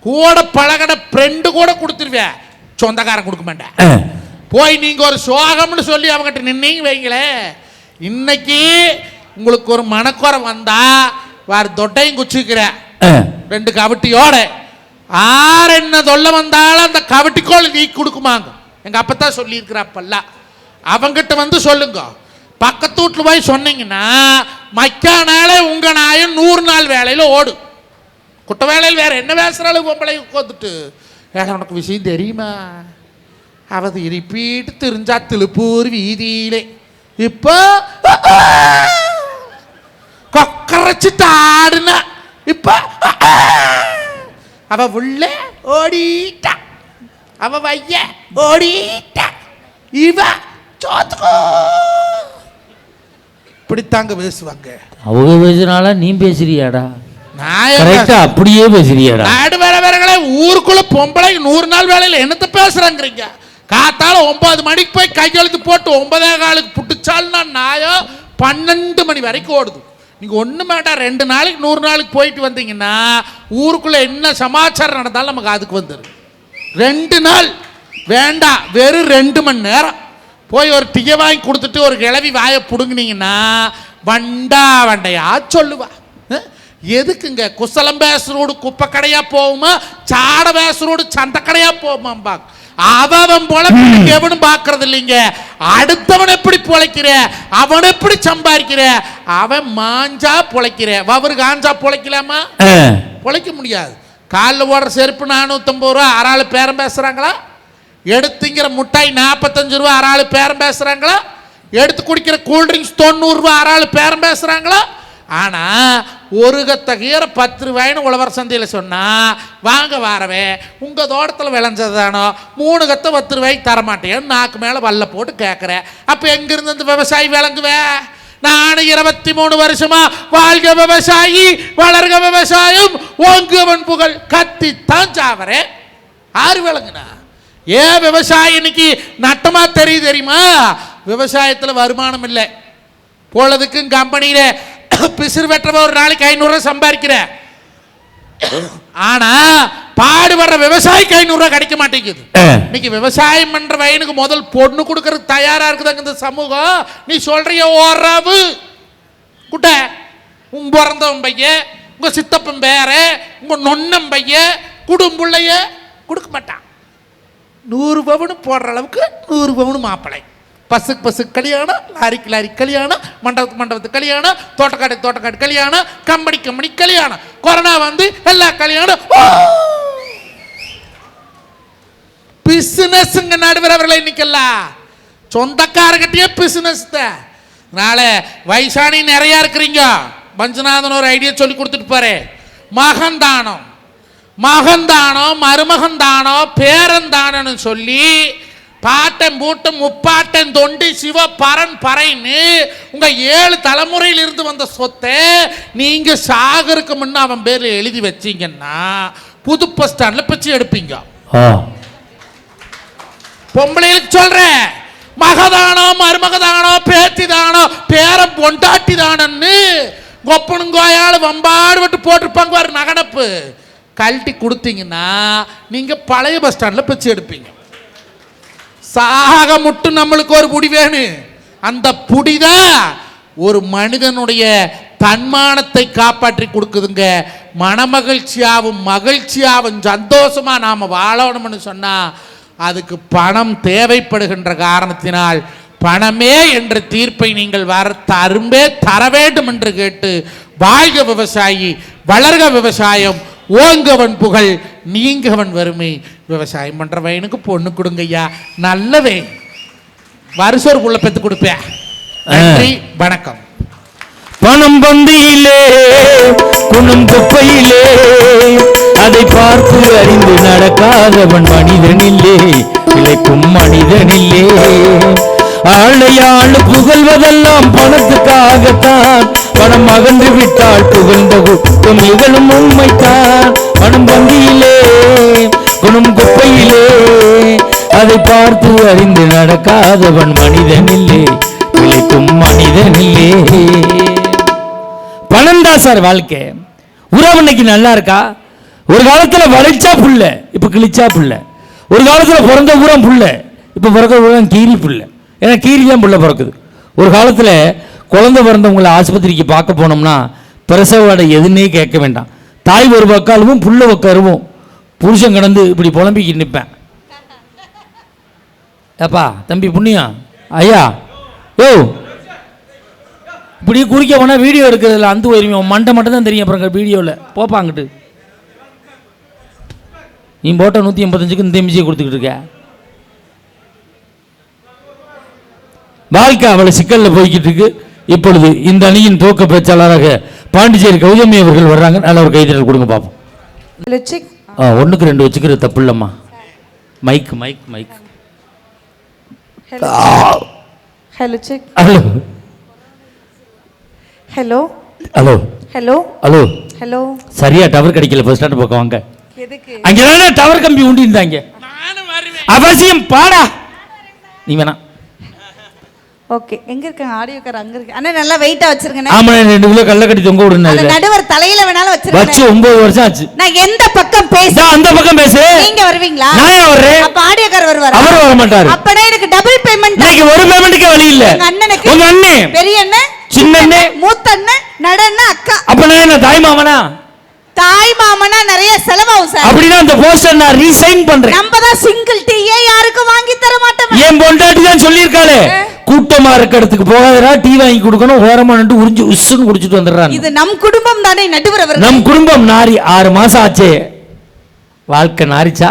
கூட பழகட ஃப்ரெண்டு கூட கொடுத்துருவேன், சொந்தக்காரன் கொடுக்க மாட்டேன். போய் நீங்க ஒரு சோகம்னு சொல்லி அவங்ககிட்ட நின்னீங்க வைங்களேன், இன்னைக்கு உங்களுக்கு ஒரு மனக்குறை வந்தா வேறு தொட்டையும் குச்சிக்கிற 2 கவட்டியோட என்ன தொல்லை வந்தாலும் அந்த கவட்டிக்கோள் நீ கொடுக்குமாங்க. எங்க அப்பத்தான் சொல்லி இருக்கிறப்பெல்லாம் அவங்கிட்ட வந்து சொல்லுங்க. பக்கத்து வீட்டில் போய் சொன்னீங்கன்னா மக்கா நாளே உங்க நாயும் 100 நாள் வேலையில ஓடு. குட்ட வேலையில் வேற என்ன பேசுறாலும் பொம்பளை உட்காந்துட்டு உனக்கு விஷயம் தெரியுமா, அவ ரிப்பீட்டு தெரிஞ்சா திருப்பூர் வீதியிலே இப்போ கொக்கரைச்சிட்டு ஆடுன இப்ப அவ உள்ள ஓடிட்டா, அவ வைய ஓடிட்டா, இவ சோத்துக்கோ. இப்படித்தாங்க பேசுவாங்க. அவங்க பேசுனால நீ பேசுறியாடா? நான் கரெக்டா அப்படியே பேசுறியாடா? நாடு வேறவர்களே, ஊருக்குள்ள பொம்பளை 100 நாள் வேலையில் என்னத்த பேசுறாங்கிறீங்க? காத்தால 9 மணிக்கு போய் கையெழுத்து போட்டு 9:15 புட்டுச்சால்னா நாயோ 12 மணி வரைக்கும் ஓடுது. நீங்க ஒண்ணு வேண்டாம், 2 நாளைக்கு 100 நாளுக்கு போயிட்டு வந்தீங்கன்னா ஊருக்குள்ள என்ன சமாச்சாரம் நடந்தாலும் நமக்கு அதுக்கு வந்துடும். 2 நாள் வேண்டாம், வெறும் 2 மணி நேரம் போய் ஒரு டீயை வாங்கி கொடுத்துட்டு ஒரு கிளவி வாயை பிடுங்கினீங்கன்னா வண்டையா சொல்லுவா. எதுக்குங்க குசலம் பேசுறோடு குப்பை கடையா போகுமா, சாட பேசுறோடு சந்த கடையா போகுமா? அவன் பொழைப்பு எவனும் பாக்குறது இல்லைங்க. அடுத்தவன் எப்படி பொழைக்கிற, அவன் எப்படி சம்பாதிக்கிற, அவன் மாஞ்சா பொழைக்கிற, அவரு காஞ்சா பொழைக்கலாமா? பொழைக்க முடியாது. காலில் ஓடுற செருப்பு 450 ரூபா, அறாள் பேரம் பேசுறாங்களா? எடுத்துங்கிற முட்டாய் 45 ரூபா, அறாள் பேரம் பேசுறாங்களா? எடுத்து குடிக்கிற கூல்ட்ரிங்க்ஸ் 90 ரூபா, அறாள் பேரம் பேசுறாங்களா? ஆனா ஒரு கத்த கீரை 10 ரூபாய்னு உழவர் சந்தையில் சொன்னா வாங்க வாரவே உங்க தோட்டத்தில் விளைஞ்சதானோ 3 கத்த 10 ரூபாய்க்கு தரமாட்டேன்னு நாக்கு மேல வல்ல போட்டு கேட்குற. அப்ப எங்கிருந்து இந்த விவசாயி விளங்குவே? நான் 23 வருஷமா வாழ்க விவசாயி வளர்க விவசாயம் ஓங்குவன் புகழ் கத்தித்தான் சாவரேன். ஆறு விளங்குனா ஏன் விவசாயி இன்னைக்கு நட்டமா தெரியுமா? விவசாயத்தில் வருமானம் இல்லை. போலதுக்கும் கம்பெனியில பிசிறு வெட்டுறவ ஒரு நாளைக்கு 500 ரூபாய் சம்பாதிக்கிற, ஆனா பாடுபடுற விவசாயிக்கு 500 ரூபாய் கிடைக்க மாட்டேங்குது. இன்னைக்கு விவசாயம் பண்ற வயனுக்கு முதல் பொண்ணு கொடுக்கறதுக்கு தயாரா இருக்குதாங்க இந்த சமூகம். நீ சொல்றிய ஓரவு குட்ட உங்க பிறந்தவன் பையன், உங்க சித்தப்பன் பேர, உங்க நொன்னம் பையன், குடும்புள்ளைய கொடுக்க மாட்டான். 100 பவுன் போடுற அளவுக்கு 100 பவுன் மாப்பிள்ளை. பசுக்கு கல்யாணம், லாரிக்கு கல்யாணம், மண்டபத்துக்கு கல்யாணம், தோட்டக்காடு கல்யாணம், கம்பெனி கல்யாணம். கொரோனா வந்து எல்லா கல்யாணம். பிசினஸ்ங்க நடுவரவர்களை இன்னைக்கெல்லாம் சொந்தக்காரர்கிட்டயே பிசினஸ் தான். நாளை வயசானி நிறைய இருக்கிறீங்க. மஞ்சுநாதன் ஒரு ஐடியா சொல்லி கொடுத்துட்டு பாரு. மகந்தானம் மருமகந்தானோ பேரந்தானு சொல்லி பாட்டன் பூட்டம் முப்பாட்டன் தொண்டி சிவ பரன் பறைன்னு உங்க 7 தலைமுறையில் இருந்து வந்த சொத்தை நீங்க சாகருக்கு முன்ன அவன் பேர்ல எழுதி வச்சீங்கன்னா புது பஸ் ஸ்டாண்ட்ல பிச்சை எடுப்பீங்க. பொம்பளைகளுக்கு சொல்றேன், மகதானோ மருமகதானோ பேத்திதானோ பேரம் பொண்டாட்டி தானன்னு கொப்பனுங்கோயால வம்பாடு விட்டு போட்டிருப்பாங்க ஒரு நகனப்பு கழட்டி கொடுத்தீங்கன்னா நீங்க பழைய பஸ் ஸ்டாண்ட்ல பிச்சை எடுப்பீங்க. சாக முட்டும் நம்மளுக்கு ஒரு புடி வேணும். அந்த புடிதான் ஒரு மனிதனுடைய தன்மானத்தை காப்பாற்றி கொடுக்குதுங்க. மகிழ்ச்சியாவும் சந்தோஷமா நாம வாழணும்னு சொன்னா அதுக்கு பணம் தேவைப்படுகின்ற காரணத்தினால் பணமே என்ற தீர்ப்பை நீங்கள் தர வேண்டும் என்று கேட்டு வாழ்க விவசாயி வளர்க விவசாயம் ஓங்கவன் புகழ் நீங்கவன் வறுமை. விவசாயம் பண்ற வயனுக்கு பொண்ணு கொடுங்கய்யா, நல்லவே வருஷம் ஒரு புள்ள பெத்து கொடுப்பேன். நன்றி, வணக்கம். பணம் பந்தியிலே குணம் குப்பையிலே அதை பார்த்து அறிந்து நடக்காதவன் மனிதனில்லே, இழைக்கும் மனிதனில்லே. ஆளையாள் புகழ்வதெல்லாம் பணத்துக்காகத்தான், பணம் அகன்று விட்டால் புகழ்ந்த குற்றம் நிகழும் உண்மைத்தான். பணம் பந்தியிலே குணம் குப்பையிலே அதை பார்த்து அறிந்து நடக்காதவன் மனிதனில்லே, இழைக்கும் மனிதனில்லே. பணம் தான் சார் வாழ்க்கை. உறவு இன்னைக்கு நல்லா இருக்கா? ஒரு காலத்துல வளைச்சா புள்ள, இப்ப கிழிச்சா புள்ள. ஒரு காலத்துல பிறந்த ஊரம் புள்ள, இப்ப பிறக்க ஊரம் கீரி புள்ள. ஏன்னா கீரி தான் புள்ள பிறக்குது. ஒரு காலத்துல குழந்தை பிறந்தவங்களை ஆஸ்பத்திரிக்கு பார்க்க போனோம்னா பிரசவ வாடை எதுன்னே கேட்க வேண்டாம். தாய் ஒரு பக்காலுவும் புள்ள உட்காருவோம். புருஷன் கடந்து இப்படி புலம்பிக்கிட்டு நிற்பேன். ஏப்பா தம்பி புண்ணியம் ஐயா ஓ இப்படி குறிக்க போனால் வீடியோ எடுக்கிறதுல அந்த உரிமை மண்டை மட்டும் தான் தெரியும். அப்புறம் வீடியோவில் போப்பாங்கிட்டு நீ போட்ட 185க்கு இந்த எம்ஜியை கொடுத்துக்கிட்டு இருக்க. வாழ்க்கை அவளை சிக்கலில் போய்கிட்டு இருக்கு. இப்பொழுது இந்த அணியின் துவக்க பேச்சாளராக பாண்டிச்சேரி கௌதமி அவர்கள் வர்றாங்க. நல்ல ஒரு கைதட்டல் கொடுங்க பார்ப்போம். Hello check. 1க்கு 2 வச்சுக்கிறது தப்பு இல்லைம்மா. Mic mic mic. Hello check. Hello hello hello hello hello. Hello. சரியா டவர் கிடைக்கல. பஸ் ஸ்டாண்ட் பக்கம் வாங்க. எதுக்கு? அங்கதானே டவர் கம்பி ஊண்டி இருந்தாங்க. அவசியம் பாடா. நீ வேணா. ஓகே. எங்க இருக்காங்க ஆடியோ கார்? அங்க இருக்கு. அண்ணா நல்லா வெயிட்டா வச்சிருக்கேன். ஆமா 2 கிலோ கல்ல கட்டி தொங்க விடுங்க. அந்த நடுவர் தலையில வேணாலும் வச்சிருக்கேன். வச்சு 9 வருஷம் ஆச்சு. நான் எந்த பக்கம் பேச? அந்த பக்கம் பேசு. நீங்க வருவீங்களா? நான் ஏன் வர்றேன்? அப்ப ஆடியோ கார் வருவாரா? அவர் வர மாட்டாரு. அப்பனா எனக்கு டபுள் பேமெண்ட். இன்னைக்கு ஒரு பேமெண்ட்க்கே வழி இல்ல. எங்க அண்ணனுக்கு. உங்க அண்ணே பெரிய அண்ணன், சின்ன அண்ணன், மூத்த அண்ணன், நடு அண்ணன், அக்கா. அப்ப நான் என்ன தாய் மாமனா? தாய் மாமனா நிறைய செலவாகும் சார். அப்படினா அந்த போஸ்டர் நான் ரீசைன் பண்றேன். நம்ம தான் சிங்கிள் டீயே யாருக்கும் வாங்கி தர மாட்டோம். ஏன் பொண்டாட்டி தான் சொல்லிருக்காளே, கூட்டமா இருக்க இடத்துக்கு போகாதடா, டீ வாங்கி கொடுக்கணும், ஓரமா நின்று உறிஞ்சு உஸ்ஸுன்னு குடிச்சிட்டு வந்துடுறாங்க. இது நம் குடும்பம் தானே நடுவர் அவர்கள். நம் குடும்பம் நாரி 6 மாசம் ஆச்சே. வாழ்க்கை நாரிச்சா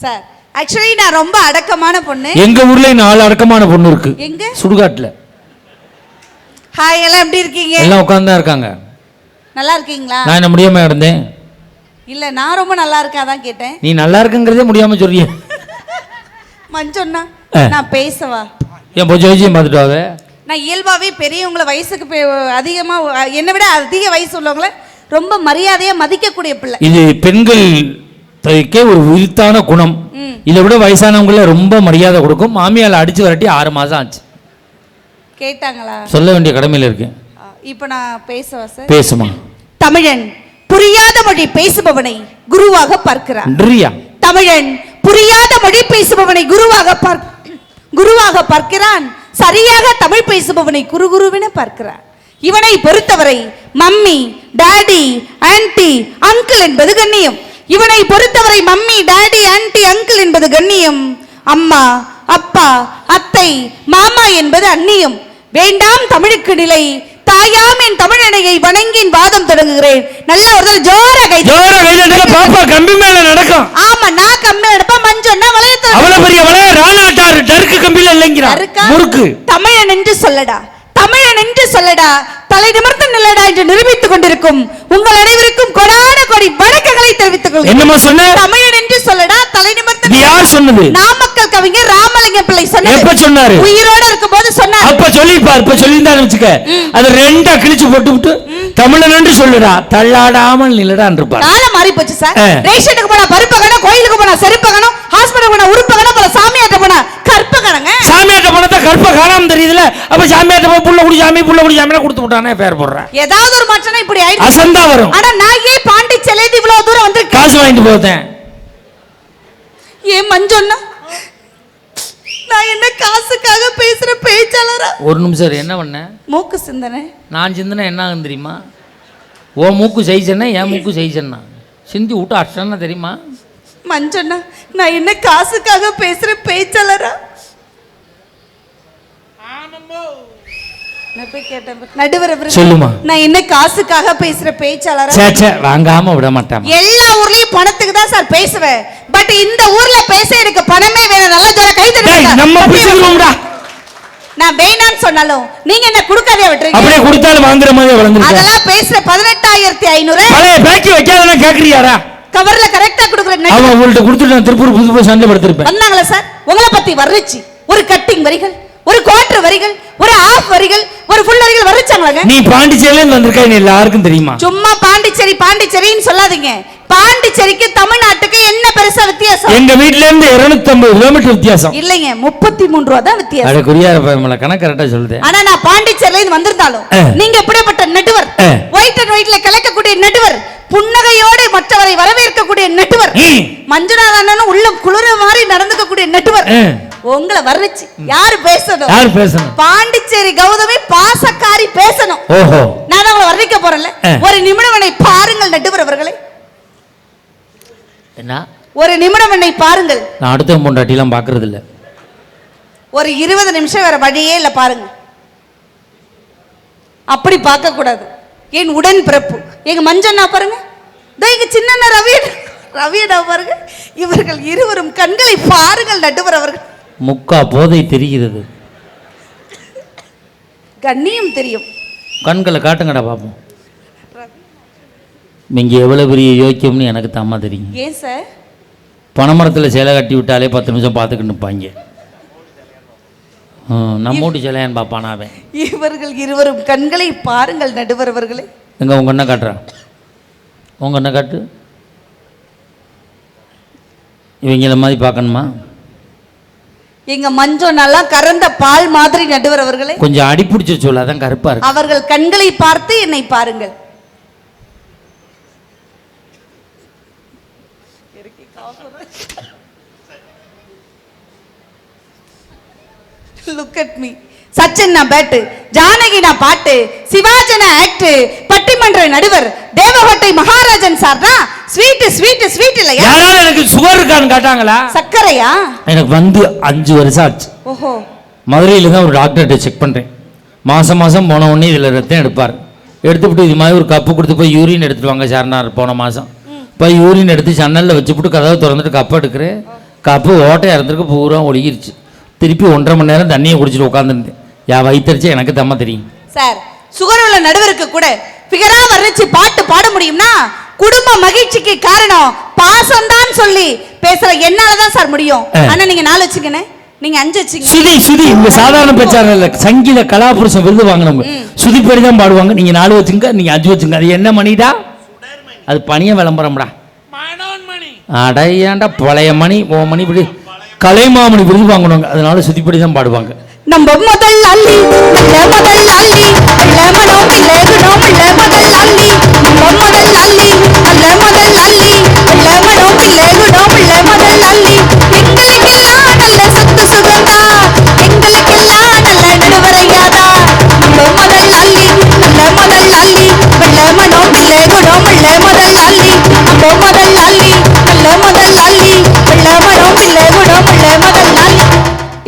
சார்? ஆக்சுவலி நான் ரொம்ப அடக்கமான பொண்ணு. எங்க ஊர்ல 4 அடக்கமான பொண்ணு இருக்கு. எங்க? சுடுகாட்டுல. ஹாய், எல்லாம் எப்படி இருக்கீங்க? எல்லாம் உட்கார்ந்து தான் இருக்காங்க. நல்லா இருக்கீங்களா? நான் என்ன முடியாம இருந்தேன்? இல்ல, நான் ரொம்ப நல்லா இருக்கேன், அதான் கேட்டேன். நீ நல்லா இருக்குங்கிறதே முடியாம சொல்றிய. மஞ்சொன்னா நான் பேசவா? ஏன் பொஜ்ஜியம் பார்த்துட்டு வாங்க. நான் இயல்பாவே பெரியவங்கள வயசுக்கு அதிகமா என்னை விட அதிக வயசு உள்ளவங்கள ரொம்ப மரியாதையா மதிக்கக்கூடிய பிள்ளை. இது பெண்கள் ஒரு உரித்தான குணம். இதை விட வயசானவங்கள ரொம்ப மரியாதை கொடுக்கும். மாமியால அடிச்சு வரட்டி 6 மாசம் ஆச்சு. கேட்டாங்களா? சொல்ல வேண்டிய கடமையில் இருக்கேன். இப்ப நான் பேசவா சார்? பேசுமா. தமிழன் புரியாத மொழி பேசுபவனை குருவாக பார்க்கிறான். தமிழன் புரியாத மொழி பேசுபவனை குருவாக பார்க்கிறான். சரியாக தமிழ் பேசுபவனை குருவென பார்க்கிறான். இவனை பொறுத்தவரை மம்மி, டாடி, ஆன்டி, அங்கிள் என்பது கண்ணியம். இவனை பொறுத்தவரை மம்மி, டாடி, ஆன்டி, அங்கிள் என்பது கண்ணியம். அம்மா, அப்பா, அத்தை, மாமா என்பது அந்நியம். வேண்டாம் தமிழுக்கு நிலை. தாயாம் என் தமிழனையை வணங்கின் வாதம் தொடங்குகிறேன். நல்ல ஒரு ஜோர கை பாப்பா கம்பி மேல நடக்கும். ஆமா, நான் கம்பி நடப்பேன். மஞ்சொன்னா வளையத்துல அவ்வளவு பெரிய வளைய ராணாட்டாரு டர்க்கு கம்பில இல்லைங்கிறா. முறுக்கு. தமிழன் என்று சொல்லடா, தமிழன் என்று சொல்லடா, தலை நிமிர்ந்து நில்லடா என்று நிரூபித்துக் கொண்டிருக்கும் உங்கள் அனைவருக்கும் கொடான கொடி வணக்கங்களை தெரிவித்துக் கொள்கிறேன். என்னமா சொன்ன? தமிழன் என்று சொல்லடா, தலை நிமிர்ந்து. யார் சொன்னது? நாமக்கல் கவிஞர் ராமலிங்க பிள்ளை சொன்னார். எப்ப சொன்னாரு? உயிரோட இருக்கும்போது சொன்னார். அப்ப சொல்லிப்பார். இப்ப சொல்லிருந்தான்னு வச்சுக்க, அது 2 கிழிச்சு போட்டு விட்டு தமிழன் என்று சொல்லுடா, தள்ளாடாமல் நில்லடான் இருப்பார். காலம் மாறி போச்சு சார். ரேஷனுக்கு போனா பருப்பு கணம், கோயிலுக்கு போனா செருப்பு கணம், ஹாஸ்பிடல் போனா உறுப்பு கணம், போல சாமியாட்ட போனா கற்ப கணங்க. சாமியாட்ட போனா கற்ப காணாம தெரியுதுல. அப்ப சாமியாட்ட போய் புள்ள குடி சாமி கொடுத்து விட்டானே பேர் போடுறேன். ஏதாவது ஒரு மாற்றம்னா இப்படி ஆயிடுச்சு. அசந்தா வரும். ஆனா நான் ஏன் பாண்டிச்சேரியில இவ்வளவு தூரம் வந்திருக்கேன்? காசு வாங்கிட்டு போதேன். ஏன் மஞ்சொன்னா நான் என்ன காசுக்காக பேசுற பேச்சாளரா? ஒரு நிமிஷம் என்ன பண்ண? மூக்கு சிந்தனை. நான் சிந்தனை என்ன ஆகும் தெரியுமா? ஓ மூக்கு செய்ச்சன்னா என் மூக்கு செய்ச்சன்னா சிந்தி விட்டு அஷ்டன்னா தெரியுமா? மஞ்சொன்னா நான் என்ன காசுக்காக பேசுற பேச்சாளரா? சொல்லுமா. நான் என்ன காசுக்காக பேசுற பேச்சாளரா? வாங்காம விட மாட்டேன். எல்லா ஊர்லயும் பணத்துக்கு தான் சார் பேசுவேன். பட் இந்த ஊர்ல பேச எனக்கு பணமே வேணும். நல்லா ஜோர கை தட்டுங்க. நம்ம பிடிச்சிருவோம்டா. நான் வேணான்னு சொன்னாலும் நீங்க என்ன கொடுக்காதே விட்டுறீங்க. அப்படியே கொடுத்தாலும் வாங்குற மாதிரி வளர்ந்துருக்கு. அதெல்லாம் பேசுற 18,500 பழைய பேக்கி வைக்காதனா கேக்குறியாரா? கவர்ல கரெக்ட்டா குடுக்குறேன். அவன் உங்கள்ட்ட கொடுத்துட்டு நான் திருப்பூர் புது போய் சண்டை படுத்திருப்பேன். வந்தாங்களா சார்? உங்களை பத்தி வர்றிச்சு ஒரு கட்டிங் வரிகள், ஒரு குவார்டர் வரிகள், ஒரு ஆஃப் வரிகள், ஒரு ஃபுல் வரிகள் வர்றிச்சாங்களாங்க. நீ பாண்டிச்சேரியில இருந்து வந்திருக்க, எல்லாருக்கும் தெரியுமா? சும்மா பாண்டிச்சேரின்னு சொல்லாதீங்க. பாண்டிச்சேரிக்கு தமிழ்நாட்டுக்கு என்ன பெருசா வித்தியாசம்? எங்க வீட்ல இருந்து 250 கிலோமீட்டர் வித்தியாசம். இல்லைங்க, 33 ரூபா தான் வித்தியாசம். அட குறியார பயமல கணக்கு கரெக்ட்டா சொல்லுதே. ஆனா நான் பாண்டிச்சேரியில இருந்து வந்திருந்தாலும் நீங்க எப்படிப்பட்ட நடுவர், ஒயிட் அண்ட் ஒயிட்ல கலக்கக்கூடிய நடுவர், புன்னகையோடு மற்றவரை வரவேற்கக்கூடிய நடுவர், மஞ்சுநாத அண்ணனும் உள்ள குளிர மாதிரி நடந்துக்கக்கூடிய நடுவர், உங்களை வர்றிச்சு யாரு பேசணும்? யார் பேசணும்? பாண்டிச்சேரி கௌதமி பாசக்காரி பேசணும். ஓஹோ, நான் அவங்களை வர்ணிக்க போறேன்ல. ஒரு நிமிடம் என்னை பாருங்கள் நடுவர் அவர்களே. என்ன? ஒரு நிமிடம் என்னை பாருங்கள். நான் அடுத்த பொண்டாட்டிலாம் பாக்குறது இல்ல. ஒரு 20 நிமிஷம் வேற வழியே இல்ல பாருங்க. அப்படி பார்க்க கூடாது. என் உடன் பிறப்பு எங்க மஞ்சண்ணா பாருங்க, எங்க சின்ன ரவியண்ணா பாருங்க. இவர்கள் இருவரும் கண்களை பாருங்கள் நடுவர் அவர்கள். முக்கா போதை தெரிகிறது. கண்ணியம் தெரியும். கண்களை காட்டுங்கடா பாப்போம். நீங்க எவ்வளவு பெரிய யோக்கியம்னு எனக்கு தாம்மா தெரியும். ஏன் சார்? பனைமரத்தில் சிலை கட்டி விட்டாலே 10 நிமிஷம் பார்த்துக்கிட்டு நிற்பாங்க. நம்ம வீட்டு சிலையான்னு பார்ப்பானாவே. இவர்கள் இருவரும் கண்களை பாருங்கள் நடுவர் அவர்களே. எங்க உங்க என்ன காட்டுறான்? உங்க என்ன காட்டு. இவங்கள மாதிரி பார்க்கணுமா? எங்க மஞ்சள் நல்லா கறந்த பால் மாதிரி நடுவர் அவர்களே. கொஞ்சம் அடி பிடிச்சி சொல்ல, அதான் கருப்பா இருக்கு. அவர்கள் கண்களை பார்த்து என்னை பாருங்கள். Look at me. சச்சின் நான் பேட்டு, ஜானகி நான் பாட்டு, சிவாஜன ஆக்ட், பட்டிமன்ற நடுவர், தேவகோட்டை மகாராஜன் சார் தான் ஸ்வீட் ஸ்வீட் ஸ்வீட் இல்லையா? யாராவது எனக்கு சுகர் இருக்கான்னு கேட்டாங்களா? சக்கரையா? எனக்கு வந்து 5 வருஷம் ஆச்சு. ஓஹோ. மதுரையில் தான் ஒரு டாக்டர்கிட்ட செக் பண்ணுறேன். மாதம் போன உடனே இதில் ரத்தம் எடுப்பார். எடுத்துவிட்டு இது மாதிரி ஒரு கப்பு கொடுத்து போய் யூரின் எடுத்துட்டு வாங்க சார்னார். போன மாதம் போய் யூரின் எடுத்து சன்னலில் வச்சுவிட்டு கதவை திறந்துட்டு கப்பு எடுக்கிறேன். கப்பு ஓட்டையாக இருந்திருக்கு, பூரா ஒழுகிருச்சு. திருப்பி 1.5 மணி நேரம் தண்ணியை குடிச்சிட்டு உட்காந்துருந்தேன். என் வயிற்றுச்சு எனக்கு தம்மா தெரியும். சார், சுகர் உள்ள நடுவருக்கு கூட பிகரா வர்ணிச்சு பாட்டு பாட முடியும்னா குடும்ப மகிழ்ச்சிக்கு காரணம் பாசம்தான் சொல்லி பேசுற என்னாலதான் சார் முடியும். ஆனா நீங்க 4 வச்சுக்கனே, நீங்க 5 வச்சுங்க. சுதி இந்த சாதாரண பேச்சாளர் இல்ல, சங்கீத கலாபுருஷன் விருது வாங்கினவங்க சுதி பேர் தான் பாடுவாங்க. நீங்க 4 வச்சுங்க, நீங்க 5 வச்சுங்க. அது என்ன மணிடா? அது பணிய விளம்பரம்டா. அடையாண்டா பழைய மணி, ஓ மணி இப்படி கலைமாமணி விருது வாங்கணுவாங்க. அதனால சுதிப்படி தான் பாடுவாங்க. நம்ம முதல் அள்ளி முதல் அள்ளி லெமனோ லேகுனோ முதல் அள்ளி நம்ம முதல் அள்ளி முதல் அள்ளி லெமனோ லேகுனோ முதல் அள்ளி எங்களுக்கெல்லாம் நல்ல சொத்து சுகந்தா, எங்களுக்கெல்லாம் நல்ல நடுவரையாதா. நம்ம முதல் அள்ளி முதல் அள்ளி லெமனோ லேகுனோ முதல் அள்ளி நம்ம முதல் அள்ளி முதல் அள்ளி லெமனோ லேகுனோ முதல் அள்ளி.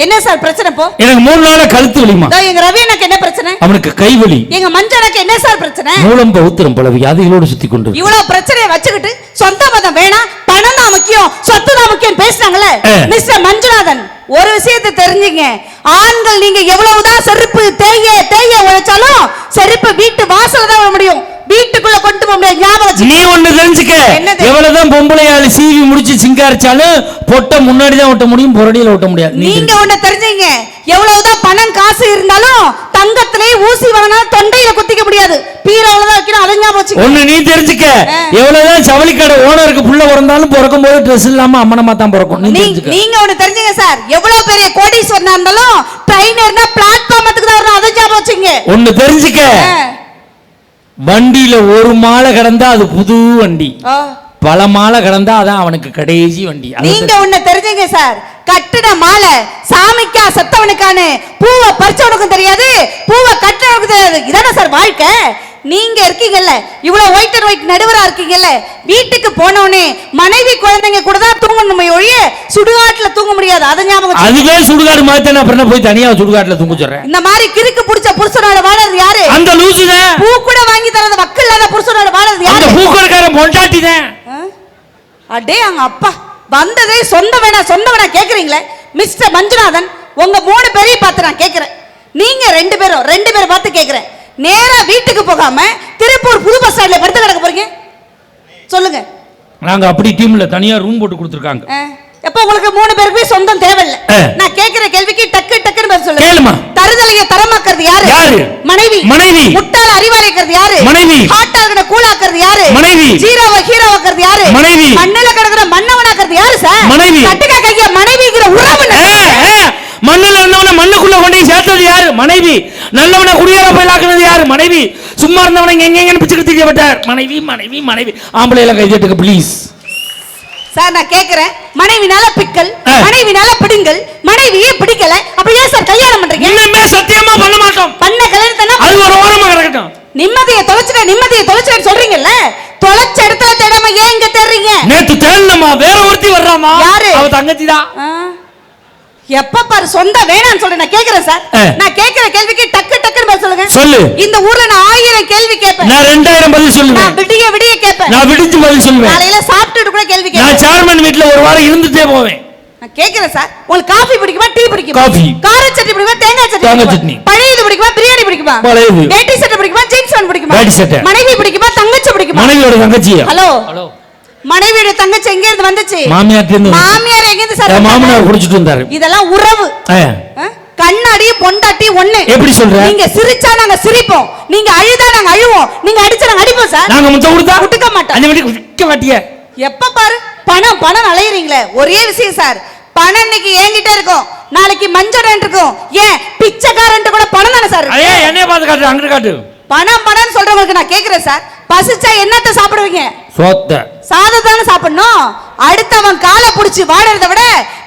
என்ன சார் பிரச்சனை? போ. எனக்கு 3 நாளா கழுத்து வலிமா. எங்க ரவி எனக்கு என்ன பிரச்சனை? அவனுக்கு கை வலி. எங்க மஞ்சளுக்கு என்ன சார் பிரச்சனை? மூலம் பௌத்திரம் பல வியாதிகளோடு சுத்தி கொண்டு இவ்வளவு பிரச்சனையை வச்சுக்கிட்டு சொந்த மதம் வேணாம், பணம் தான் முக்கியம், சொத்து தான் முக்கியம் பேசுறாங்களே. மிஸ்டர் மஞ்சுநாதன், ஒரு விஷயத்தை தெரிஞ்சுங்க. ஆண்கள் நீங்க எவ்வளவுதான் செருப்பு தேய உழைச்சாலும் செருப்பு வீட்டு வாசல்ல தான் விட முடியும், வீட்டுக்குள்ள கொண்டு போக முடியாது. ஞாபகம் நீ ஒண்ணு தெரிஞ்சுக்க. எவ்வளவுதான் பொம்பளையாளு சீவி முடிச்சு சிங்காரிச்சாலும் பொட்ட முன்னாடி தான் ஒட்ட முடியும், புரடியில ஒட்ட முடியாது. நீங்க ஒண்ணு தெரிஞ்சுங்க. எவ்வளவுதான் பணம் காசு இருந்தாலும் தங்கத்திலே ஊசி வாங்கினா தொண்டையில குத்திக்க முடியாது, பீரோல தான் வைக்கணும். அதை ஞாபகம் வச்சுக்க. ஒண்ணு நீ தெரிஞ்சுக்க. எவ்வளவுதான் ஜவுளி கடை ஓனருக்கு புள்ள பிறந்தாலும் பிறக்கும் போது ட்ரெஸ் இல்லாம அம்மனமா தான் பிறக்கும். நீங்க ஒண்ணு தெரிஞ்சுங்க சார். எவ்வளவு பெரிய கோடீஸ்வரனா இருந்தாலும் ட்ரெயினர்னா பிளாட்ஃபார்மத்துக்கு தான் வரணும். அதை ஞாபகம் வச்சுங்க. ஒண்ணு தெரிஞ்சுக்க. வண்டியில ஒரு மாலை கடந்தா அது புது வண்டி, பல மாலை கடந்தா அதான் அவனுக்கு கடைசி வண்டி. நீங்க ஒண்ணு தெரிஞ்சுங்க சார். கட்டுன மாலை சாமிக்கா செத்தவனுக்கான, பூவை பறிச்சவனுக்கும் தெரியாது, பூவை கட்டுறவனுக்கும் தெரியாது. இதானே சார் வாழ்க்கை. நீங்க இருக்கீங்கல்ல, இவ்வளவு ஒயிட் அண்ட் ஒயிட் நடுவரா இருக்கீங்கல்ல, வீட்டுக்கு போனோடனே மனைவி குழந்தைங்க கூட தான் தூங்கணுமே ஒழிய சுடுகாட்டுல தூங்க முடியாது. அதை ஞாபகம். அதுவே சுடுகாடு மாதிரி அப்புறம் போய் தனியா சுடுகாட்டுல தூங்க சொல்றேன். இந்த மாதிரி கிறுக்கு புடிச்ச புருஷனோட வாழறது யாரு? அந்த லூசுதான். பூ கூட வாங்கி தரது வக்கு இல்லாத புருஷனோட வாழறது யாரு? அந்த பூக்கடைக்கார பொண்டாட்டி தான். அடே அங்க அப்பா வந்ததே சொந்த வேணா கேக்குறீங்களே. மிஸ்டர் மஞ்சுநாதன், உங்க 3 பேரையும் பார்த்து நான் கேக்குறேன். நீங்க 2 பேரை பார்த்து கேக்குறேன். நேரா வீட்டுக்கு போகாம திருப்பூர் புது பஸ் ஸ்டாண்ட்ல படுத்து கிடக்க போறீங்க? சொல்லுங்க. நாங்க அப்படி டீம்ல தனியா ரூம் போட்டு கொடுத்துருக்காங்க. எப்ப உங்களுக்கு 3 பேருக்கு சொந்தம் தேவையில்லை. நான் கேக்குற கேள்விக்கு டக்குன்னு பதில் சொல்லுங்க. கேளுமா. தருதலையை தரமாக்குறது யாரு? மனைவி. முட்டாள அறிவாளிக்கிறது யாரு? மனைவி. ஹாட்டாகன கூலாக்குறது யாரு? மனைவி. ஜீரோவை ஹீரோவாக்குறது யாரு? மனைவி. மண்ணல கிடக்குற மண்ணவனாக்குறது யாரு சார்? மனைவி. கட்டுக்க கைய மனைவிங்கிற உறவு. மண்ணுல இருந்தவன மண்ணுக்குள்ள கொண்டு சேர்த்தது யாரு? மனைவி. நல்லவனை குடியார போயிலாக்குறது யாரு? மனைவி. சும்மா இருந்தவனை எங்கெங்கன்னு பிச்சுக்கு திரியப்பட்டார். மனைவி. ஆம்பளை எல்லாம் கைதட்டுங்க ப்ளீஸ். சார் நான் கேக்குறேன், மனைவினால பிக்கல், மனைவினால பிடுங்கல், மனைவியே பிடிக்கல, அப்ப ஏன் சார் கல்யாணம் பண்றீங்க? இன்னமே சத்தியமா பண்ண மாட்டோம். பண்ண கல்யாணத்தை அது ஒரு ஓரமா கிடக்கட்டும். நிம்மதியை தொலைச்சிட்டேன்னு சொல்றீங்கல்ல, தொலைச்ச இடத்துல தேடாம ஏன் இங்க தேடுறீங்க? நேத்து தேடலமா, வேற ஒருத்தி வர்றாமா. யாரு? அவ தங்கச்சி தான். எப்ப பாரு சொந்த வேணான்னு சொல்றேன். நான் கேக்குறேன் சார். நான் கேக்குற கேள்விக்கு டக்குன்னு பதில் சொல்லுங்க. சொல்லு. இந்த ஊர்ல நான் 1000 கேள்வி கேட்பேன். நான் 2000 பதில் சொல்லுவேன். நான் விடிய கேட்பேன். நான் விடிஞ்சு பதில் சொல்லுவேன். காலையில சாப்பிட்டுட்டு கூட கேள்வி கேட்பேன். நான் சேர்மன் வீட்ல ஒரு வாரம் இருந்துட்டே போவேன். நான் கேக்குறேன் சார், உங்களுக்கு காபி பிடிக்குமா டீ பிடிக்குமா? காபி. கார சட்னி பிடிக்குமா தேங்காய் சட்னி? பழையது பிடிக்குமா பிரியாணி பிடிக்குமா? பழையது. வேட்டி சட்டை பிடிக்குமா ஜீன்ஸ் பேண்ட் பிடிக்குமா? வேட்டி சட்டை. மனைவி பிடிக்குமா தங்கச்சி பிடிக்குமா? கிடைக்குமா? மனைவியோட தங்கச்சி. ஹலோ ஹலோ, மனைவியோட தங்கச்சி எங்க இருந்து வந்துச்சு? மாமியார்ட்ட இருந்து. மாமியார் எங்க இருந்து சார்? மாமனார் குடிச்சிட்டு வந்தாரு. இதெல்லாம் உறவு. கண்ணாடி பொண்டாட்டி ஒண்ணு. எப்படி சொல்ற? நீங்க சிரிச்சா நாங்க சிரிப்போம், நீங்க அழுதா நாங்க அழுவோம், நீங்க அடிச்சா நாங்க அடிப்போம் சார். நாங்க முத்த கொடுத்தா குடுக்க மாட்டோம். அந்த மாதிரி குடிக்க மாட்டியே. எப்ப பாரு பணம் பணம் அலையறீங்களே. ஒரே விஷயம் சார், பணம் இன்னைக்கு என்கிட்ட இருக்கும், நாளைக்கு மஞ்சள் இருக்கும். ஏன் பிச்சைக்காரன்ட்டு கூட பணம் தானே சார்? ஐயா என்னைய பார்த்து காட்டு, அங்கிட்டு காட்டு. பணம் பணம் சொல்றவங்களுக்கு நான் கேக்குறேன் சார், பசிச்சா என்னத்த சாப்பிடுவீங்க? சோத்த சாதத்தானே சாப்பிடணும். அடுத்தவன் காலை புடிச்சு வாழறத விட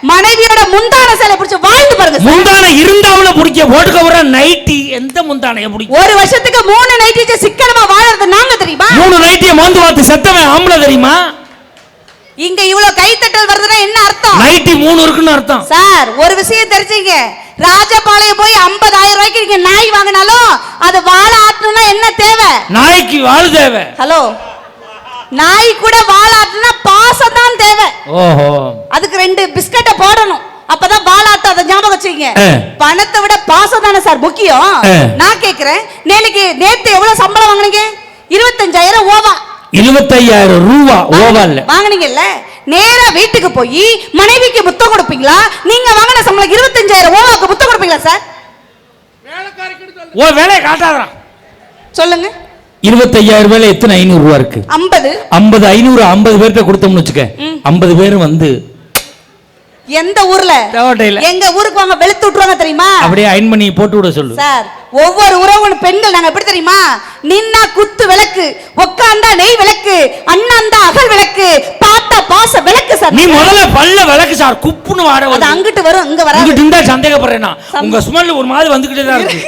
மனைவியோட முந்தான சேலை புடிச்சு வாழ்ந்து பாருங்க. முந்தான இருந்தாவுல புடிக்க போட்டுக்க வர நைட்டி எந்த முந்தானைய புடிக்க? ஒரு வருஷத்துக்கு 3 நைட்டி சிக்கனமா வாழறது நாங்க தெரியுமா? 3 நைட்டிய மோந்து பார்த்து செத்தவன் ஆம்பளை தெரியுமா? இங்க இவ்வளவு கைத்தட்டல் வருதுன்னா என்ன அர்த்தம்? நைட்டி 3 இருக்குன்னு அர்த்தம். சார் ஒரு விஷயம் தெரிஞ்சுங்க, ராஜபாளையம் போய் 50,000 ரூபாய்க்கு நீங்க நாய் வாங்கினாலும் அது வாழ ஆட்டணும்னா என்ன தேவை? நாய்க்கு வாழ தேவை. ஹலோ, நாய் கூட வாழ ஆட்டணும்னா பாசம் தான் தேவை. ஓஹோ, அதுக்கு 2 பிஸ்கட்டை போடணும், அப்பதான் வாழாட்ட. அதை ஞாபகம் வச்சுங்க. பணத்தை விட பாசம் தானே சார் முக்கியம். நான் கேக்குறேன், நேத்து எவ்வளவு சம்பளம் வாங்குனீங்க? 25,000 ஓவா. 25,000 ரூபா ஓவா இல்ல வாங்குனீங்கல்ல. நேரா வீட்டுக்கு போய் மனைவிக்கு முத்தம் கொடுப்பீங்களா? நீங்க வாங்கின சம்பளம் 25,000 ஓவாக்கு முத்தம் கொடுப்பீங்களா சார்? ஓ வேலையை காட்டாதடா. சொல்லுங்க. 25,000 ரூபாயில எத்தனை 500 ரூபா இருக்கு? 50 50 பேர்ட்ட கொடுத்தோம்னு வச்சுக்க, 50 பேரும் வந்து எந்த ஊர்ல? எங்க ஊருக்கு வாங்க வெளுத்து விட்டுருவாங்க தெரியுமா? அப்படியே அயன் பண்ணி போட்டு விட சொல்லு சார். ஒவ்வொரு உறவு பெண்கள் நாங்க எப்படி தெரியுமா? நின்னா குத்து விளக்கு, உட்கார்ந்தா நெய் விளக்கு, அண்ணாந்தா அகல் விளக்கு, பாத்தா பாச விளக்கு சார். நீ முதல்ல பல்ல விளக்கு சார். குப்புன்னு வாட அது அங்கிட்டு வரும், இங்க வராது. இங்கிட்டு இருந்தா சந்தேகப்படுறேனா? உங்க ஸ்மெல் ஒரு மாதிரி வந்துகிட்டே தான் இருக்கு.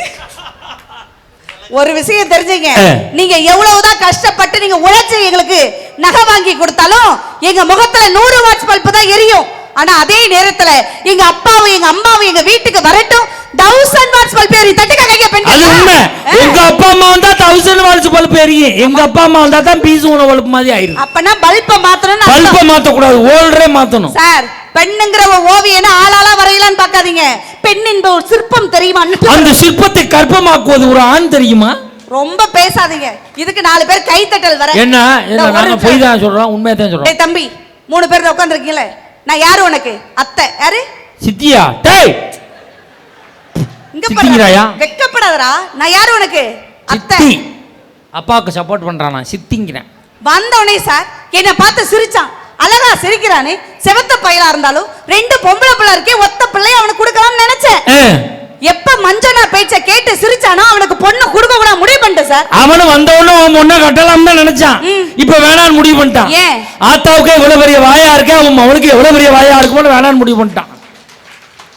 ஒரு விஷயம் தெரிஞ்சுங்க, நீங்க எவ்வளவுதான் கஷ்டப்பட்டு நீங்க உழைச்சு எங்களுக்கு நகை வாங்கி கொடுத்தாலும் எங்க முகத்துல 100 வாட்ஸ் பல்பு தான் எரியும். ஆனா அதே நேரத்துல எங்க அப்பாவும் எங்க அம்மாவும் எங்க வீட்டுக்கு வரட்டும் 1000 வாட்ஸ் பல்பு எரி. தட்டுக்க கைய பெண்கள். அது உண்மை. உங்க அப்பா அம்மா வந்தா 1000 வாட்ஸ் பல்பு எரியும். எங்க அப்பா அம்மா வந்தா தான் பீஸ் உணவு பல்பு மாதிரி ஆயிரும். அப்பனா பல்ப மாத்தணும். பல்ப மாத்த கூடாது, ஓல்டரே மாத்தணும் சார். பெண்ணுங்கிற ஓவியனை ஆளாளா வரையலான்னு பார்க்காதீங்க. பெண்ணின் ஒரு சிற்பம் தெரியுமா? அந்த சிற்பத்தை கற்பமாக்குவது ஒரு ஆண் தெரியுமா? ரொம்ப பேசாதீங்க. இதுக்கு 4 பேர் கைத்தட்டல் வர. என்ன நாங்க போய் தான் சொல்றோம், உண்மையை தான் சொல்றோம். டேய் தம்பி, 3 பேர் உட்கார்ந்திருக்கீங்களே, நான் யாரு உனக்கு? அத்தை. யாரு? சித்தியா? டேய் இங்க பாருடா, வெக்கப்படாதடா. நான் யாரு உனக்கு? அத்தை. அப்பாவுக்கு சப்போர்ட் பண்றானா? சித்திங்கிறேன். வந்தவனே சார் என்ன பார்த்து சிரிச்சான். அழகா சிரிக்கிறானே. செவத்த பையலா இருந்தாலும் 2 பொம்பளை பிள்ளை இருக்கே, ஒத்த பிள்ளை அவனுக்கு கொடுக்கலாம்னு நினைச்சேன். எப்ப மஞ்சனா பேச்ச கேட்டு சிரிச்சானோ அவனுக்கு பொண்ணு கொடுக்க கூட முடிவு பண்ணிட்டேன் சார். அவனு வந்தவன பொண்ணை கட்டலாம்னு தான் நினைச்சான். இப்ப வேணான்னு முடிவு பண்ணிட்டான். ஏன்? ஆத்தாவுக்கு எவ்வளவு பெரிய வாயா இருக்கு, அவன் அவனுக்கு எவ்வளவு பெரிய வாயா இருக்கும்னு வேணான்னு முடிவு பண்ணிட்டான்.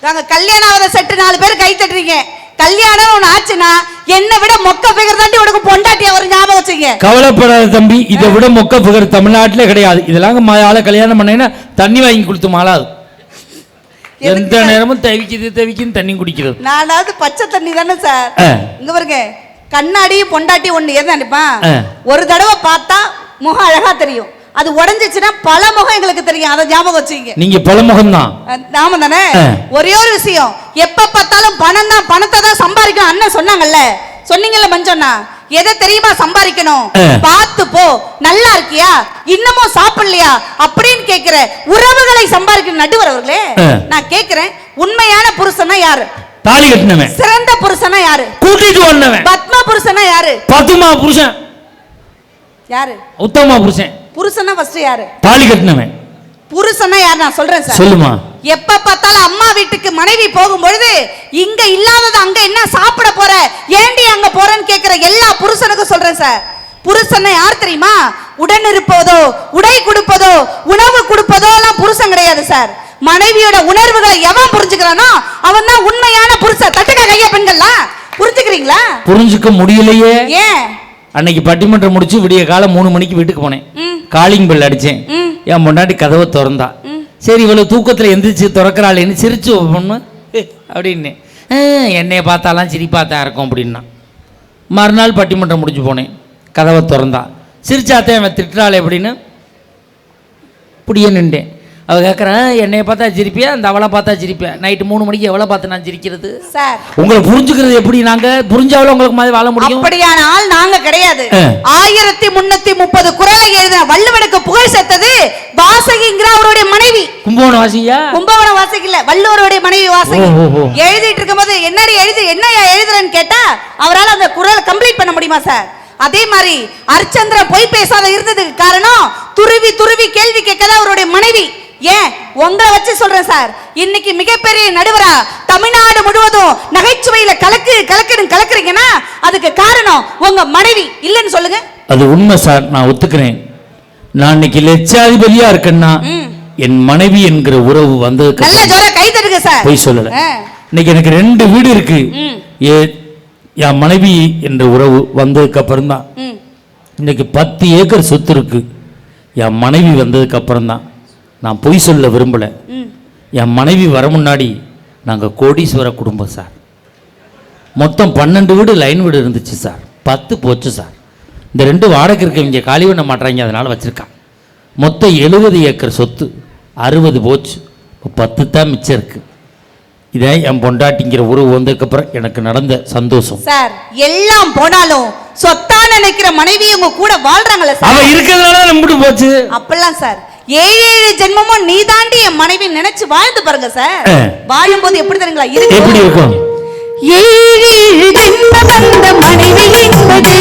நாங்க கல்யாணம் ஆகாத செட்டு 4 பேர் கை தட்டுறீங்க. கல்யாணம் ஒண்ணு ஆச்சுன்னா என்னை விட மொக்க பிகர் தாண்டி உனக்கு பொண்டாட்டியா ஒரு ஞாபகம் வச்சுங்க. கவலைப்படாத தம்பி, இதை விட மொக்க பிகர் தமிழ்நாட்டிலே கிடையாது. இதெல்லாம் ஆளை கல்யாணம் பண்ணீங்கன்னா தண்ணி வாங்கி கொடுத்து மாளாது. எந்த நேரமும் தவிக்குன்னு தண்ணி குடிக்கிறது. நானாவது பச்சை தண்ணி தானே சார். இங்க பாருங்க, கண்ணாடி பொண்டாட்டி ஒண்ணு எது நினைப்பான். ஒரு தடவை பார்த்தா முகம் அழகா தெரியும், அது உடஞ்சிச்சுன்னா பல முகம் எங்களுக்கு தெரியும். அதை ஞாபகம் வச்சுங்க. நீங்க பல முகம் தான். நாம தானே. ஒரே ஒரு விஷயம், எப்ப பார்த்தாலும் பணம் தான், பணத்தை தான் சம்பாதிக்கணும் அண்ணன் சொன்னாங்கல்ல. சொன்னீங்கல்ல மஞ்சண்ணா, எதை தெரியுமா சம்பாதிக்கணும்? பார்த்து போ, நல்லா இருக்கியா, இன்னமும் சாப்பிடலையா அப்படின்னு கேக்குற உறவுகளை சம்பாதிக்கணும். நடுவர் அவர்களே, நான் கேக்குறேன், உண்மையான புருஷனா யாரு? தாலி கட்டினவன். சிறந்த புருஷனா யாரு? கூட்டிட்டு வந்தவன். பத்மா புருஷனா யாரு? பத்மா புருஷன். யாரு? உத்தம புருஷன். புருஷனா ஃபர்ஸ்ட் யாரு? தாலி கட்டினவன். புருஷனா யாரு? நான் சொல்றேன் சார். சொல்லுமா. எப்ப பார்த்தாலும் அம்மா வீட்டுக்கு மனைவி போகும்பொழுது இங்க இல்லாதது அங்க என்ன சாப்பிட போற, ஏண்டி அங்க போறன்னு கேக்குற எல்லா புருஷனுக்கும் சொல்றேன் சார். புருஷனை யார் தெரியுமா? உடன் இருப்பதோ, உடை கொடுப்பதோ, உணவு கொடுப்பதோ எல்லாம் புருஷன் கிடையாது சார். மனைவியோட உணர்வுகளை எவன் புரிஞ்சுக்கிறானோ அவன் தான் உண்மையான புருஷன். தட்டுக்க கைய பெண்கள்லாம் புரிஞ்சுக்கிறீங்களா? புரிஞ்சுக்க முடியலையே. ஏன்? அன்னைக்கு பட்டிமன்றம் முடிச்சு விடிய காலம் 3 மணிக்கு வீட்டுக்கு போனேன். காலிங் பெல் அடிச்சேன். என் முன்னாடி கதவை திறந்தா. சரி, இவ்வளவு தூக்கத்துல எந்திரிச்சு திறக்கிறாளேன்னு சிரிச்சு பொண்ணு அப்படின்னு என்னைய பார்த்தாலாம் சிரிப்பாத்தான் இருக்கும் அப்படின்னா. மறுநாள் பட்டிமன்றம் முடிச்சு போனேன், கதவை திறந்தா. சிரிச்சாத்தே அவன் திட்டுறாள் அப்படின்னு இப்படியே நின்றேன். அவ கேட்குறேன், என்னைய பார்த்தா சிரிப்பியா, அந்த அவளை பார்த்தா சிரிப்பியா? நைட்டு 3 மணிக்கு எவ்வளோ பார்த்து நான் சிரிக்கிறது? சார் உங்களை புரிஞ்சுக்கிறது எப்படி? நாங்க புரிஞ்சாலும் உங்களுக்கு மாதிரி வாழ முடியும்? அப்படியான ஆள் நாங்க கிடையாது. 1330 குறளை எழுதின வள்ளுவனுக்கு புகழ் சேர்த்தது வாசகிங்கிற அவருடைய மனைவி. கும்பகோணம் வாசியா? கும்பகோணம் வாசகி இல்ல, வள்ளுவருடைய மனைவி வாசகி. எழுதிட்டு இருக்கும்போது என்னடி என்னையா எழுதுறேன்னு கேட்டா அவரால் அந்த குறளை கம்ப்ளீட் பண்ண முடியுமா சார்? அதே மாதிரி அரிச்சந்திரன் பொய் பேசாத இருந்ததுக்கு காரணம் துருவி துருவி கேள்வி கேட்கல அவருடைய மனைவி. ஏன் உங்களை வச்சு சொல்றேன் சார், இன்னைக்கு மிகப்பெரிய நடுவரா தமிழ்நாடு முழுவதும் நகைச்சுவையில கலக்குறீங்கன்னா அதுக்கு காரணம் உங்க மனைவி இல்லைன்னு சொல்லுங்க. அது உண்மை சார், நான் ஒத்துக்கிறேன். நான் இன்னைக்கு லட்சாதிபதியா இருக்கேன்னா என் மனைவி என்கிற உறவு வந்ததுக்கு நல்ல ஜோர கை தட்டுங்க சார். பொய் சொல்லல. இன்னைக்கு எனக்கு 2 வீடு இருக்கு. என் மனைவி என்ற உறவு வந்ததுக்கு அப்புறம் தான். இன்னைக்கு 10 ஏக்கர் சொத்து இருக்கு. என் மனைவி வந்ததுக்கு அப்புறம் தான். நான் பொய் சொல்ல விரும்பல. என் மனைவி வர முன்னாடி நாங்கள் கோடீஸ்வர குடும்பம் சார். மொத்தம் 12 வீடு லைன் வீடு இருந்துச்சு சார். 10 போச்சு சார். இந்த 2 வாடகை இருக்கவங்க காலி பண்ண மாட்டாங்க, அதனால வச்சிருக்கான். மொத்தம் 70 ஏக்கர் சொத்து, 60 போச்சு, 10 தான் மிச்சம் இருக்கு. இதான் என் பொண்டாட்டிங்கிற உறவு வந்ததுக்கப்புறம் எனக்கு நடந்த சந்தோஷம் சார். எல்லாம் போனாலும் சொத்தா நினைக்கிற மனைவி உங்க கூட வாழ்றாங்களே சார், அவ இருக்கிறதுனால நம்பிட்டு போச்சு. அப்பெல்லாம் சார் 7 ஜென்மமும் நீ தாண்டி என் மனைவி நினைச்சு வாழ்ந்து பாருங்க சார். வாழும்போது எப்படி தெரியுங்களா எப்படி இருக்கும்? 7 ஜென்மம் அந்த மனைவி என்பது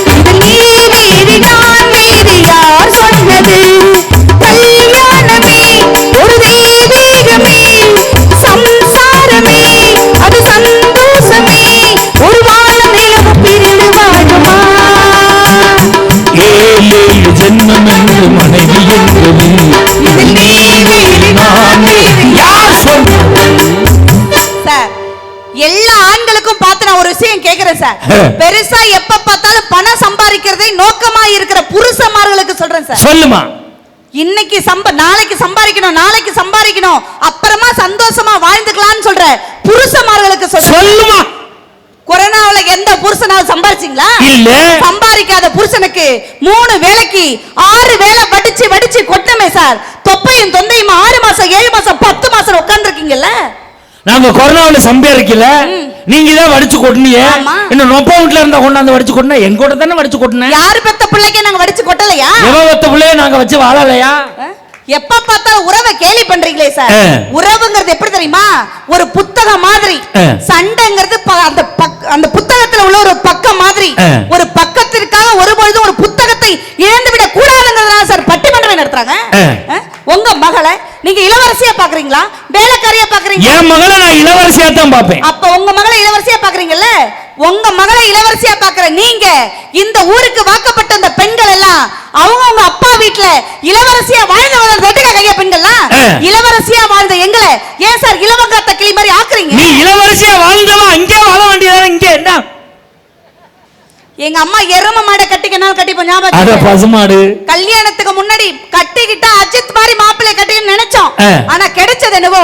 இது நீ மீறி நான் மீறி யார் சொன்னது? கல்யாணமே ஒரு தெய்வீகமே, சம்சாரமே அது சந்தோஷமே, ஒரு வாழம் நிலவு பிரிந்து வாழுமா? 7 ஜென்மம் என்று மனைவி என்பது இது நீ மீறி நான் மீறி யார் சொன்னது? சார் எல்லா ஆண்களுக்கும் பார்த்து நான் ஒரு விஷயம் கேக்குறேன் சார். பெருசா எப்ப பார்த்தாலும் பணம் சம்பாதிக்கிறதை நோக்கமா இருக்கிற புருஷமார்களுக்கு சொல்றேன் சார். சொல்லுமா. இன்னைக்கு நாளைக்கு சம்பாதிக்கணும் அப்புறமா சந்தோஷமா வாழ்ந்துக்கலாம்னு சொல்ற புருஷமார்களுக்கு சொல்லுமா. கொரோனாவுல எந்த புருஷனாவது சம்பாதிச்சீங்களா? இல்ல. சம்பாதிக்காத புருஷனுக்கு 3 வேளைக்கு 6 வேளை வடிச்சு கொட்டமே சார். தொப்பையும் தொந்தையும் 6 மாசம் 7 மாசம் 10 மாசம் உட்கார்ந்து இருக்கீங்கல்ல. நாங்க கொரோனாவில சம்பாதிக்கல, நீங்க தான் வடிச்சு கொட்டினீங்க. இன்னும் நொப்ப வீட்டுல இருந்தா கொண்டாந்து வடிச்சு கொட்டினா எங்க கூட தானே வடிச்சு கொட்டின. யாரு பெத்த பிள்ளைக்கு நாங்க வடிச்சு கொட்டலையா? எவ பெத்த பிள்ளைய நாங்க வச்சு வாழலையா? எப்ப பார்த்தாலும் உறவை கேலி பண்றீங்களே சார். உறவுங்கிறது எப்படி தெரியுமா? ஒரு புத்தகம் மாதிரி. சண்டைங்கிறது அந்த புத்தகத்துல உள்ள ஒரு பக்கம் மாதிரி. ஒரு பக்கத்திற்காக ஒருபொழுதும் ஒரு புத்தகத்தை இழந்து விட கூடாதுங்கிறதுனால சார் பட்டிமன்றம் நடத்துறாங்க. உங்க மகளை நீங்க இளவரசியா பாக்குறீங்களா, வேலைக்காரியா பாக்குறீங்க? என் மகளை நான் இளவரசியா தான் பாப்பேன். அப்ப உங்க மகளை இளவரசியா பாக்குறீங்கல்ல, உங்க மகளை இளவரசியா பாக்குற நீங்க இந்த ஊருக்கு வாக்கப்பட்ட அந்த பெண்கள் எல்லாம் அவங்க அப்பா வீட்டுல இளவரசியா வாழ்ந்த கைய பெண்கள்லாம் இளவரசியா வாழ்ந்த எங்களை ஏன் சார் இளவங்காத்த கிளி மாதிரி ஆக்குறீங்க? நீ இளவரசியா வாழ்ந்தவா இங்கே வாழ வேண்டியதா? இங்க என்ன? எங்க அம்மா எரும மாடை கட்டிக்கனாலும் கட்டிப்போம், ஞாபகம்? அத பசுமாடு. கல்யாணத்துக்கு முன்னாடி கட்டிக்கிட்டா அஜித் மாதிரி மாப்பிள்ளை கட்டின்னு நினைச்சோம். ஆனா கிடைச்சது என்னவோ